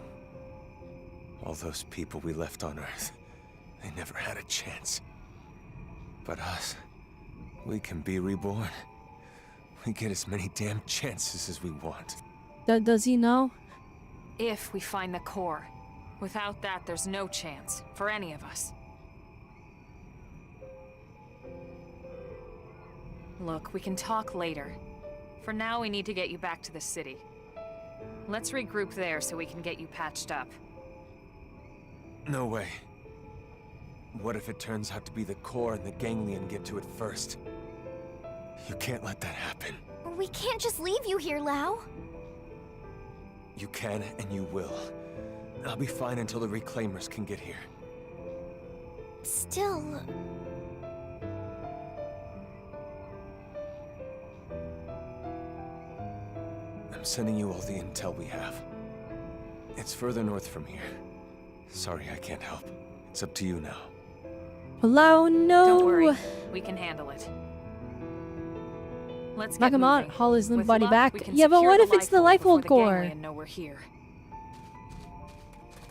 All those people we left on Earth. They never had a chance. But us, we can be reborn. We get as many damn chances as we want.
Does he know?
If we find the core. Without that, there's no chance. For any of us. Look, we can talk later. For now, we need to get you back to the city. Let's regroup there so we can get you patched up.
No way. What if it turns out to be the core and the ganglion get to it first? You can't let that happen.
We can't just leave you here, Lau.
You can and you will. I'll be fine until the reclaimers can get here.
Still...
I'm sending you all the intel we have. It's further north from here. Sorry I can't help. It's up to you now.
Lau, no!
Don't worry, we can handle it. Let's
Knock
get
him out,
moving.
haul his limb
With
body
luck,
back.
we can
Yeah, but
secure
what if it's the
lifehold
lifehold core?
before the ganglion know we're here.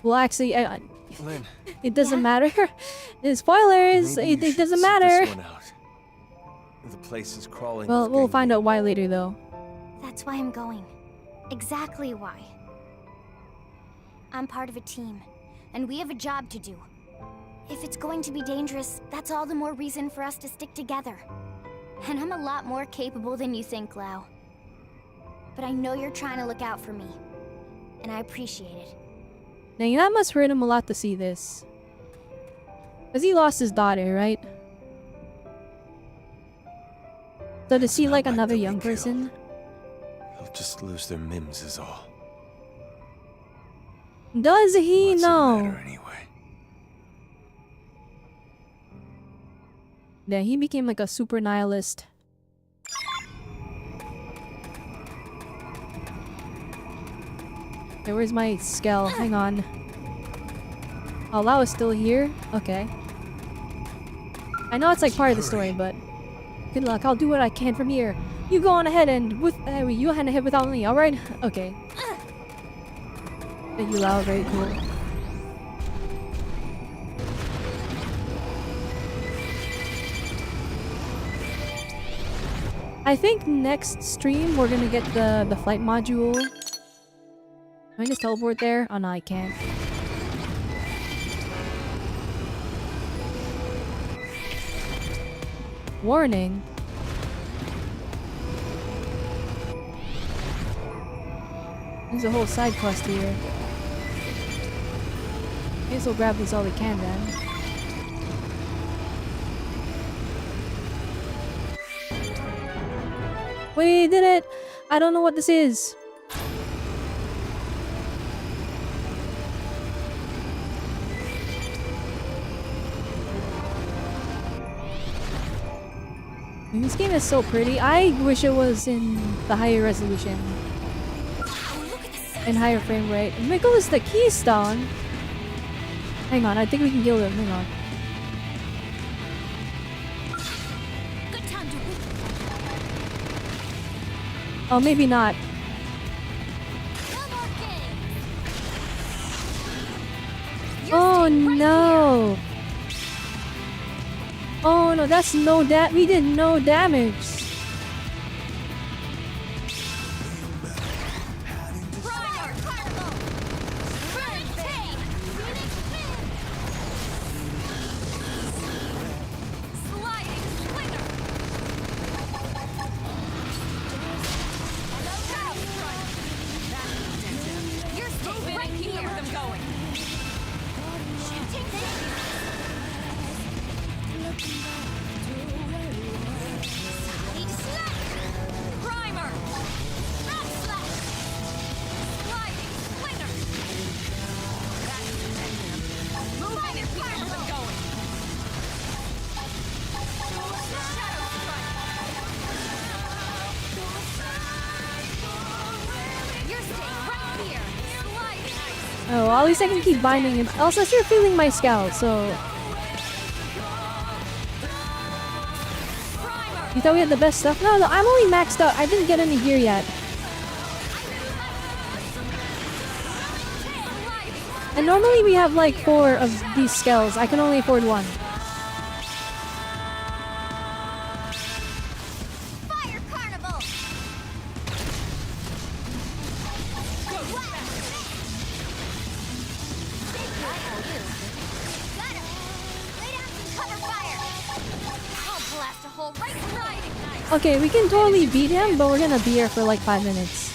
Well, actually,
Lynn,
it doesn't
Yeah?
matter. Spoilers,
maybe you
it
should
doesn't
sit
matter.
this one out. The place is crawling
Well,
with
we'll find
ganglion.
out why later, though.
That's why I'm going. Exactly why. I'm part of a team, and we have a job to do. If it's going to be dangerous, that's all the more reason for us to stick together. And I'm a lot more capable than you think, Lau. But I know you're trying to look out for me, and I appreciate it.
Now, that must hurt him a lot to see this. Because he lost his daughter, right? So to see,
Not
like,
like
another
they'll be
young
killed.
person...
They'll just lose their mims is all.
Does he
What's it
know?
matter anyway?
Yeah, he became like a super nihilist. Okay, where's my skull? Hang on. Oh, Lau is still here? Okay. I know it's like part of the story, but good luck. I'll do what I can from here. You go on ahead and you hand ahead without me, alright? Okay. Thank you, Lau. Very cool. I think next stream we're gonna get the flight module. Can I just teleport there? Oh no, I can't. Warning. There's a whole side quest here. Guess we'll grab these all we can then. We did it! I don't know what this is. This game is so pretty. I wish it was in the higher resolution. And higher frame rate. Mickle is the keystone. Hang on, I think we can kill them. Hang on. Oh, maybe not. Oh no! Oh no, that's no we did no damage. Oh, at least I can keep binding him. Also, I start feeling my scout, so... You thought we had the best stuff? No, no, I'm only maxed out. I didn't get any gear yet. And normally we have like 4 of these skills. I can only afford 1. Okay, we can totally beat him, but we're gonna be here for like 5 minutes.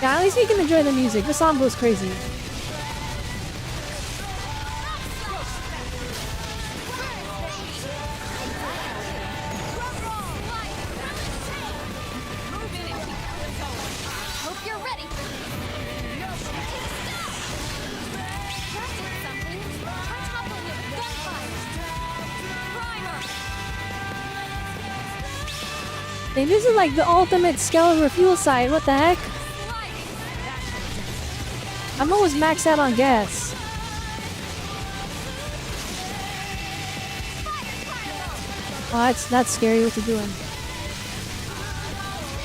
Yeah, at least we can enjoy the music. The song goes crazy. Hey, this is like the ultimate skill refuel site. What the heck? I'm always maxed out on gas. Oh, that's scary. What you doing?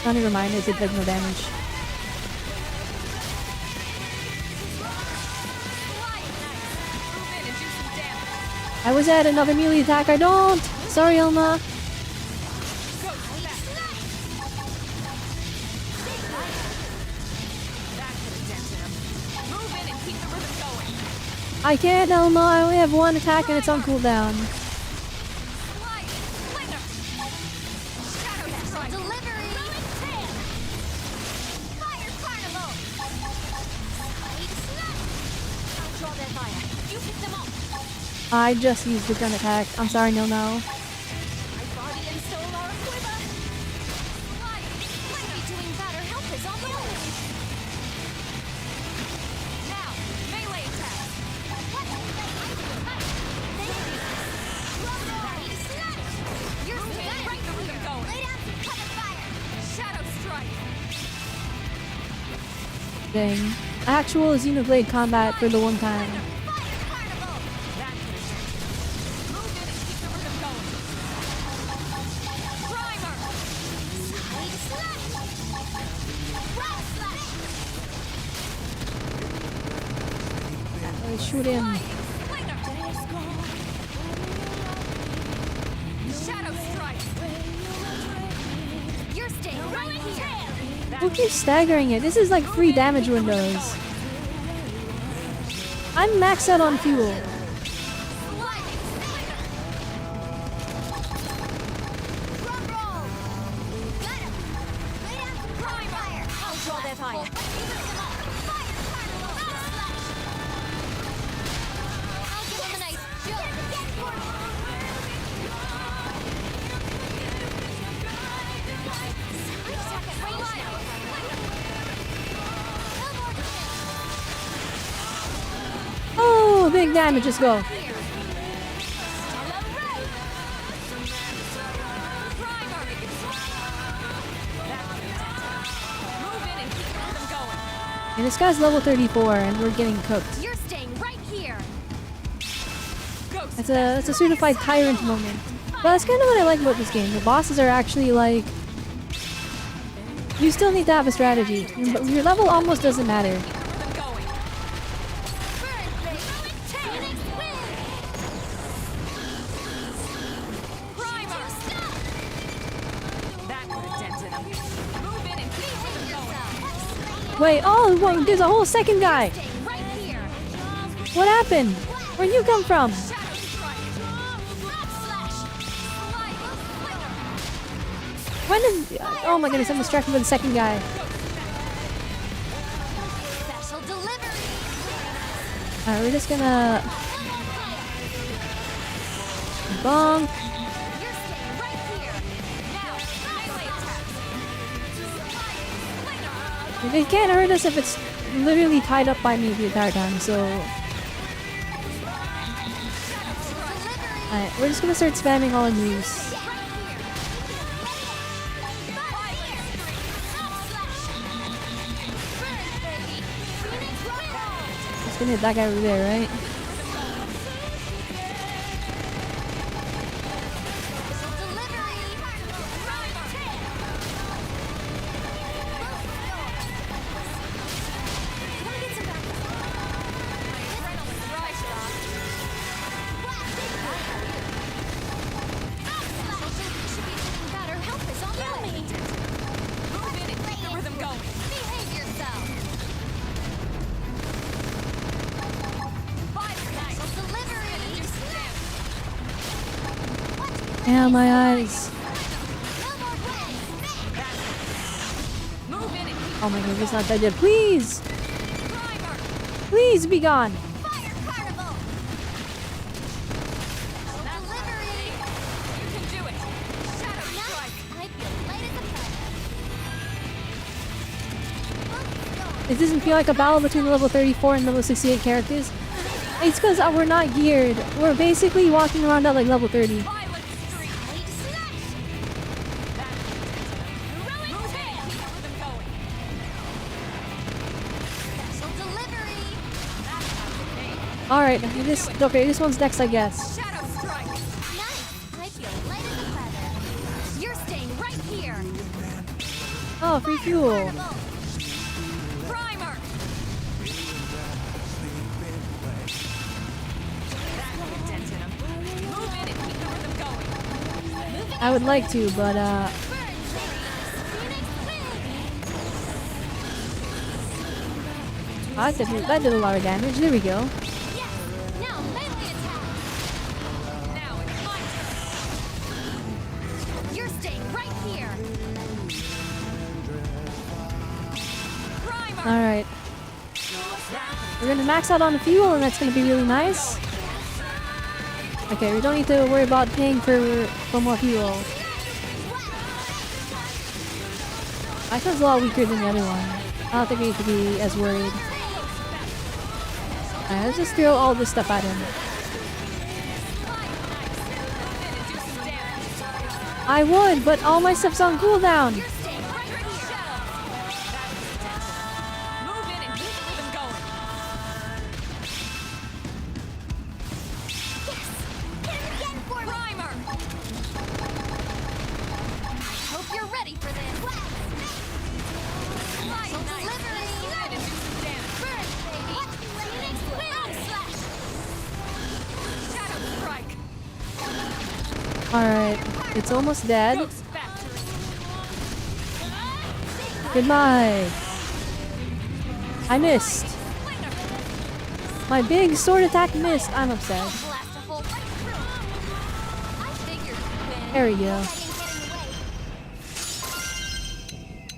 Oh, never mind. It did like no damage. I was at another melee attack. I don't. Sorry, Elma. I can't, Elma. I only have 1 attack and it's on cooldown. I just used the gun attack. I'm sorry, no. thing. Actual Xenoblade combat for the one time. Shoot him.
Shadow strike. You're staying right here.
Who keeps staggering it? This is like 3 damage windows. I'm maxed out on fuel. Oh, big damage, let's go. And this guy's level 34 and we're getting cooked.
You're staying right here.
It's a certified tyrant moment. But that's kind of what I like about this game. The bosses are actually like... You still need to have a strategy. Your level almost doesn't matter. Wait, oh, wait, there's a whole second guy. What happened? Where'd you come from? When did... Oh my goodness, I'm distracted by the second guy. Alright, we're just gonna... Bonk. They can't hurt us if it's literally tied up by me the entire time, so... Alright, we're just gonna start spamming all our moves. Just gonna hit that guy over there, right? Ow, my eyes. Oh my god, it's not that dead. Please! Please be gone! It doesn't feel like a battle between level 34 and level 68 characters. It's because we're not geared. We're basically walking around at like level 30. Alright, this one's next, I guess.
You're staying right here.
Oh, free fuel. I would like to, but that did a lot of damage. There we go. Alright. We're gonna max out on the fuel and that's gonna be really nice. Okay, we don't need to worry about paying for more fuel. That one's a lot weaker than the other one. I don't think we need to be as worried. Alright, let's just throw all this stuff at him. I would, but all my stuff's on cooldown. Alright, it's almost dead.
Ghost factory.
Goodbye. I missed. My big sword attack missed. I'm upset.
Blast a hole right through. I figured you'd win.
There we go.
I didn't get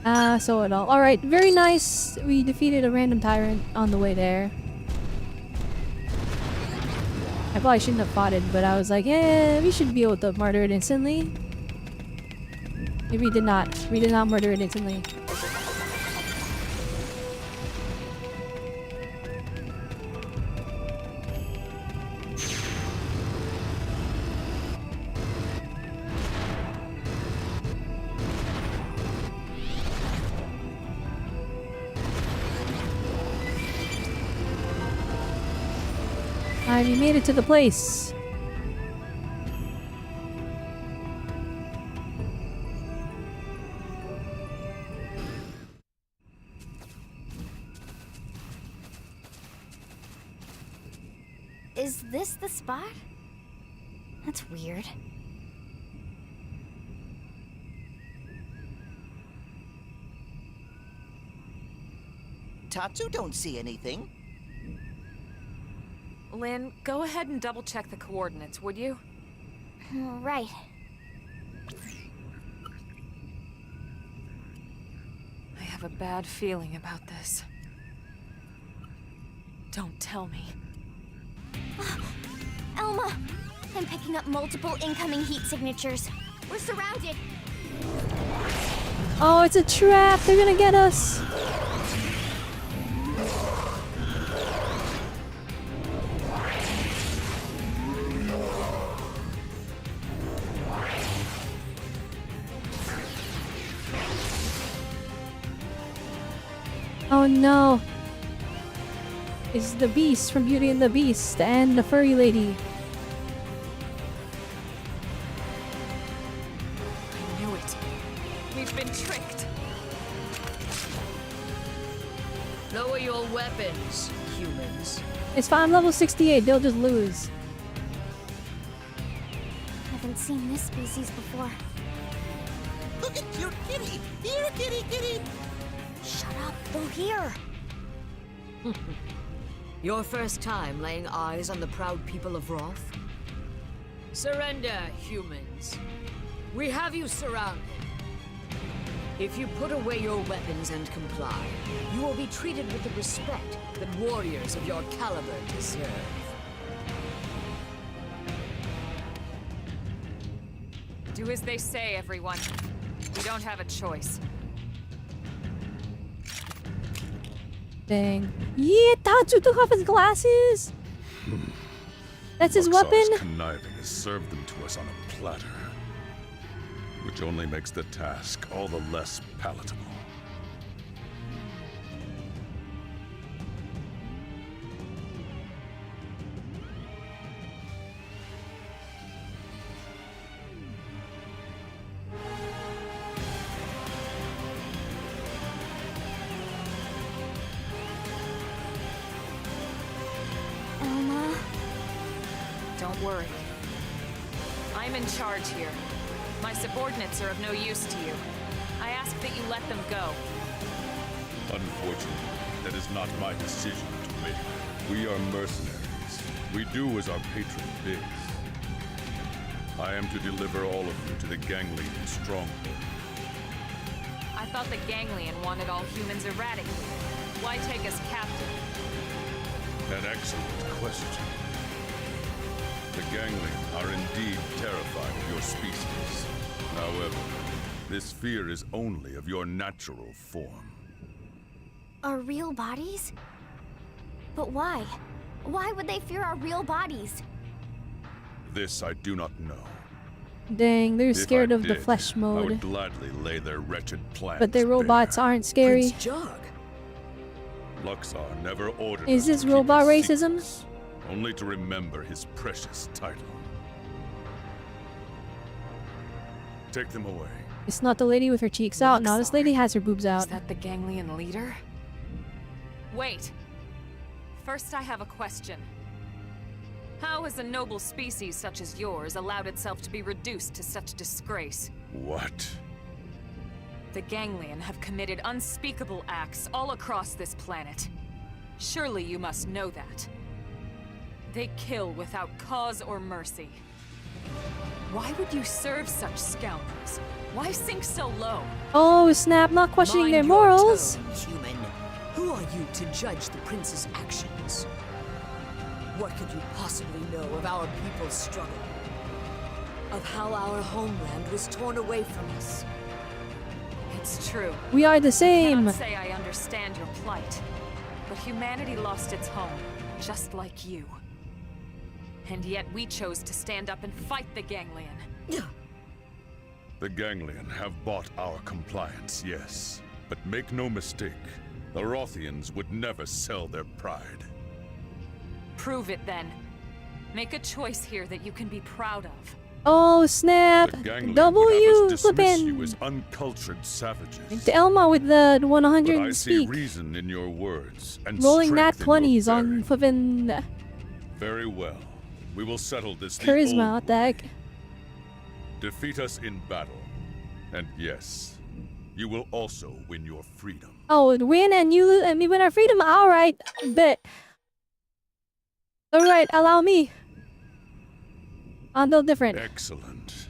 in the way.
So it all. Alright, very nice. We defeated a random tyrant on the way there. I probably shouldn't have fought it, but I was like, yeah, we should be able to murder it instantly. Maybe we did not. We did not murder it instantly. Alright, we made it to the place.
Is this the spot? That's weird.
Tatsu don't see anything.
Lynn, go ahead and double check the coordinates, would you?
Right.
I have a bad feeling about this. Don't tell me.
Elma! I'm picking up multiple incoming heat signatures. We're surrounded.
Oh, it's a trap! They're gonna get us! Oh no! It's the Beast from Beauty and the Beast and the furry lady.
I knew it. We've been tricked.
Lower your weapons, humans.
It's fine, I'm level 68, they'll just lose.
Haven't seen this species before.
Look at cute kitty. Here, kitty, kitty.
Shut up, they'll hear.
Your first time laying eyes on the proud people of Roth? Surrender, humans. We have you surrounded. If you put away your weapons and comply, you will be treated with the respect that warriors of your caliber deserve.
Do as they say, everyone. We don't have a choice.
Dang. Yeah, Tatsu took off his glasses! That's his weapon?
Luxar's conniving has served them to us on a platter, which only makes the task all the less palatable.
Elma?
Don't worry. I'm in charge here. My subordinates are of no use to you. I ask that you let them go.
Unfortunately, that is not my decision to make. We are mercenaries. We do as our patron bids. I am to deliver all of you to the Ganglion stronghold.
I thought the Ganglion wanted all humans eradicated. Why take us captive?
An excellent question. The Ganglion are indeed terrified of your species. However, this fear is only of your natural form.
Our real bodies? But why? Why would they fear our real bodies?
This I do not know.
Dang, they're
If
scared
I
of the
did,
flesh
I would
mode.
gladly lay their wretched plans
But their robots
bare.
aren't scary.
Prince Jog.
Luxar never ordered
Is
us
this
to keep
robot
his
racism?
secrets, only to remember his precious title. Take them away.
It's not the lady with her cheeks out. No, this
Luxar.
lady has her boobs
Is
out.
that the Ganglion leader? Wait. First, I have a question. How has a noble species such as yours allowed itself to be reduced to such disgrace?
What?
The Ganglion have committed unspeakable acts all across this planet. Surely you must know that. They kill without cause or mercy. Why would you serve such scoundrels? Why sink so low?
Oh snap! Not questioning their
Mind your
morals.
tone, human. Who are you to judge the prince's actions? What could you possibly know of our people's struggle? Of how our homeland was torn away from us?
It's true.
We are the
I
same.
cannot say I understand your plight, but humanity lost its home, just like you. And yet we chose to stand up and fight the Ganglion.
The Ganglion have bought our compliance, yes. But make no mistake, the Rothians would never sell their pride.
Prove it then. Make a choice here that you can be proud of.
Oh snap!
The Ganglion
W
would have us dismiss you
flippin'.
as uncultured savages.
To Elma with the
But
100
I see
speak.
reason in your words and
Rolling nat
strength in your
20s on
bearing.
flippin'
Very well. We will settle this the
charisma.
old
What the heck?
Defeat us in battle. And yes, you will also win your freedom.
Oh, win and you lose and we win our freedom. All right, bet. All right, allow me. I'm no different.
Excellent.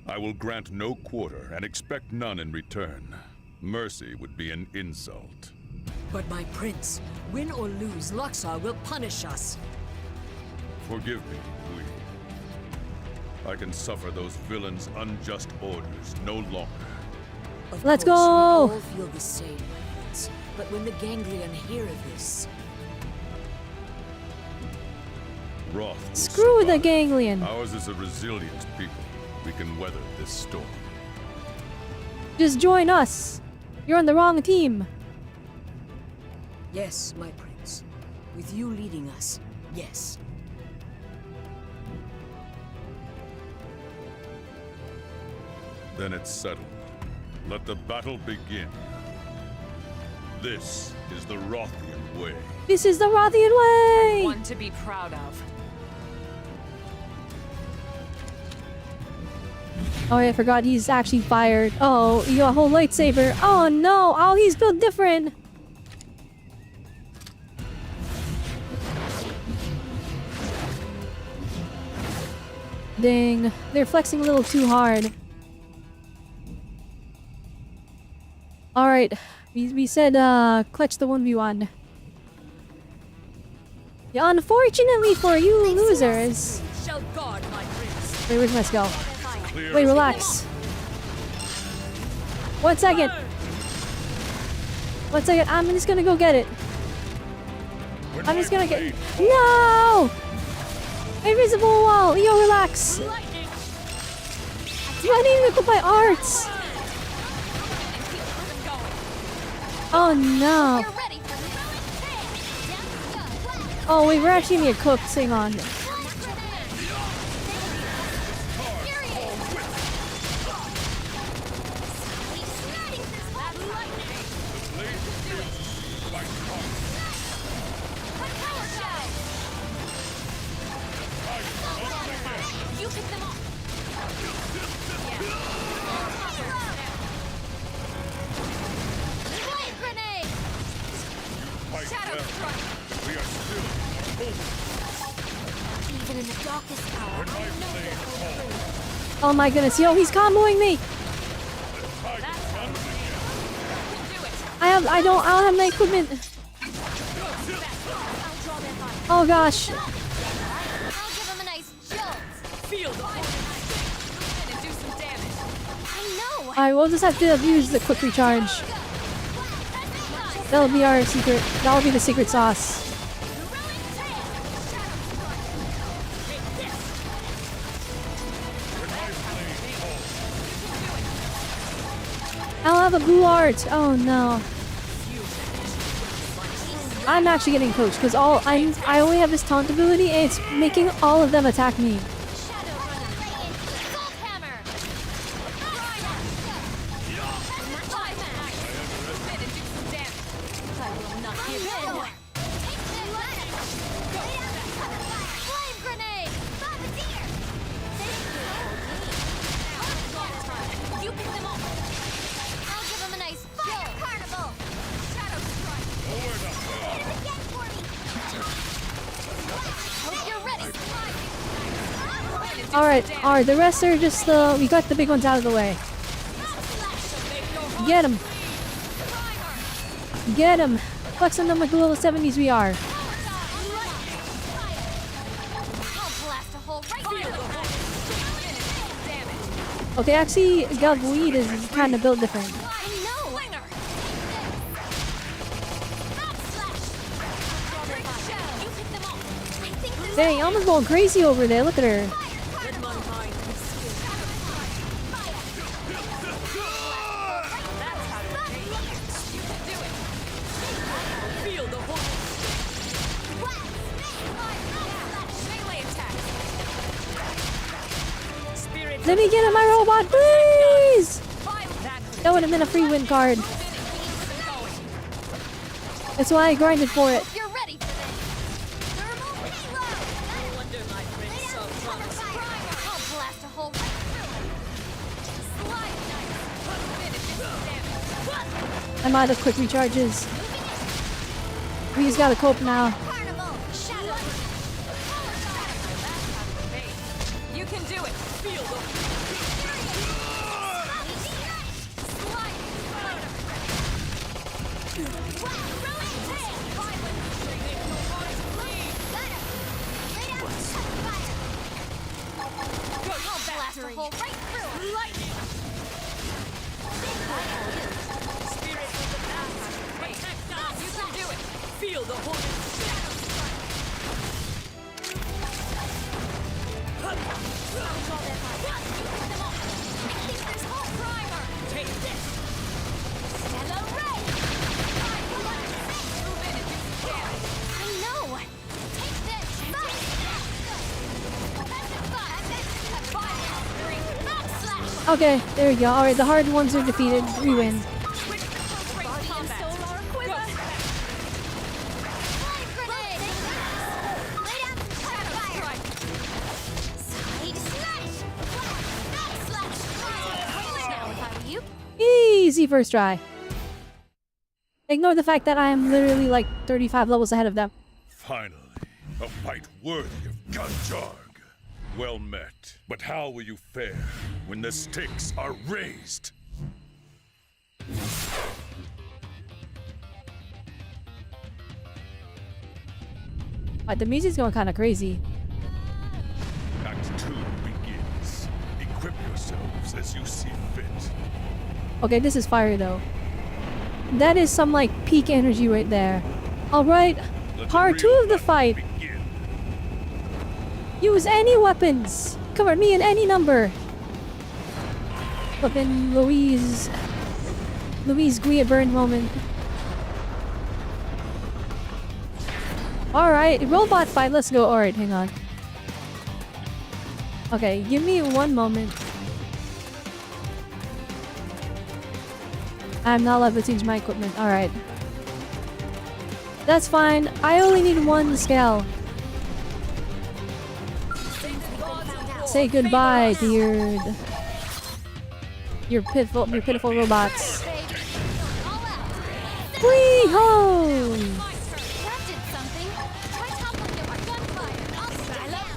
I will grant no quarter and expect none in return. Mercy would be an insult.
But my prince, win or lose, Luxor will punish us.
Forgive me, Louis. I can suffer those villains' unjust orders no longer.
Of
Let's
course,
go!
We all feel the same, my prince. But when the Ganglion hear of this,
Wrath will
Screw the
survive.
Ganglion.
Ours is a resilient people. We can weather this storm.
Just join us. You're on the wrong team.
yes, my prince. With you leading us, yes.
Then it's settled. Let the battle begin. This is the Rothian way.
This is the Rothian way.
One to be proud of.
Oh, I forgot he's actually fired. Oh, you got a whole lightsaber. Oh no! Oh, he's built different. Dang, they're flexing a little too hard. All right, we said clutch the 1v1. Yeah, unfortunately for you losers.
Shall guard my prince.
Wait, where's my skull?
Clear
Wait,
as
relax. 1 second. 1 second. I'm just gonna go get it.
When
I'm just
my
gonna get.
blade
No! Invisible wall. Yo, relax. I didn't even put my arts. Oh no.
You're ready for the
Oh wait, we're actually gonna get cooked. Hang on.
You pick them off. Flame grenade!
fight well. We are still holding.
Even in the darkest hour,
When my blade falls,
Oh my goodness, yo, he's comboing me.
I comes again.
I don't have my equipment. Oh gosh.
I'll give him a nice jolt.
Feel the and do some damage.
I know.
Alright, we'll just have to use the quick recharge. That'll be our secret. That'll be the secret sauce. I'll have a blue art. Oh no. I'm actually getting coached because I only have this taunt ability and it's making all of them attack me. Alright, the rest are just we got the big ones out of the way. Get him! Get him! Flexing them like the little 70s we are. Okay, actually, Galvoid is kind of built different. Dang, Elma's going crazy over there. Look at her. Let me get in my robot, please! That would have been a free win card. That's why I grinded for it.
You're ready for this. Thermal payload. No wonder my friend so promised. I'll blast a hole right through it. Slide knife.
I'm out of quick recharges. We just gotta cope now.
Carnival. Shadow.
You can do it. Feel the
blast a hole right through it. Lightning.
spirit of the past. Protect us. You can do it. Feel the hornet. Take this.
Stellar ray. I know. Take this.
Okay, there we go. Alright, the hard ones are defeated. We win. Easy first try. Ignore the fact that I am literally like 35 levels ahead of them.
Finally, a fight worthy of Gunjarg. Well met. But how will you fare when the stakes are raised?
Alright, the music's going kind of crazy.
Act 2 begins. Equip yourselves as you see fit.
Okay, this is fire though. That is some like peak energy right there. Alright,
Let
part
the
2
real
of the fight.
begin.
Use any weapons. Cover me in any number. Flippin' Louise Guia burn moment. Alright, robot fight, let's go. Alright, hang on. Okay, give me one moment. I'm not allowed to change my equipment. Alright. That's fine. I only need one scale. Say goodbye to your pitiful robots. Whee ho!
That did something. Try toppling them with gunfire. I'll stand up.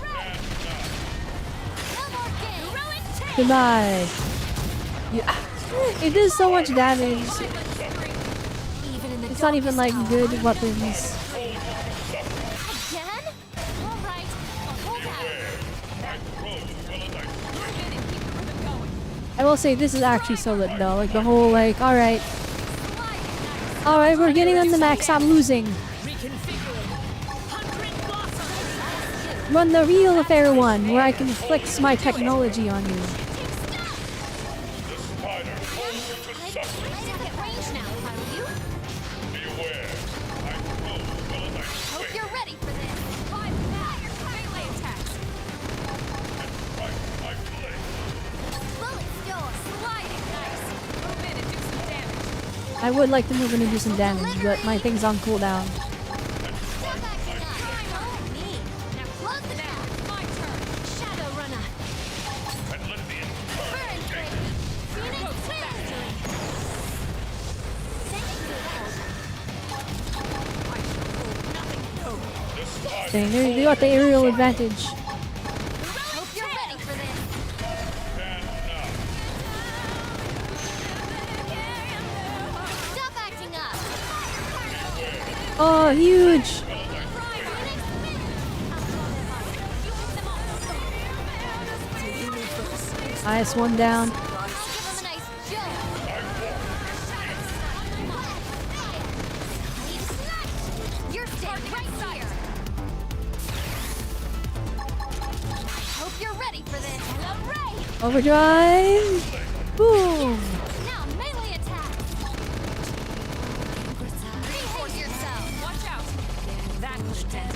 No more game. Ruin take.
Goodbye. Yeah. It does so much damage.
Even in the
It's not even like good weapons.
Again? All right. I'll hold out.
I will say this is actually so lit though. Like the whole like, alright. Alright, we're getting on the max. I'm losing. Run the real fair one where I can flex my technology on you.
I'd get range now if I were you. Hope you're ready for this.
Melee attacks.
Bullets go.
Sliding knives. Move in and do some damage.
I would like to move in and do some damage, but my thing's on cooldown.
Step acting up. Oh, me. Now close the gap.
My turn.
Shadow runner. Burn trade. Phoenix mastery.
Dang, they got the aerial advantage.
Hope you're ready for
Oh, huge! Nice, one down.
You're staying right here. Hope you're ready for this. Hooray!
Overdrive! Boom!
Now melee attack. Behave yourself.
Watch out! That was dead.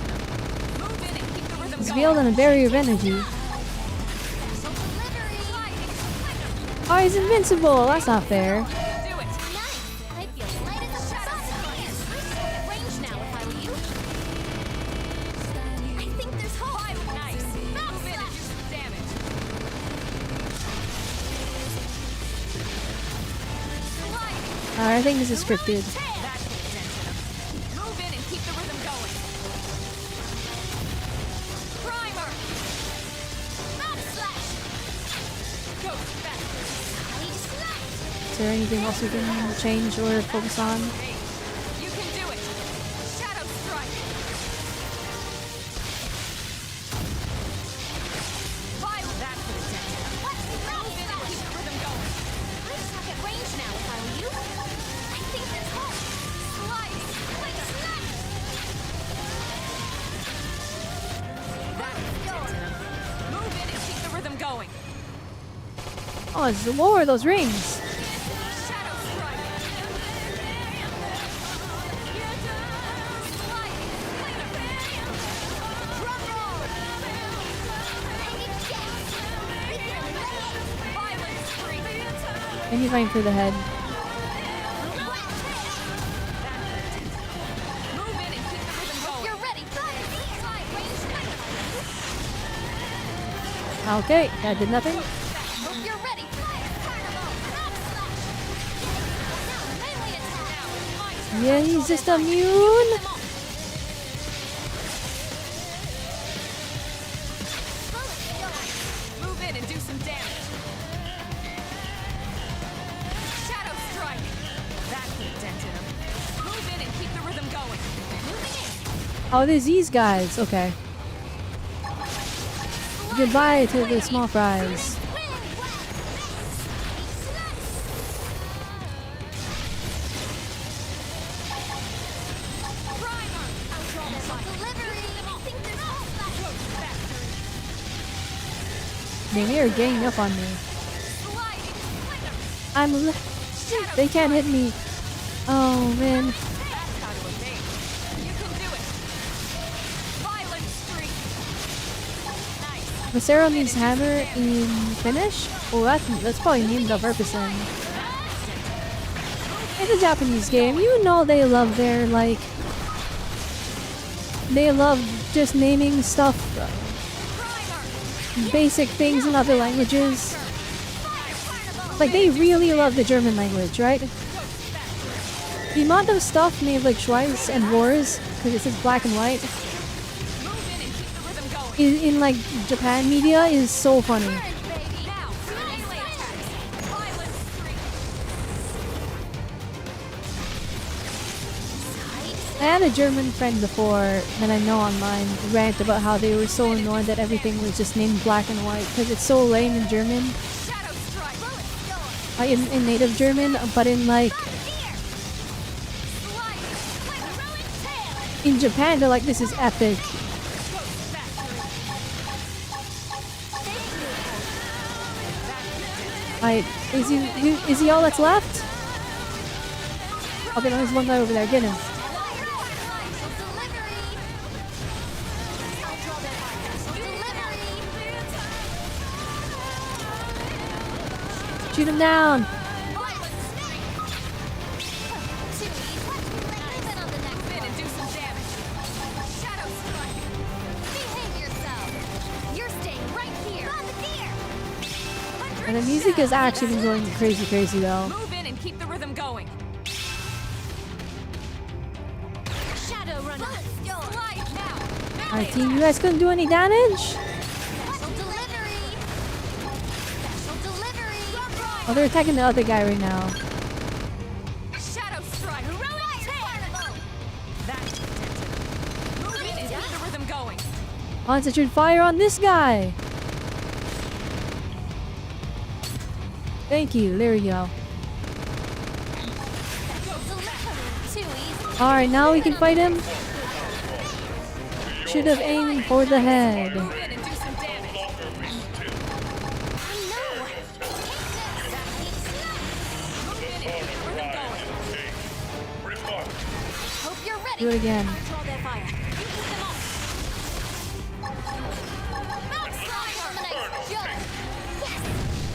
Move in and keep the rhythm
He's
going.
wielding a barrier of energy. Oh, he's invincible! That's not fair.
Do it.
Nice. I feel light as a feather. Range now if I were you. I think there's hope.
Nice. Move in and do some damage.
I think this is scripted.
That put a dent in him. Move in and keep the rhythm going. Primer.
Map slash.
Go faster.
Is there anything else we can change or focus on?
Hey, you can do it. Shadow strike. Violet. That put a dent in him. Move in and keep the rhythm going.
I suck at range now if I were you. I think there's hope.
Sliding.
Quick slash.
That put a dent in him. Move in and keep the rhythm going.
Oh, it's lower those rings.
Shadow strike. Sliding. Drum roll. Violet streak.
And he's going for the head.
Move in and keep the rhythm going.
You're ready for this. Slide range.
Okay, that did nothing.
Hope you're ready for this. Carnival. Map slash. Now melee attack.
Yeah, he's just immune.
Move in and do some damage. Shadow strike. That put a dent in him. Move in and keep the rhythm going. Moving in.
Oh, there's these guys. Okay. Goodbye to the small fries. They are ganging up on me. They can't hit me. Oh man.
That's how to evade. You can do it. Violent streak. Nice.
Macero means hammer in Finnish? Oh, that's probably named on purpose then. It's a Japanese game. You know they love their, like... They love just naming stuff, basic things in other languages. Like, they really love the German language, right? The amount of stuff named like Schweiz and Wars, because it says black and white,
Move in and keep the rhythm going.
in like Japan media is so funny.
Now, melee attacks. Violent streak.
I had a German friend before that I know online rant about how they were so annoyed that everything was just named black and white because it's so lame in German,
Shadow strike.
in native German, but in like in Japan they're like, this is epic. Alright, is he all that's left? Okay, no, there's one guy over there. Get him. Shoot him down. And the music has actually been going crazy, crazy though.
Move in and keep the rhythm going.
Shadow runner.
Slide now.
Alright, team, you guys couldn't do any damage?
Special delivery. Special delivery.
Oh, they're attacking the other guy right now.
Shadow strike.
Heroic carnival.
That
Concentrate fire on this guy. Thank you. There we go. Alright, now we can fight him. Should have aimed for the head.
Move in and do some damage. Where they going?
Hope you're ready.
Do it again.
Control their fire. You keep them off. Mount Sonic on the next jump. Yes!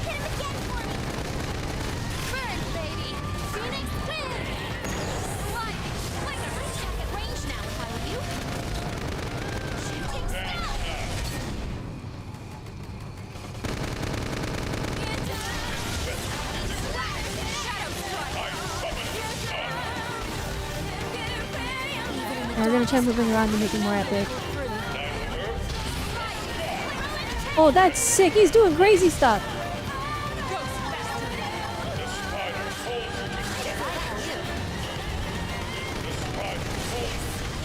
Hit him again for me. Burn, baby. Phoenix win. Lightning. Wait, I'm check at range now if I were you. Shooting star.
And we're gonna try moving around to make it more epic. Oh, that's sick. He's doing crazy stuff.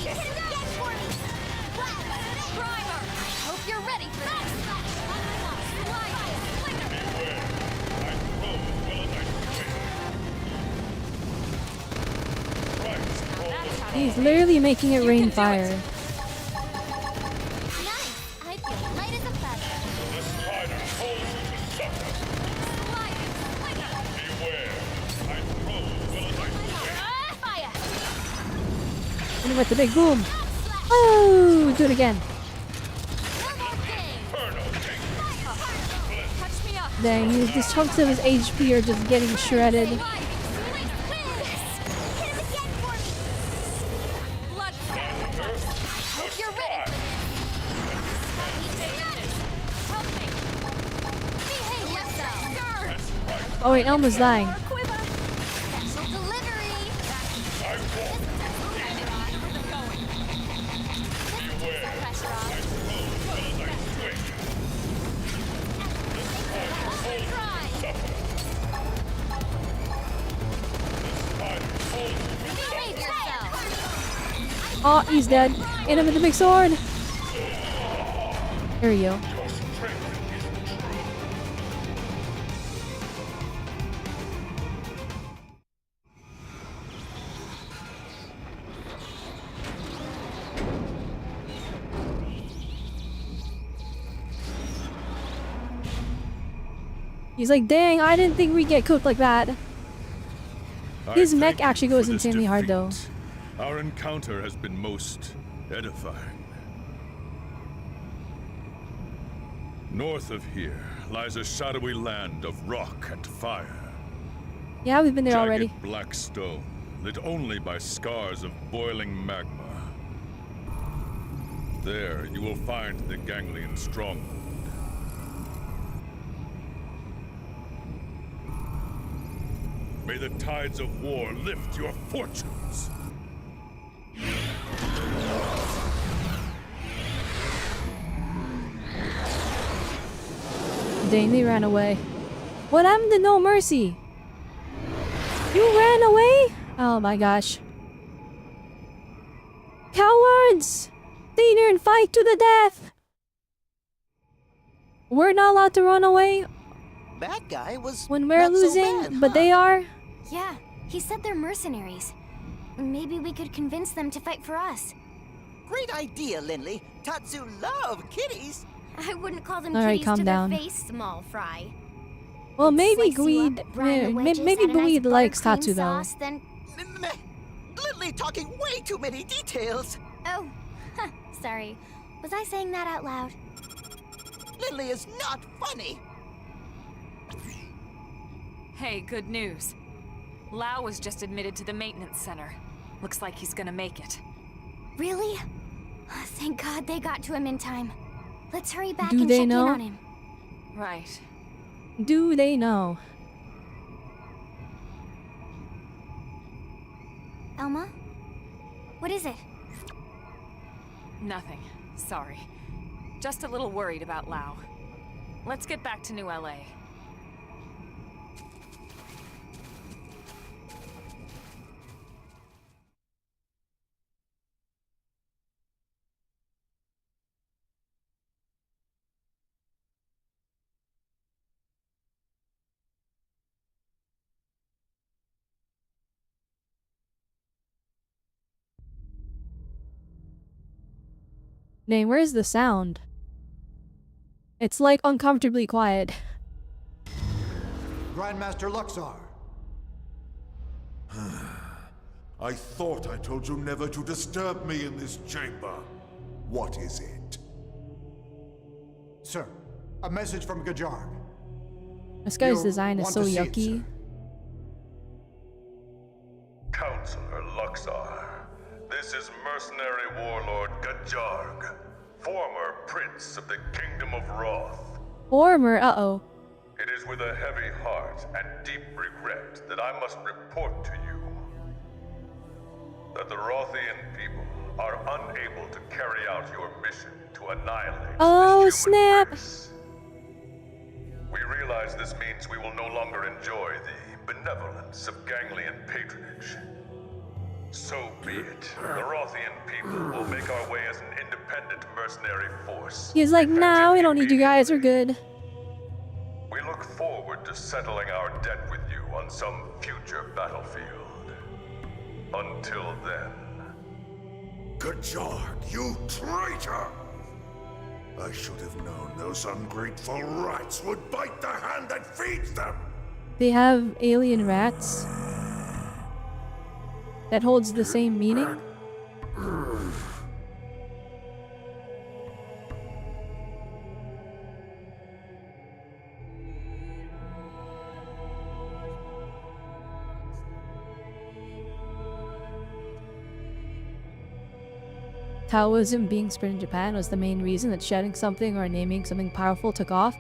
Hit him again for me. Primer. Hope you're ready for that.
He's literally making it rain fire.
Nice. I feel light as a feather. Fire.
And with the big boom. Oh, do it again.
One more thing.
Touch me up.
Dang, these chunks of his HP are just getting shredded.
Hit him again for me.
Blood.
Hope you're ready for
Help me.
Behave yourself.
Oh wait, Elma's dying.
Special delivery. Pressure on. Behave yourself.
Oh, he's dead. Hit him with the big sword. There we go. He's like, dang, I didn't think we'd get cooked like that. His
I
mech
thank you
actually goes
for this
insanely hard, though.
defeat. Our encounter has been most edifying. North of here lies a shadowy land of rock and fire.
Yeah, we've been there
Jagged
already.
black stone, lit only by scars of boiling magma. There you will find the Ganglion stronghold. May the tides of war lift your fortunes.
Dang, they ran away. What happened to No Mercy? You ran away? Oh my gosh. Cowards! Stay there and fight to the death! We're not allowed to run away
Bad guy was
when we're
not so
losing,
bad,
but
huh?
they are.
Yeah, he said they're mercenaries. Maybe we could convince them to fight for us.
Great idea, Lindley. Tatsu love kitties.
I wouldn't call them
All right,
kitties
calm
to
down.
their face, small fry.
Well, maybe
Slice you up,
Gweed,
brine the wedges,
maybe
add a nice
Gweed likes
buttercream
Tatsu though.
sauce, then...
Meh. Lindley talking way too many details.
Oh, sorry. Was I saying that out loud?
Lindley is not funny.
Hey, good news. Lau was just admitted to the maintenance center. Looks like he's gonna make it.
Really? Thank God they got to him in time. Let's hurry back
Do
and
they
check
know?
in on him.
Right.
Do they know?
Elma? What is it?
Nothing. Sorry. Just a little worried about Lau. Let's get back to New LA.
Dang, where's the sound? It's like uncomfortably quiet.
Grandmaster Luxar.
I thought I told you never to disturb me in this chamber. What is it?
Sir, a message from Gajarg.
This guy's
You'll
design is
want
so
to see it,
yucky.
sir.
Counselor Luxar, this is mercenary warlord Gajarg, former prince of the Kingdom of Roth.
Former, uh-oh.
It is with a heavy heart and deep regret that I must report to you that the Rothian people are unable to carry out your mission to annihilate
Oh,
this human
snap.
race. We realize this means we will no longer enjoy the benevolence of Ganglian patronage. So be it. The Rothian people will make our way as an independent mercenary force.
He's like, nah, we don't need you guys, we're good.
We look forward to settling our debt with you on some future battlefield. Until then.
Gajarg, you traitor! I should have known those ungrateful rats would bite the hand that feeds them!
They have alien rats. That holds the same meaning? Taoism being spread in Japan was the main reason that shouting something or naming something powerful took off.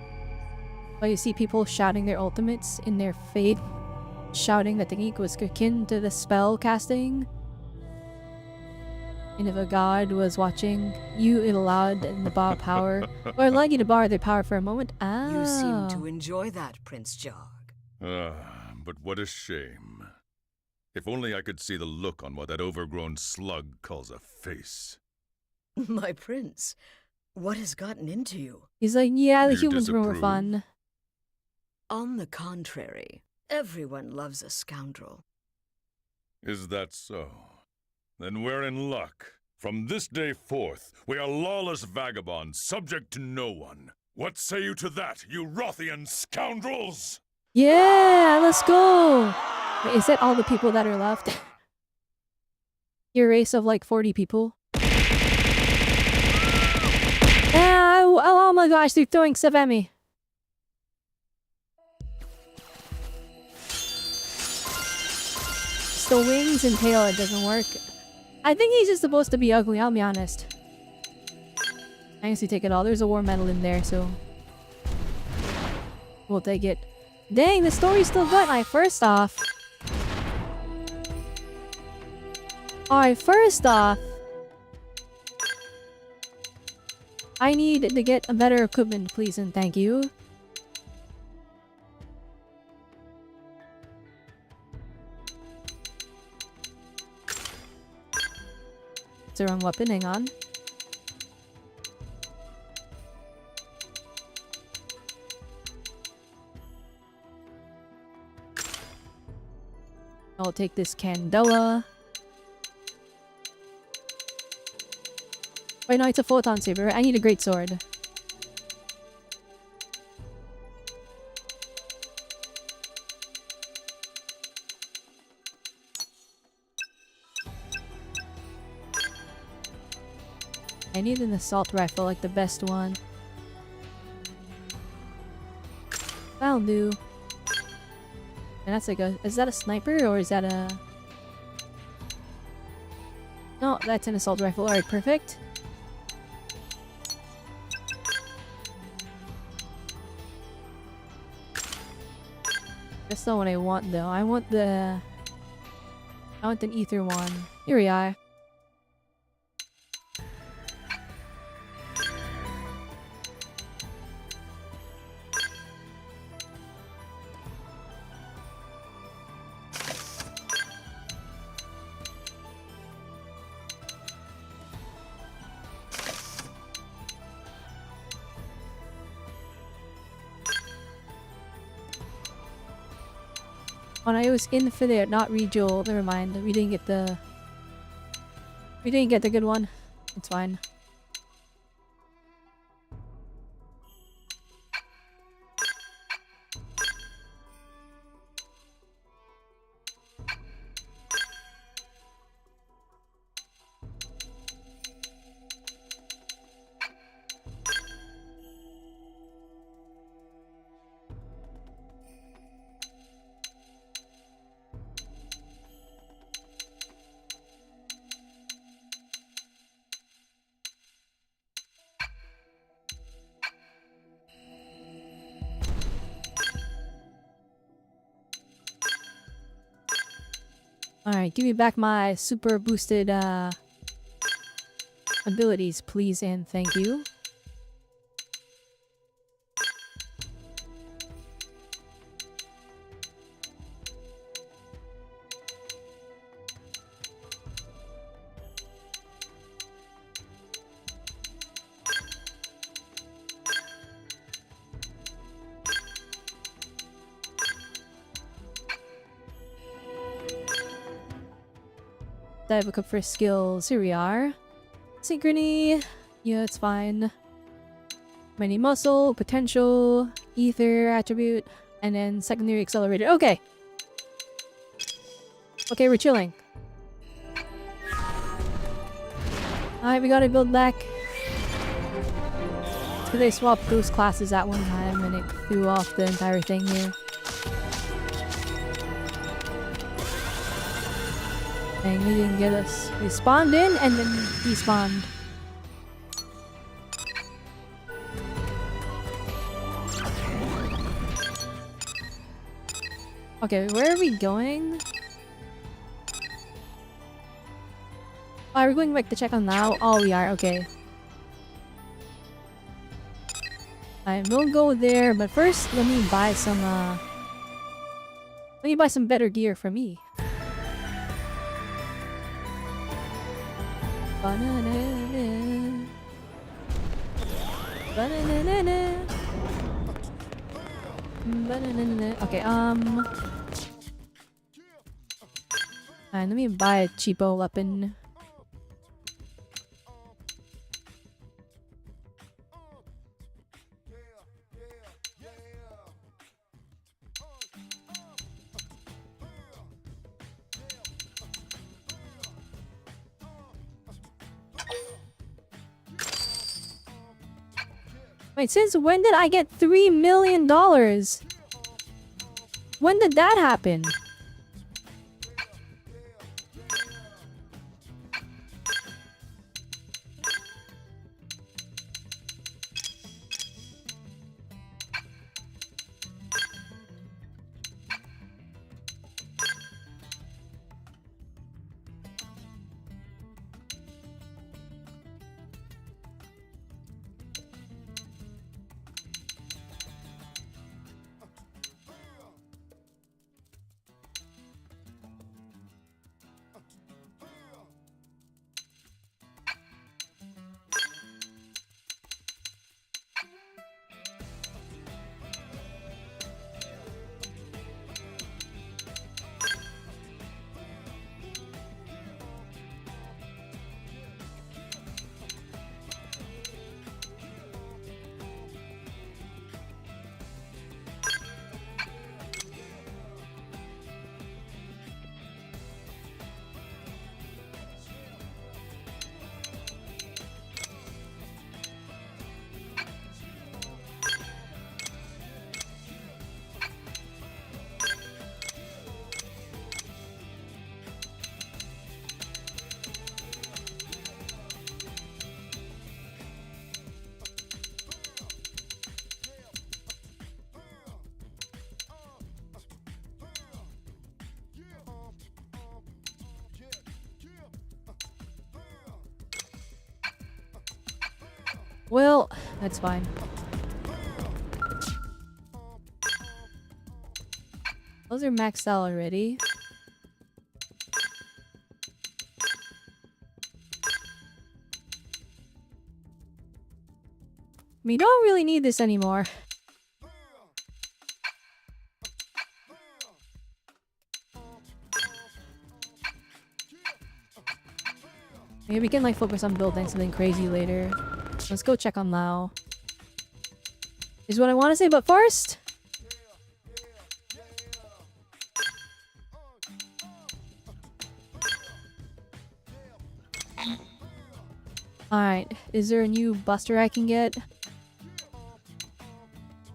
But you see people shouting their ultimates in their faith, shouting that technique was akin to the spell casting. And if a god was watching you, it allowed in the bar power, or allowed you to borrow their power for a moment.
You seem to
Oh.
enjoy that, Prince Jog.
But what a shame. If only I could see the look on what that overgrown slug calls a face.
My prince, what has gotten into you?
He's like, yeah, the
You
humans were
disapprove?
fun.
On the contrary, everyone loves a scoundrel.
Is that so? Then we're in luck. From this day forth, we are lawless vagabonds, subject to no one. What say you to that, you Rothian scoundrels?
Yeah, let's go. Wait, is that all the people that are left? Your race of like 40 people? Ah, oh my gosh, they're throwing stuff at me. It's the wings and tail, it doesn't work. I think he's just supposed to be ugly, I'll be honest. I guess we take it all. There's a war medal in there, so we'll take it. Dang, the story's still good. Alright, first off, I need to get a better equipment, please and thank you. It's the wrong weapon, hang on. I'll take this Candela. Wait, no, it's a photon saber. I need a great sword. I need an assault rifle, like the best one. That'll do. And that's like a... Is that a sniper or is that a... No, that's an assault rifle. Alright, perfect. That's not what I want though. I want an ether one. Here we are. Oh, no, it was Infinite, not Rejewel. Never mind. We didn't get the good one. It's fine. Alright, give me back my super boosted abilities, please and thank you. Dive look up for skills. Here we are. Synchrony. Yeah, it's fine. Mighty muscle, potential, ether, attribute, and then secondary accelerator. Okay. Okay, we're chilling. Alright, we gotta build back. Because they swapped those classes at one time and it threw off the entire thing here. Dang, they didn't get us. They spawned in and then despawned. Okay, where are we going? Oh, are we going back to check on now? Oh, we are. Okay. I will go there, but first, let me buy some, let me buy some better gear for me. Banana. Banana. Banana. Okay, alright, let me buy a cheapo weapon. Wait, since when did I get $3 million? When did that happen? Well, that's fine. Those are maxed out already. We don't really need this anymore. Maybe we can like focus on building something crazy later. Let's go check on Lao. Is what I want to say, but first... Alright, is there a new buster I can get?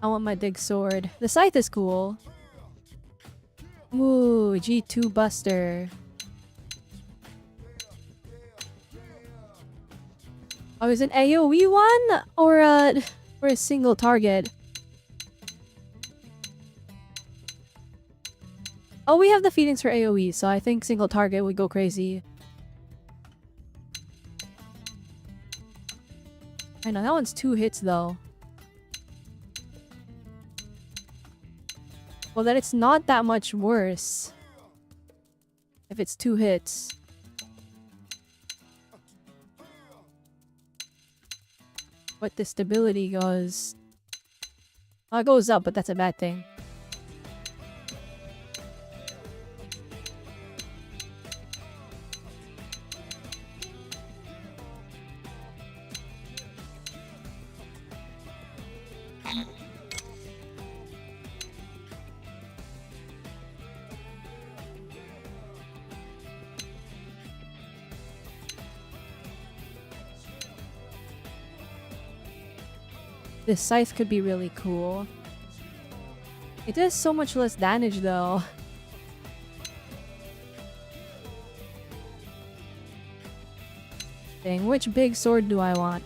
I want my dig sword. The scythe is cool. Ooh, G2 buster. Oh, is it an AoE one? Or a single target? Oh, we have the feedings for AoE, so I think single target would go crazy. I know, that one's 2 hits though. Well, then it's not that much worse. If it's 2 hits. But the stability goes... Well, it goes up, but that's a bad thing. This scythe could be really cool. It does so much less damage though. Dang, which big sword do I want?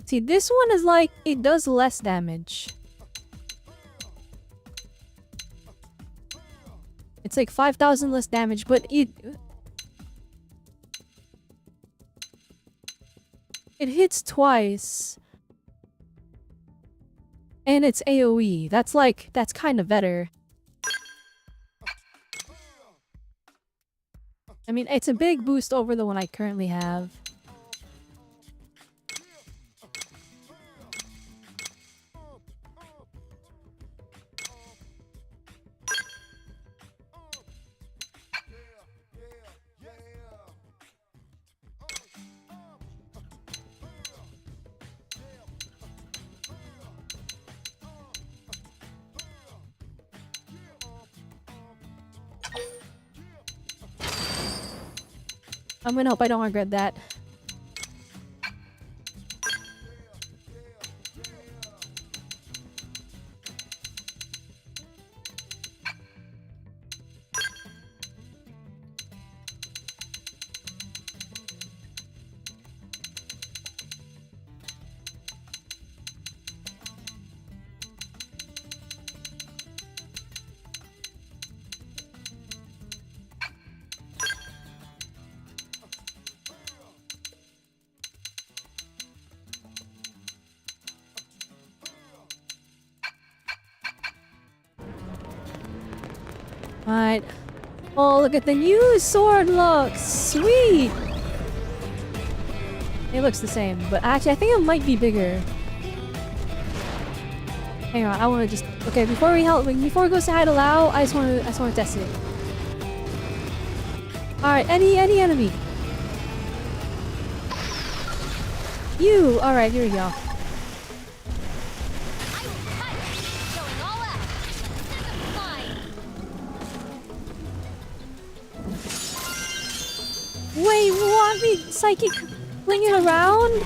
See, this one is like, it does less damage. It's like 5,000 less damage, but it hits twice. And it's AoE. That's like, that's kind of better. I mean, it's a big boost over the one I currently have. I'm gonna hope I don't regret that. Alright. Oh, look at the new sword look! Sweet! It looks the same, but actually I think it might be bigger. Hang on, I wanna just... Okay, before we go say hi to Lau, I just wanna test it. Alright, any enemy. You! Alright, here we go. Wait, what? Me psychic flinging around?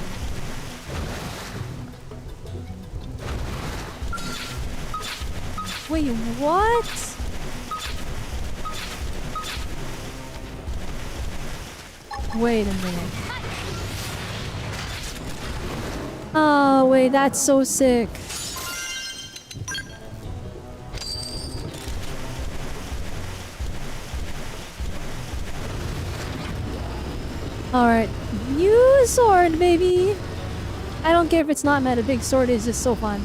Wait, what? Wait a minute. Oh, wait, that's so sick. Alright, new sword, baby! I don't care if it's not meta, big sword is just so fun.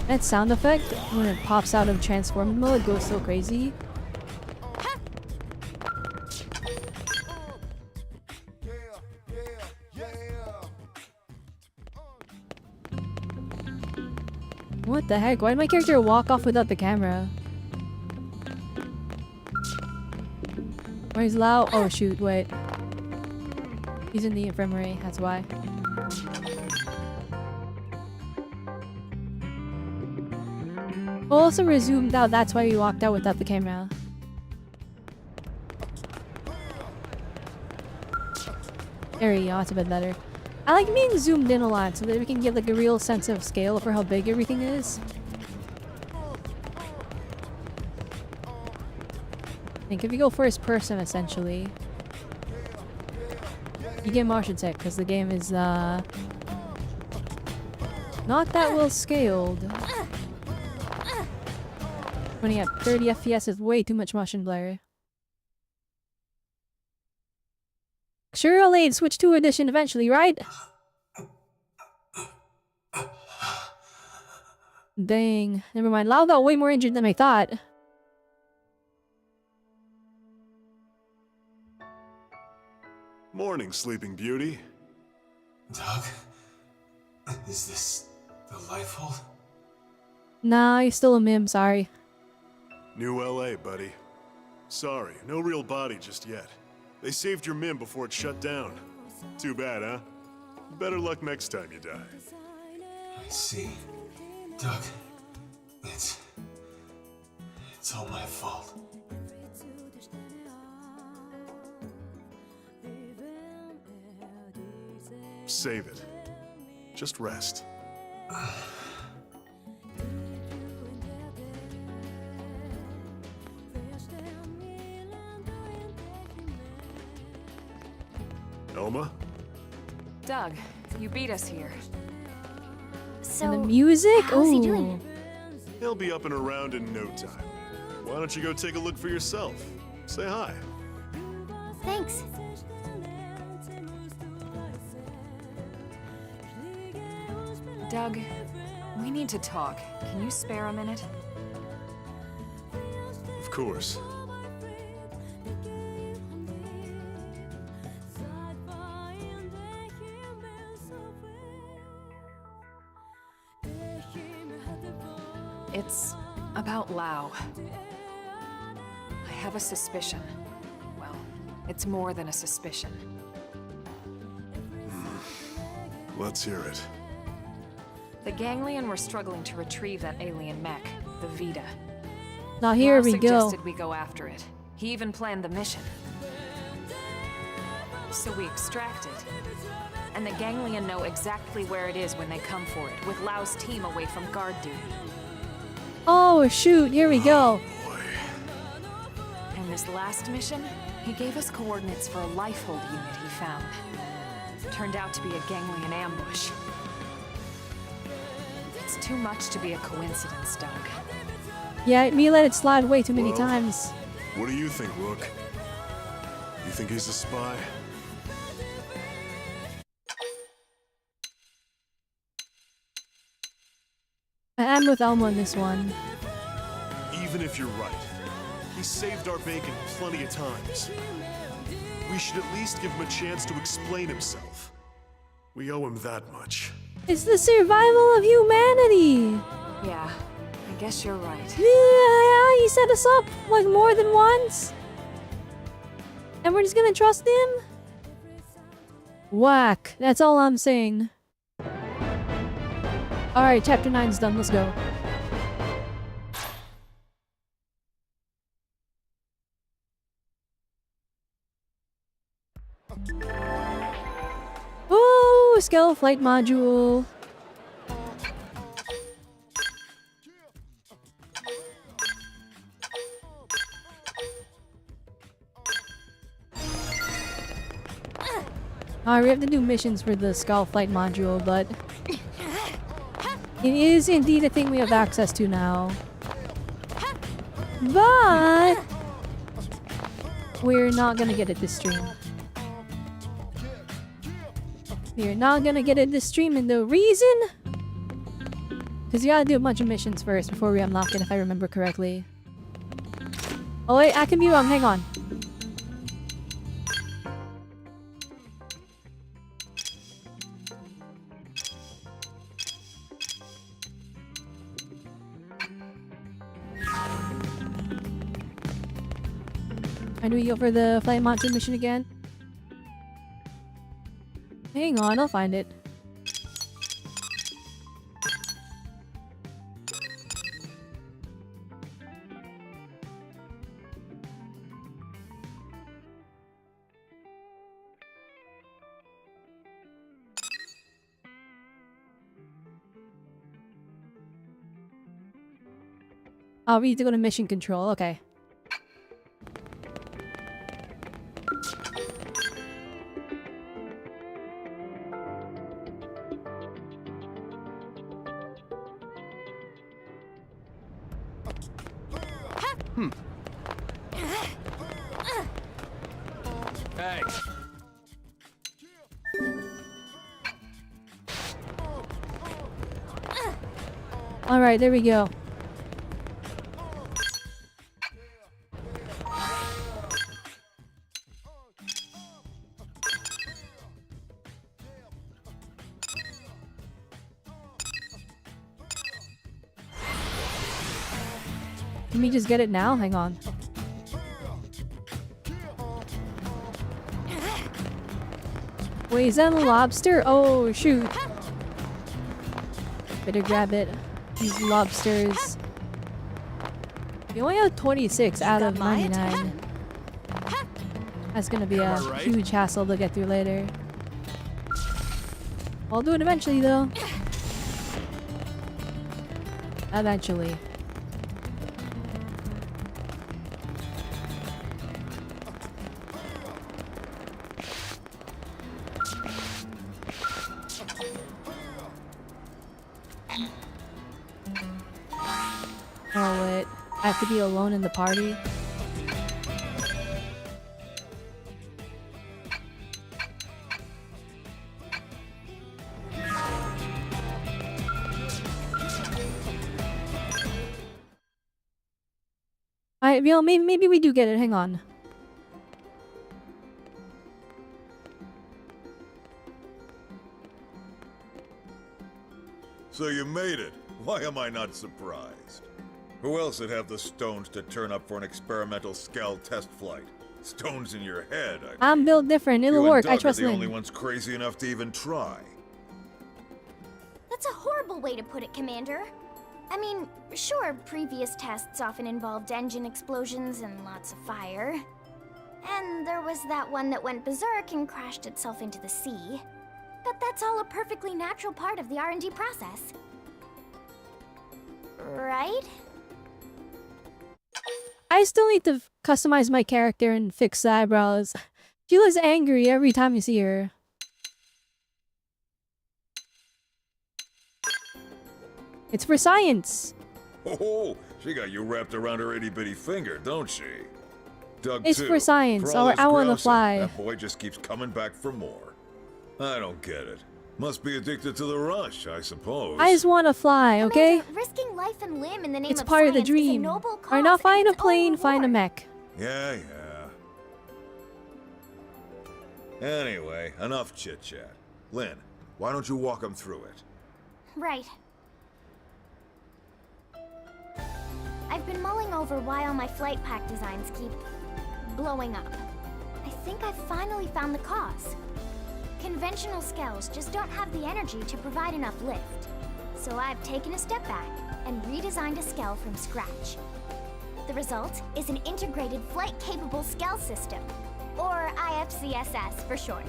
That sound effect, when it pops out of transformed mode, goes so crazy. What the heck? Why did my character walk off without the camera? Where's Lau? Oh shoot, wait. He's in the infirmary, that's why. Also resumed out, that's why we walked out without the camera. There we go, that's a bit better. I like being zoomed in a lot so that we can get like a real sense of scale for how big everything is. I think if you go first person, essentially, you get motion sick because the game is not that well scaled. Running at 30 FPS is way too much motion blur. Sure, I'll switch to edition eventually, right? Dang. Never mind. Lau got way more injured than I thought.
Morning, Sleeping Beauty.
Doug? Is this the Lifehold?
Nah, he's still a meme, sorry.
New LA, buddy. Sorry, no real body just yet. They saved your MIM before it shut down. Too bad, huh? Better luck next time you die.
I see. Doug, it's all my fault.
Save it. Just rest. Elma?
Doug, you beat us here.
So,
And the music?
how's he
Ooh.
doing?
He'll be up and around in no time. Why don't you go take a look for yourself? Say hi.
Thanks.
Doug, we need to talk. Can you spare a minute?
Of course.
It's about Lau. I have a suspicion. Well, it's more than a suspicion.
Let's hear it.
The Ganglion were struggling to retrieve that alien mech, the Vita.
Now here
Lau
we go.
suggested we go after it. He even planned the mission. So we extract it. And the Ganglion know exactly where it is when they come for it, with Lau's team away from guard duty.
Oh shoot, here we go.
And this last mission, he gave us coordinates for a Lifehold unit he found. Turned out to be a Ganglion ambush. It's too much to be a coincidence, Doug.
Yeah, me let it slide way too many
Well,
times.
What do you think, Rook? You think he's a spy?
I'm with Elmo on this one.
Even if you're right, he saved our bacon plenty of times. We should at least give him a chance to explain himself. We owe him that much.
It's the survival of humanity.
Yeah, I guess you're right.
Yeah, he set us up like more than once. And we're just gonna trust him? Whack. That's all I'm saying. Alright, chapter 9's done. Let's go. Oh, scale flight module. Alright, we have to do missions for the Skull Flight module, but it is indeed a thing we have access to now. But we're not gonna get it this stream. We're not gonna get it this stream, and the reason? Because you gotta do a bunch of missions first before we unlock it, if I remember correctly. Oh wait, I can be wrong, hang on. And we go for the flight module mission again? Hang on, I'll find it. Oh, we need to go to mission control. Okay.
Hey.
All right, there we go. Let me just get it now. Hang on. Wait, is that a lobster? Oh, shoot. Better grab it. These lobsters. We only have 26 out of 99. That's gonna be a huge hassle to get through later. I'll do it eventually, though. Eventually. Oh wait, I have to be alone in the party? Maybe we do get it, hang on.
So you made it. Why am I not surprised? Who else would have the stones to turn up for an experimental Skell test flight? Stones in your head,
I'm built different, it'll work, I trust
Doug are the
Lynn.
only ones crazy enough to even try.
That's a horrible way to put it, Commander. I mean, sure, previous tests often involved engine explosions and lots of fire. And there was that one that went berserk and crashed itself into the sea. But that's all a perfectly natural part of the R&D process. Right?
I still need to customize my character and fix the eyebrows. She looks angry every time you see her. It's for science!
Oh, she got you wrapped around her itty-bitty finger, don't she? Doug,
It's
too.
for science.
For all his
I want to
grousing,
fly.
That boy just keeps coming back for more. I don't get it. Must be addicted to the rush, I suppose.
I just want to fly, okay?
Commander, risking life and limb in the name
It's
of
part of the
science is a
dream.
noble cause
Or not
and
find a
its own
plane, find a
reward.
mech.
Yeah. Anyway, enough chit-chat. Lynn, why don't you walk him through it?
Right. I've been mulling over why all my flight pack designs keep blowing up. I think I've finally found the cause. Conventional skells just don't have the energy to provide enough lift. So I've taken a step back and redesigned a skell from scratch. The result is an integrated flight-capable skell system, or IFCSS for short.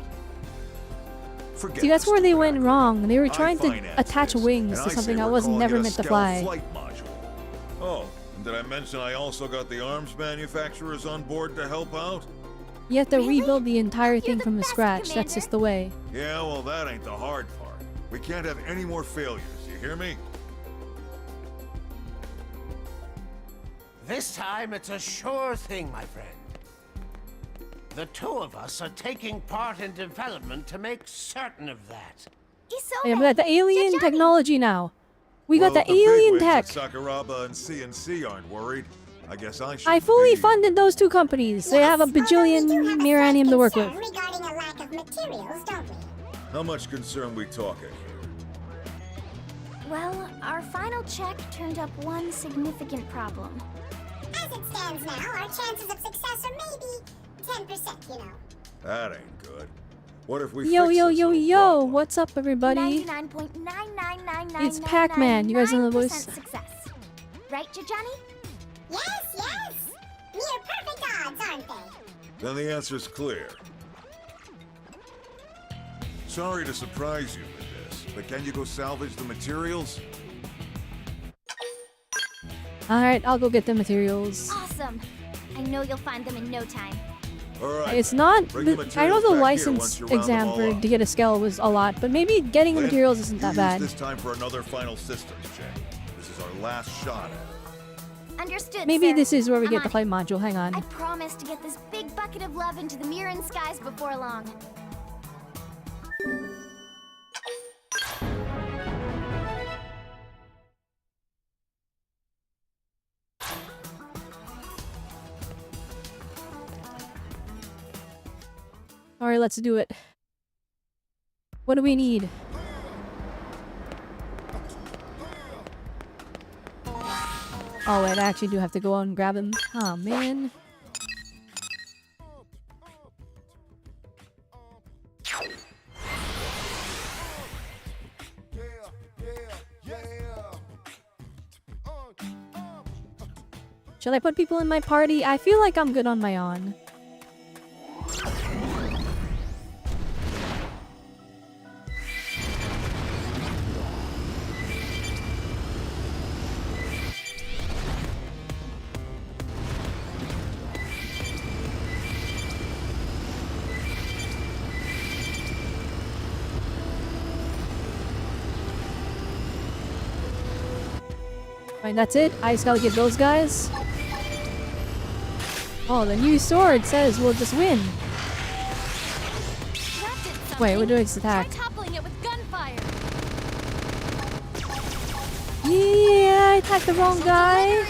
See, that's where they went wrong. They were
I
trying to
financed
attach
this,
wings
and
to
I
something
say
that
we're
was
calling
never
it a
meant to
Skell
fly.
Flight module. Oh, and did I mention I also got the arms manufacturers on board to help out?
You have to
Really?
rebuild the entire
You're
thing
the
from
best,
scratch. That's
Commander.
just the way.
Yeah, well, that ain't the hard part. We can't have any more failures, you hear me?
This time it's a sure thing, my friend. The two of us are taking part in development to make certain of that.
Yeah, but the alien
Johnny.
technology now. We got
Well,
the alien
bigwigs at
tech.
Sakuraba and CNC aren't worried. I guess I should.
I fully
be.
funded those two companies. They have a bajillion Miranium to work with.
Regarding a lack of materials, don't we?
How much concern we talking?
Well, our final check turned up one significant problem.
As it stands now, our chances of success are maybe 10%, you know.
That ain't good. What if we
Yo,
fix
yo,
this
yo,
little
yo!
problem?
What's up, everybody?
99.9999999%
It's Pac-Man. You guys know the voice?
success. Right, Johnny?
Yes! Near perfect odds, aren't they?
Then the answer's clear. Sorry to surprise you with this, but can you go salvage the materials?
Alright, I'll go get the materials.
Awesome. I know you'll find them in no time.
Alright.
It's not.
Bring the
I know
materials
the
back here
license
once you round them
exam
all
for
up.
to get a scale was a lot, but maybe getting the
Lynn,
materials isn't
you
that
use
bad.
this time for another final systems check. This is our last shot at it.
Understood,
Maybe
sir.
this is where we
I'm
get the
on
play module. Hang
it.
on.
I promise to get this big bucket of love into the Mirren skies before long.
Alright, let's do it. What do we need? Oh wait, I actually do have to go out and grab him. Oh man. Shall I put people in my party? I feel like I'm good on my own. Right, that's it. I just gotta get those guys. Oh, the new sword says we'll just win. Wait, what do I attack?
Try toppling it with gunfire.
Yeah, I attacked the wrong guy.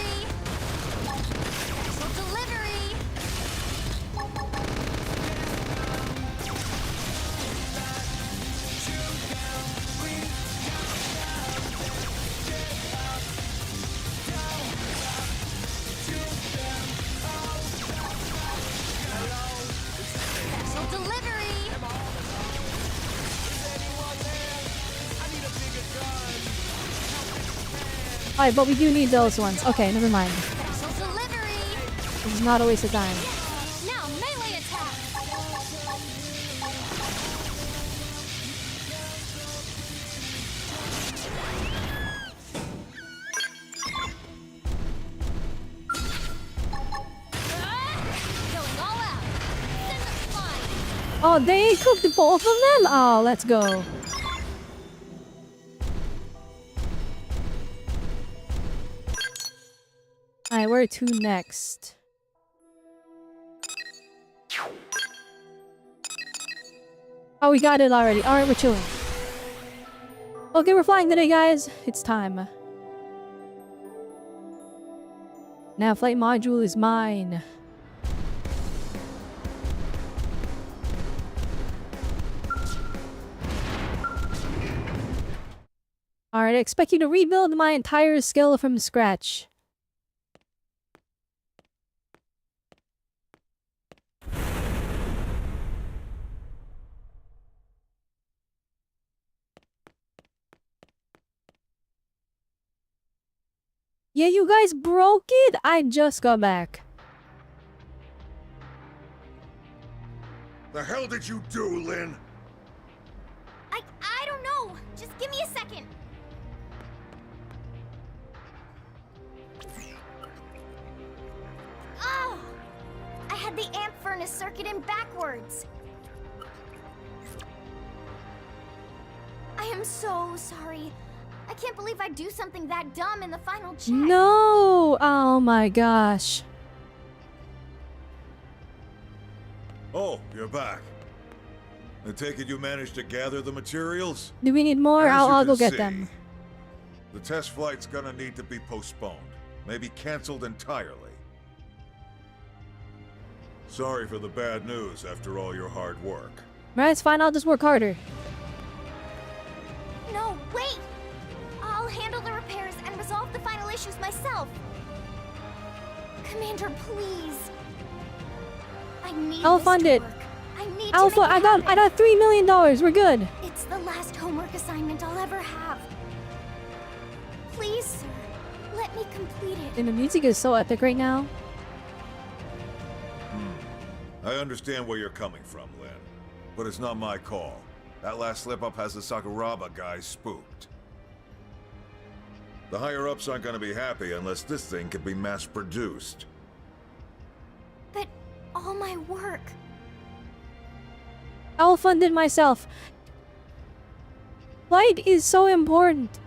Special delivery. Special delivery.
Alright, but we do need those ones. Okay, never mind.
Special delivery.
This is not a waste of time.
Now melee attack. Going all out. Send them flying.
Oh, they cooked both of them? Oh, let's go. Alright, where to next? Oh, we got it already. Alright, we're chilling. Okay, we're flying today, guys. It's time. Now, flight module is mine. Alright, I expect you to rebuild my entire skill from scratch. Yeah, you guys broke it? I just got back.
The hell did you do, Lynn?
I don't know. Just give me a second. Oh! I had the amp furnace circuit in backwards. I am so sorry. I can't believe I'd do something that dumb in the final check.
No! Oh my gosh.
Oh, you're back. I take it you managed to gather the materials?
Do we need more?
As you
I'll go
can
get
see,
them.
The test flight's gonna need to be postponed. Maybe canceled entirely. Sorry for the bad news after all your hard work.
Right, it's fine. I'll just work harder.
No, wait! I'll handle the repairs and resolve the final issues myself. Commander, please. I need
I'll
this
fund
to
it.
work. I need
Alpha,
to make it
I got $3 million. We're good.
It's the last homework assignment I'll ever have. Please, sir, let me complete it.
And the music is so epic right now.
I understand where you're coming from, Lynn. But it's not my call. That last slip-up has the Sakuraba guys spooked. The higher-ups aren't gonna be happy unless this thing can be mass-produced.
But all my work.
I'll fund it myself. Flight is so important.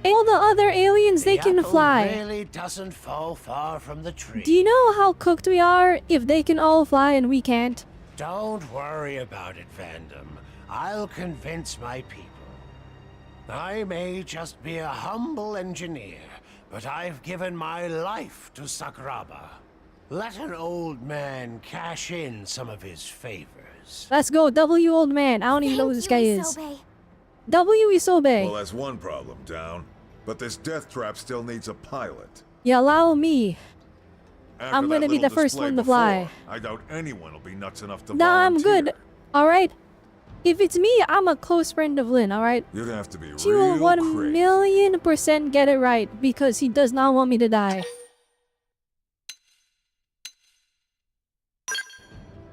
All the other aliens, they can
apple
fly.
really doesn't fall far from the tree.
Do you know how cooked we are if they can all fly and we can't?
Don't worry about it, Vandom. I'll convince my people. I may just be a humble engineer, but I've given my life to Sakuraba. Let an old man cash in some of his favors.
Let's go, W old man. I don't even know who this guy is. W Isobe.
Well, that's one problem down. But this death trap still needs a pilot.
You allow me.
After
I'm gonna
that
be the
little
first
display
one to fly.
before, I doubt anyone will be nuts enough to
Nah, I'm
volunteer.
good. Alright? If it's me, I'm a close friend of Lin, alright?
You'd have to be
She will
real
1,000,000% get it right because he does not want me to die.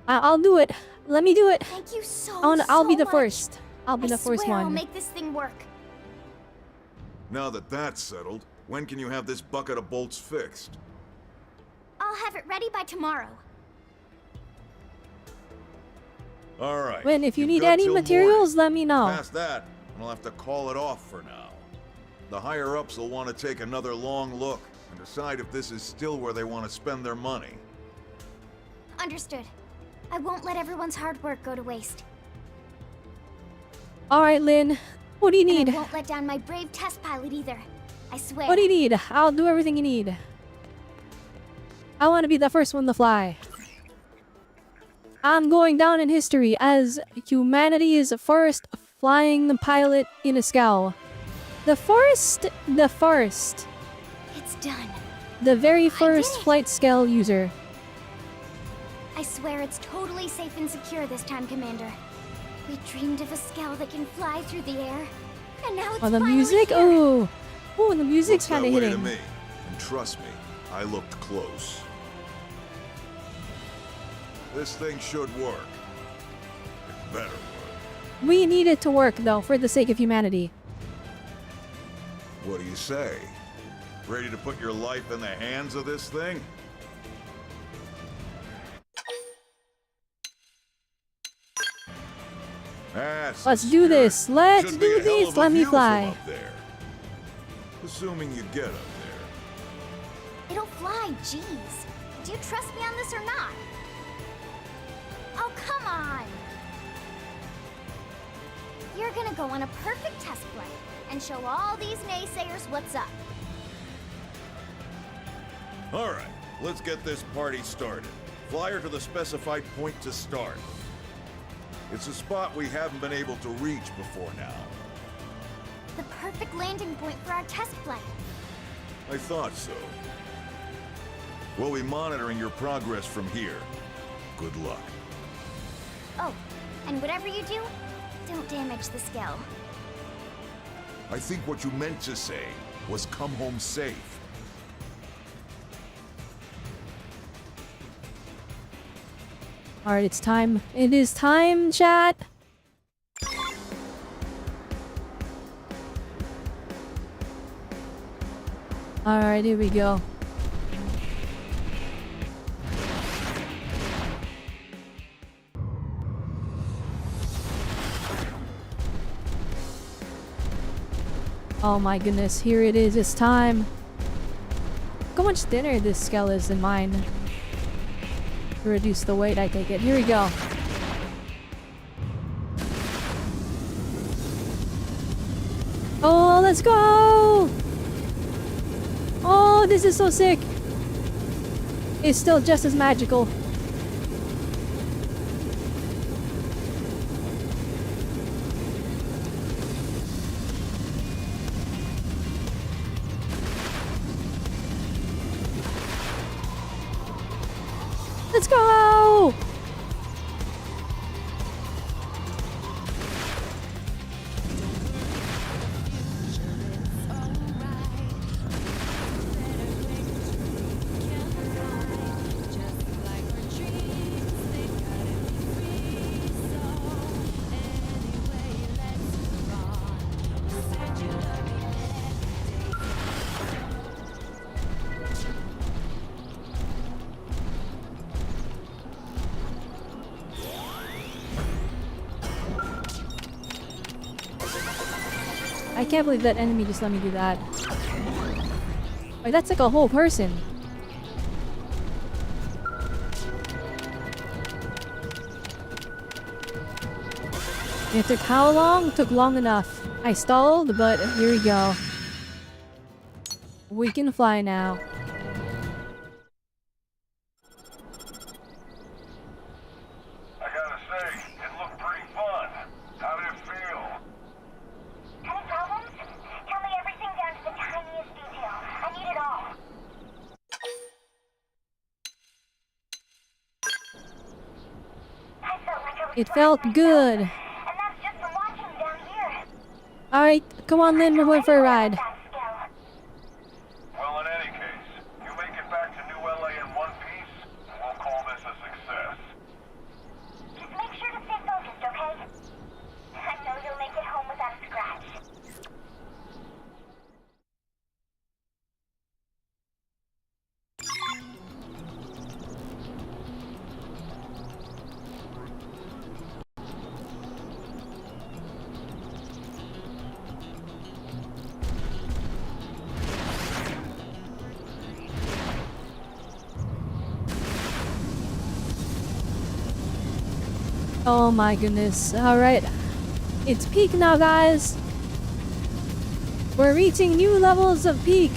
I'll do it. Let me do it.
Thank you so,
I'll be the
much.
first. I'll be the first
swear I'll
one.
make this thing work.
Now that that's settled, when can you have this bucket of bolts fixed?
I'll have it ready by tomorrow.
All right.
When, if you
you've
need
got
any
till
materials,
morning.
let me know.
Past that, and I'll have to call it off for now. The higher-ups will want to take another long look and decide if this is still where they want to spend their money.
Understood. I won't let everyone's hard work go to waste.
Alright, Lin. What do you
And
need?
I won't let down my brave test pilot either. I swear.
What do you need? I'll do everything you need. I want to be the first one to fly. I'm going down in history as humanity's first flying pilot in a scow. The first.
It's done.
The very
I did
first
it.
flight scale user.
I swear it's totally safe and secure this time, Commander. We dreamed of a Skell that can fly through the air, and now it's
Oh, the
finally
music?
here.
Oh, the music's
Looks
kind of
that way to
hitting.
me. And trust me, I looked close. This thing should work. It better work.
We need it to work, though, for the sake of humanity.
What do you say? Ready to put your life in the hands of this thing? That's the
Let's do
spirit.
this. Let's
Should be
do
a hell
this.
of a
Let me
view from
fly.
up there. Assuming you get up there.
It'll fly, jeez. Do you trust me on this or not? Oh, come on! You're gonna go on a perfect test flight and show all these naysayers what's up.
All right, let's get this party started. Fly her to the specified point to start. It's a spot we haven't been able to reach before now.
The perfect landing point for our test flight.
I thought so. We'll be monitoring your progress from here. Good luck.
Oh, and whatever you do, don't damage the Skell.
I think what you meant to say was come home safe.
Alright, it's time. It is time, chat. Alright, here we go. Oh my goodness, here it is. It's time. Look how much thinner this Skell is than mine. To reduce the weight, I take it. Here we go. Oh, let's go! Oh, this is so sick. It's still just as magical. Let's go! I can't believe that enemy just let me do that. Wait, that's like a whole person. It took how long? Took long enough. I stalled, but here we go. We can fly now.
I gotta say, it looked pretty fun. How did it feel?
Any problems? Tell me everything down to the tiniest detail. I need it all. I felt like I was
It felt good.
and that's just from watching down here.
Alright, come on Lynn, we're going for a ride.
That skill.
Well, in any case, you make it back to New LA in one piece, and we'll call this a success.
Just make sure to stay focused, okay? I know you'll make it home without a scratch.
Oh my goodness. Alright. It's peak now, guys. We're reaching new levels of peak.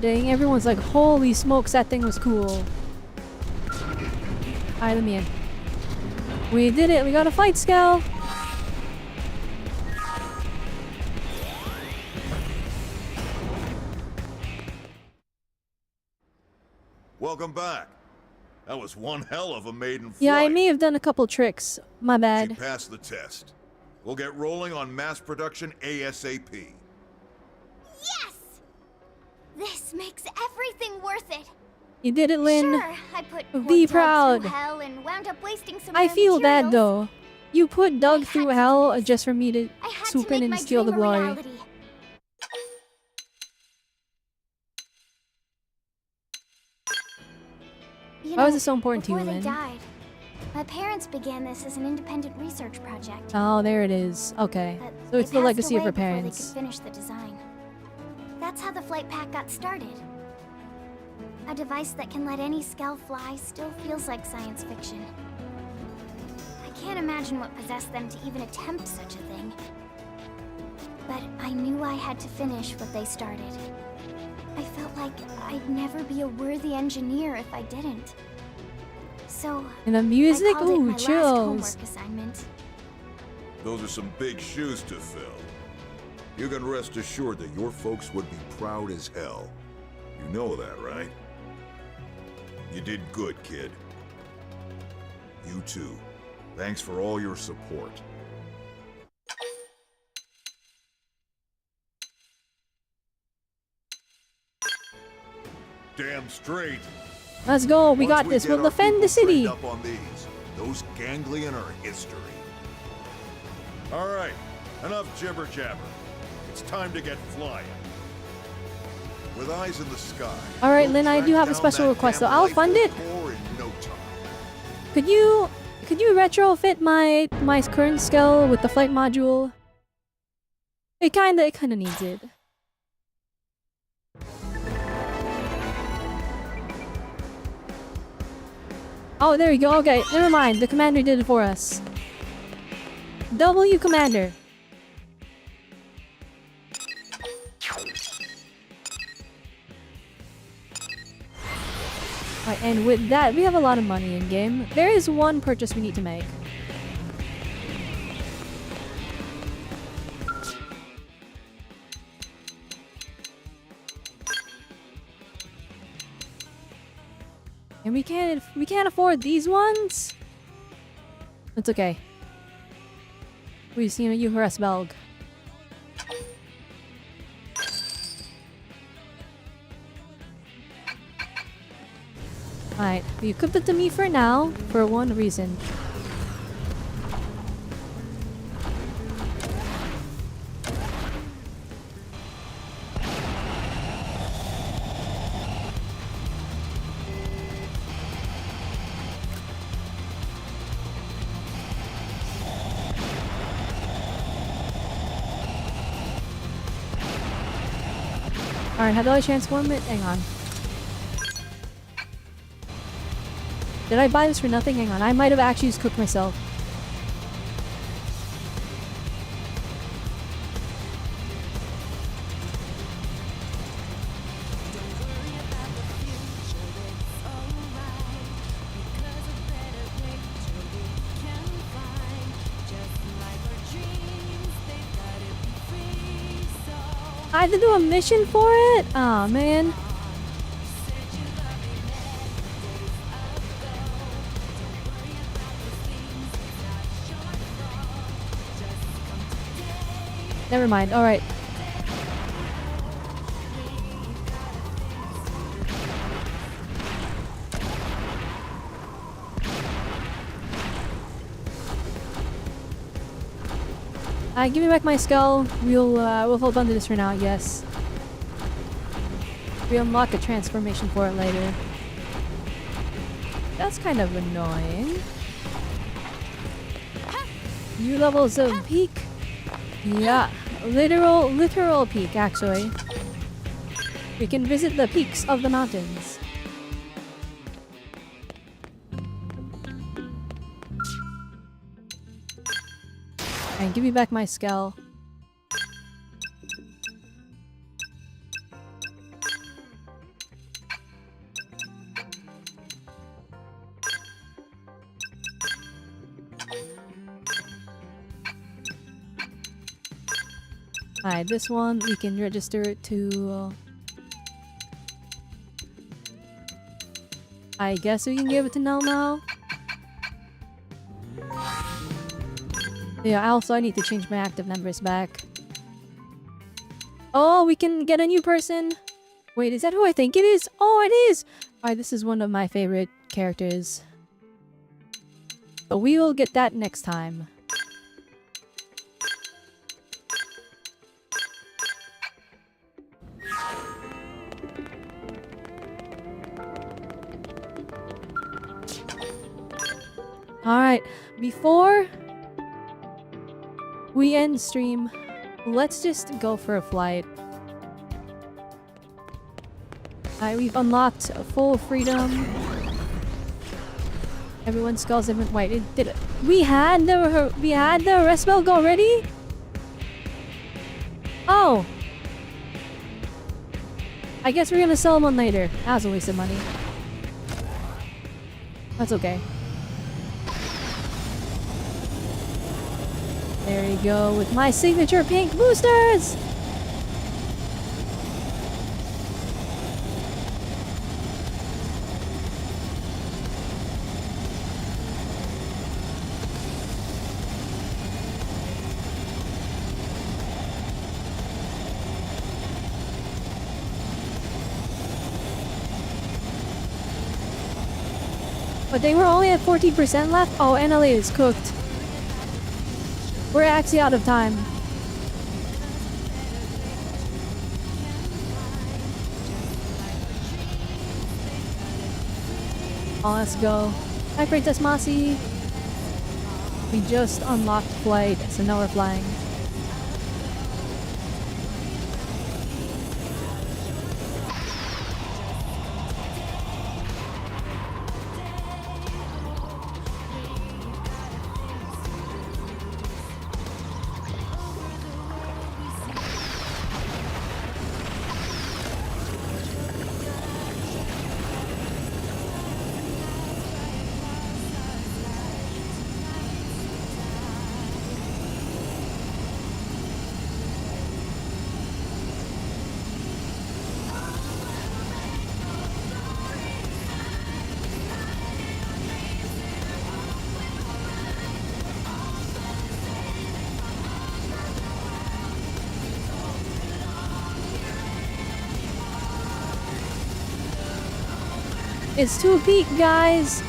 Dang, everyone's like, holy smokes, that thing was cool. Alright, let me in. We did it, we got a fight scale.
Welcome back. That was one hell of a maiden flight.
Yeah, I may have done a couple tricks. My
She
bad.
passed the test. We'll get rolling on mass production ASAP.
Yes! This makes everything worth it.
You did it, Lynn.
Sure, I put poor
Be
Doug
proud.
through hell and wound up wasting some
I
rare
feel bad
materials.
though. You put Doug
I had
through
to
hell
do this.
just for me to
I had
swoop
to
in
make
and
my
steal the
dream a
glory.
reality. You
Why was
know,
it so important to you,
before they
Lynn?
died, my parents began this as an independent research project.
Oh, there it is. Okay.
But
So it's
they
the
passed
legacy of
away
her
before
parents.
They could finish the design. That's how the flight pack got started. A device that can let any Skell fly still feels like science fiction. I can't imagine what possessed them to even attempt such a thing. But I knew I had to finish what they started. I felt like I'd never be a worthy engineer if I didn't. So
And the music,
I called it my
ooh,
last
chills.
homework assignment.
Those are some big shoes to fill. You can rest assured that your folks would be proud as hell. You know that, right? You did good, kid. You too. Thanks for all your support. Damn straight.
Let's go. We got
Once
this.
get
We'll
our
defend the
people trained
city.
Up on these. Those ganglion are history. All right, enough jibber jabber. It's time to get flying. With eyes in the sky.
All right,
we'll
Lynn, I
track
do have a
down
special
that
request, so
damn
I'll fund it.
lifeboat core in no time.
Could you retrofit my current skill with the flight module? It kinda needs it. Oh, there you go. Okay, never mind. The commander did it for us. W commander. Alright, and with that, we have a lot of money in game. There is one purchase we need to make. And we can't afford these ones. It's okay. We've seen you harass Belg. Alright, we equipped it to me for now, for one reason. Alright, how do I transform it? Hang on. Did I buy this for nothing? Hang on, I might have actually just cooked myself. I had to do a mission for it? Aw, man. Never mind, alright. Give me back my skull. We'll hold on to this for now, yes. We unlock a transformation for it later. That's kind of annoying. New levels of peak. Yeah, literal peak actually. We can visit the peaks of the mountains. And give me back my skull. Alright, this one we can register it to. I guess we can give it to Nell now. Yeah, I need to change my active numbers back. Oh, we can get a new person. Wait, is that who I think it is? Oh, it is! Alright, this is one of my favorite characters. But we will get that next time. Alright, before we end stream, let's just go for a flight. Alright, we've unlocked full freedom. Everyone's skulls have been white. It did it. We had the rest belt already? Oh! I guess we're gonna sell them on later. That was a waste of money. That's okay. There you go, with my signature pink boosters! But they were only at 14% left? Oh, NLA is cooked. We're actually out of time. Oh, let's go. Hi, Princess Mossy. We just unlocked flight, so now we're flying. It's too peak, guys.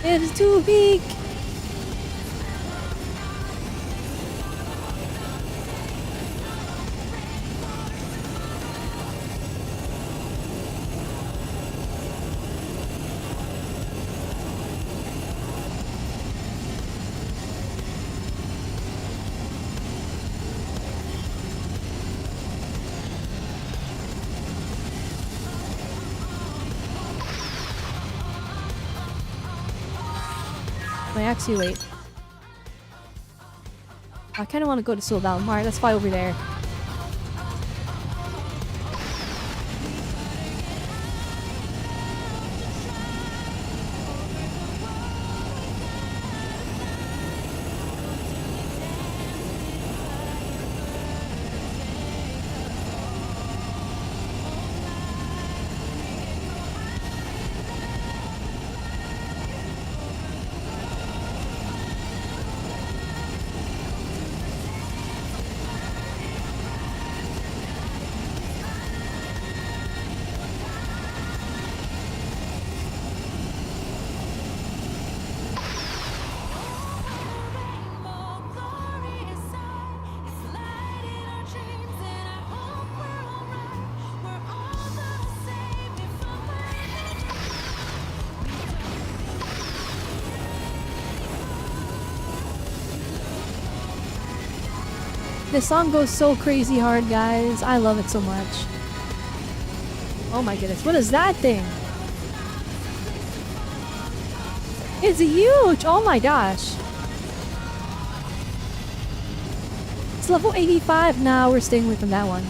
It's too peak. I actually wait. I kind of want to go to Soul Valley. Alright, let's fly over there. This song goes so crazy hard, guys. I love it so much. Oh my goodness, what is that thing? It's huge! Oh my gosh. It's level 85 now. We're staying away from that one.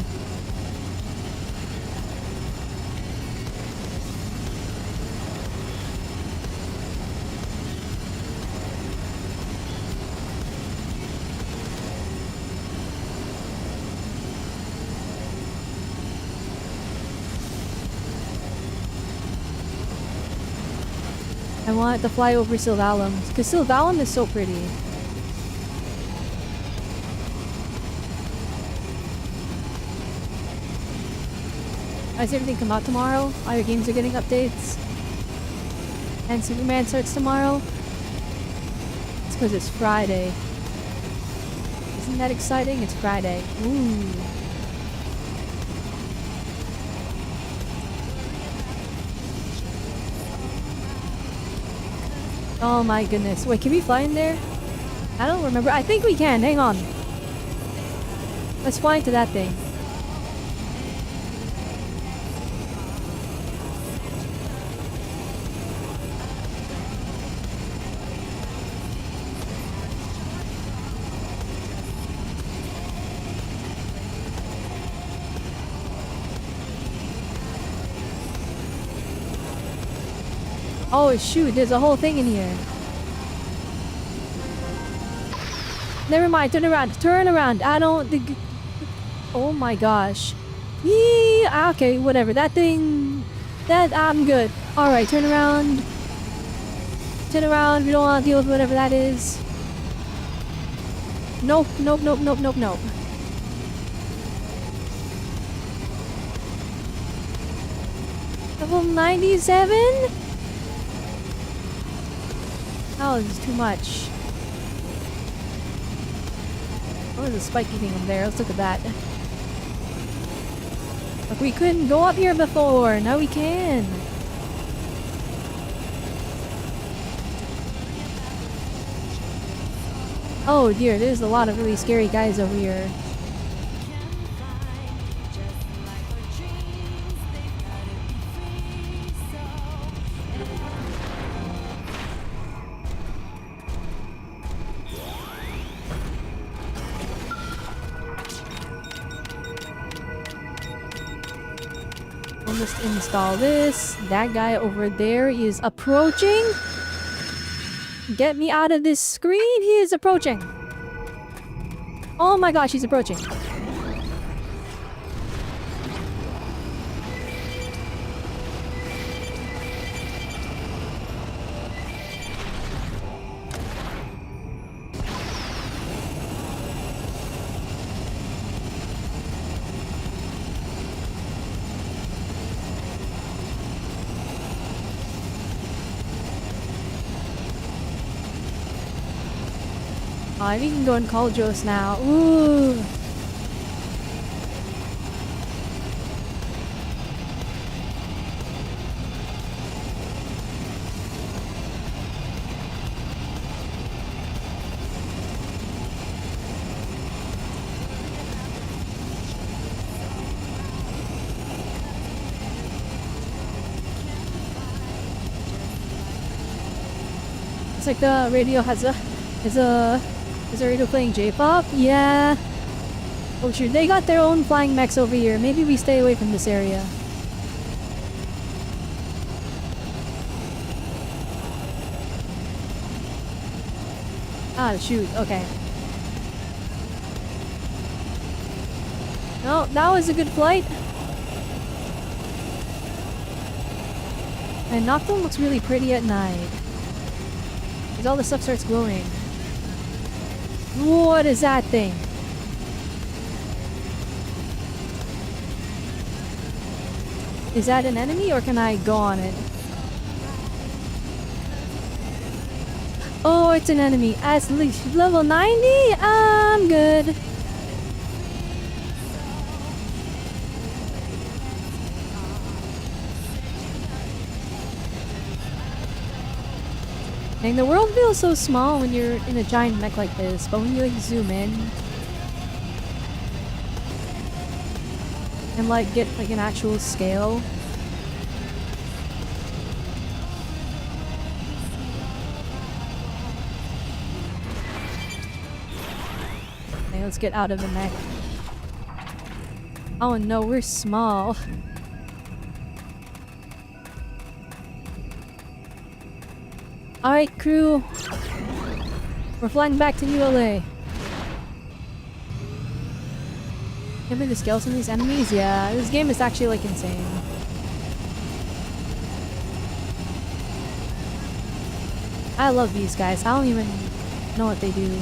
I want to fly over Sylvalum, because Sylvalum is so pretty. Does everything come out tomorrow? All your games are getting updates? And Superman starts tomorrow? It's because it's Friday. Isn't that exciting? It's Friday. Ooh. Oh my goodness. Wait, can we fly in there? I don't remember. I think we can. Hang on. Let's fly into that thing. Oh shoot, there's a whole thing in here. Never mind, turn around, turn around. I don't think... Oh my gosh. Yeah, okay, whatever. That thing... That, I'm good. Alright, turn around. Turn around, we don't want to deal with whatever that is. Nope, nope, nope, nope, nope, nope. Level 97? Oh, this is too much. Oh, there's a spiky thing up there. Let's look at that. Look, we couldn't go up here before. Now we can. Oh dear, there's a lot of really scary guys over here. Just install this. That guy over there is approaching. Get me out of this screen. He is approaching. Oh my gosh, he's approaching. Oh, we can go in Cauldros now. Ooh. It's like the radio has is a radio playing J-pop? Yeah. Oh sure, they got their own flying mechs over here. Maybe we stay away from this area. Ah, shoot. Okay. No, that was a good flight. And Nocturne looks really pretty at night. Because all the stuff starts glowing. What is that thing? Is that an enemy or can I go on it? Oh, it's an enemy. At least level 90? I'm good. Dang, the world feels so small when you're in a giant mech like this, but when you like zoom in and like get like an actual scale. Okay, let's get out of the mech. Oh no, we're small. Alright, crew. We're flying back to ULA. Give me the scales on these enemies? Yeah, this game is actually like insane. I love these guys. I don't even know what they do.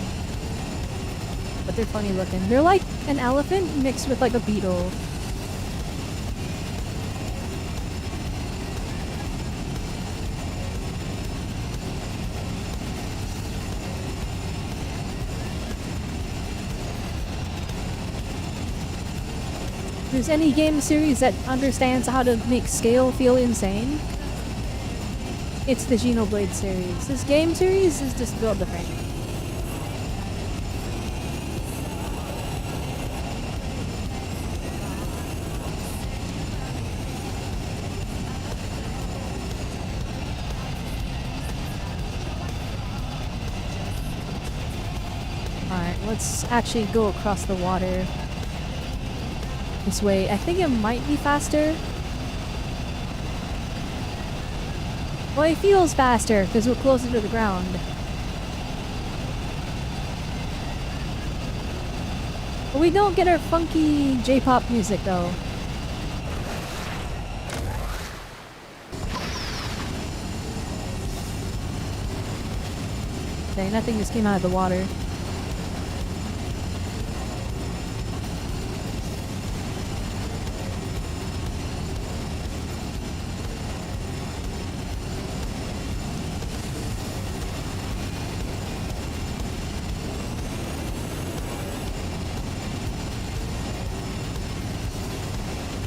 But they're funny looking. They're like an elephant mixed with like a beetle. If there's any game series that understands how to make scale feel insane, it's the Xenoblade series. This game series is just built different. Alright, let's actually go across the water. This way. I think it might be faster. Well, it feels faster because we're closer to the ground. But we don't get our funky J-pop music though. Okay, nothing just came out of the water.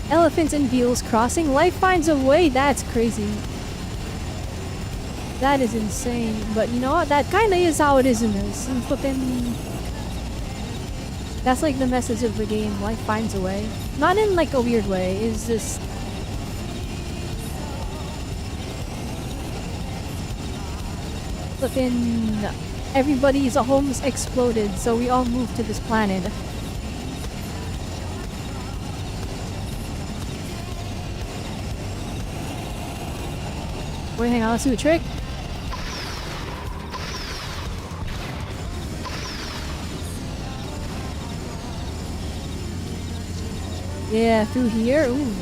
Elephants and beetles crossing. Life finds a way. That's crazy. That is insane. But you know what? That kind of is how it is in this. And flipping. That's like the message of the game. Life finds a way. Not in like a weird way. It's just. Flipping. Everybody's homes exploded, so we all moved to this planet. Wait, hang on, let's do a trick. Yeah, through here. Ooh.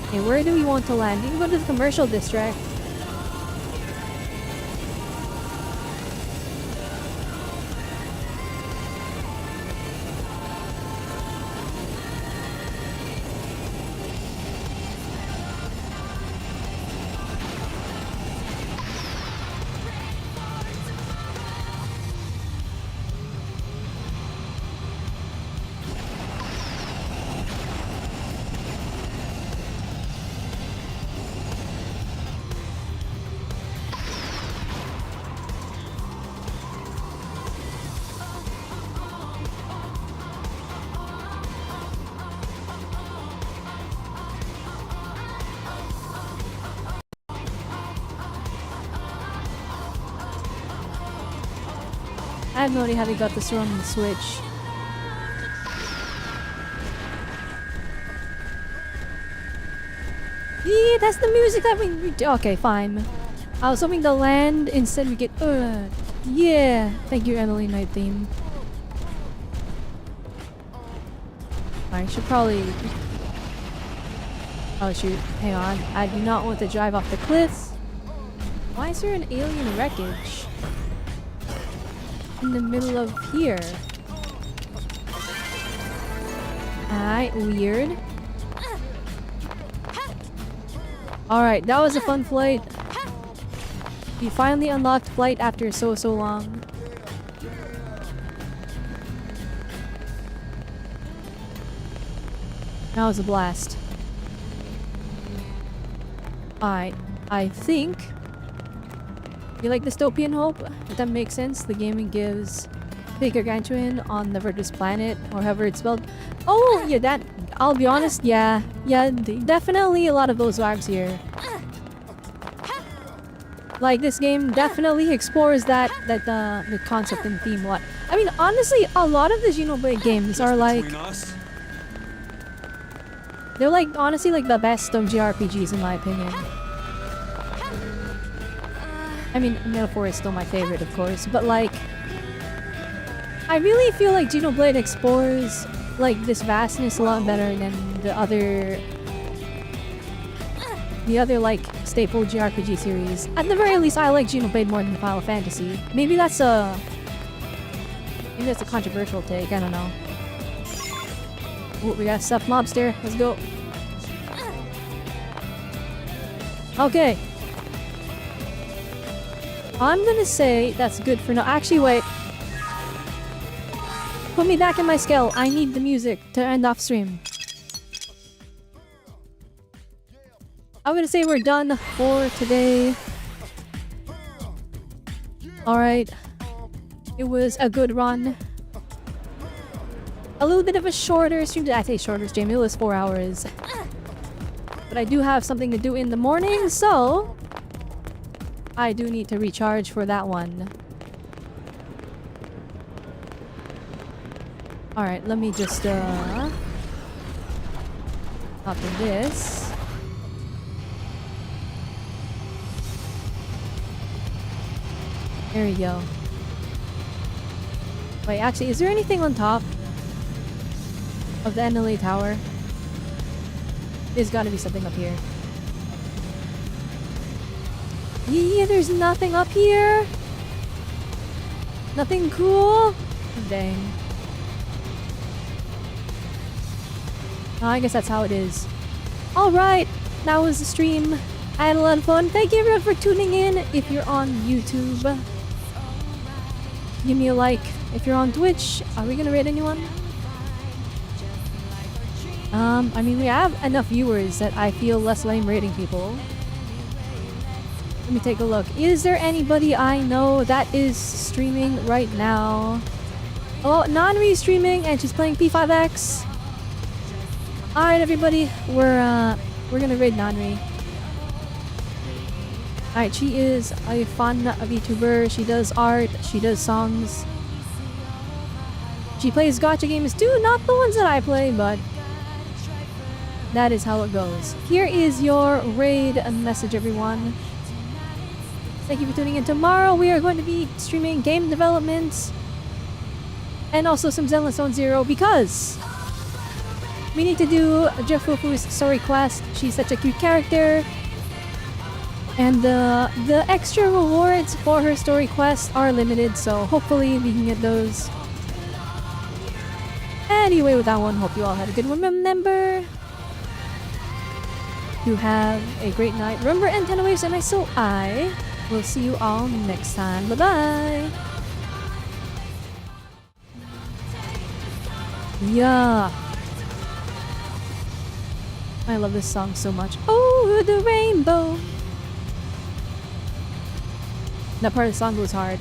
Okay, where do we want to land? We can go to the commercial district. I have no idea how they got this wrong on the Switch. Yeah, that's the music that we okay, fine. I was hoping to land, instead we get yeah. Thank you, Emily Night theme. I should probably... Oh shoot, hang on. I do not want to drive off the cliffs. Why is there an alien wreckage in the middle of here? Alright, weird. Alright, that was a fun flight. We finally unlocked flight after so long. That was a blast. Alright, I think... You like Dystopian Hope? If that makes sense, the game gives big gargantuan on the Virtus planet, or however it's spelled. Oh, yeah, that... I'll be honest, yeah. Yeah, definitely a lot of those vibes here. Like, this game definitely explores the concept and theme a lot. I mean, honestly, a lot of the Xenoblade games are like... They're like, honestly, like the best of JRPGs in my opinion. I mean, Metaphor is still my favorite, of course, but like... I really feel like Xenoblade explores like this vastness a lot better than the other like staple JRPG series. At the very least, I like Xenoblade more than Final Fantasy. Maybe that's a controversial take, I don't know. Ooh, we got a stuffed lobster. Let's go. Okay. I'm gonna say that's good for now. Actually, wait. Put me back in my skull. I need the music to end off stream. I'm gonna say we're done for today. Alright. It was a good run. A little bit of a shorter stream. I say shorter stream. It was 4 hours. But I do have something to do in the morning, so... I do need to recharge for that one. Alright, let me just, hop in this. There we go. Wait, actually, is there anything on top of the NLA tower? There's gotta be something up here. Yeah, there's nothing up here. Nothing cool. Dang. Oh, I guess that's how it is. Alright, that was the stream. I had a lot of fun. Thank you everyone for tuning in. If you're on YouTube, give me a like. If you're on Twitch, are we gonna rate anyone? I mean, we have enough viewers that I feel less lame rating people. Let me take a look. Is there anybody I know that is streaming right now? Oh, Nanri is streaming and she's playing P5X. Alright everybody, we're gonna raid Nanri. Alright, she is a fun VTuber. She does art, she does songs. She plays gacha games too, not the ones that I play, but that is how it goes. Here is your raid message, everyone. Thank you for tuning in. Tomorrow we are going to be streaming game development and also some Zenless Zone Zero because we need to do Jefufu's story quest. She's such a cute character. And the extra rewards for her story quests are limited, so hopefully we can get those. Anyway, with that one, hope you all had a good one. Remember to have a great night. Remember, antenna waves and I will see you all next time. Bye-bye! Yeah! I love this song so much. Oh, the rainbow! That part of the song goes hard.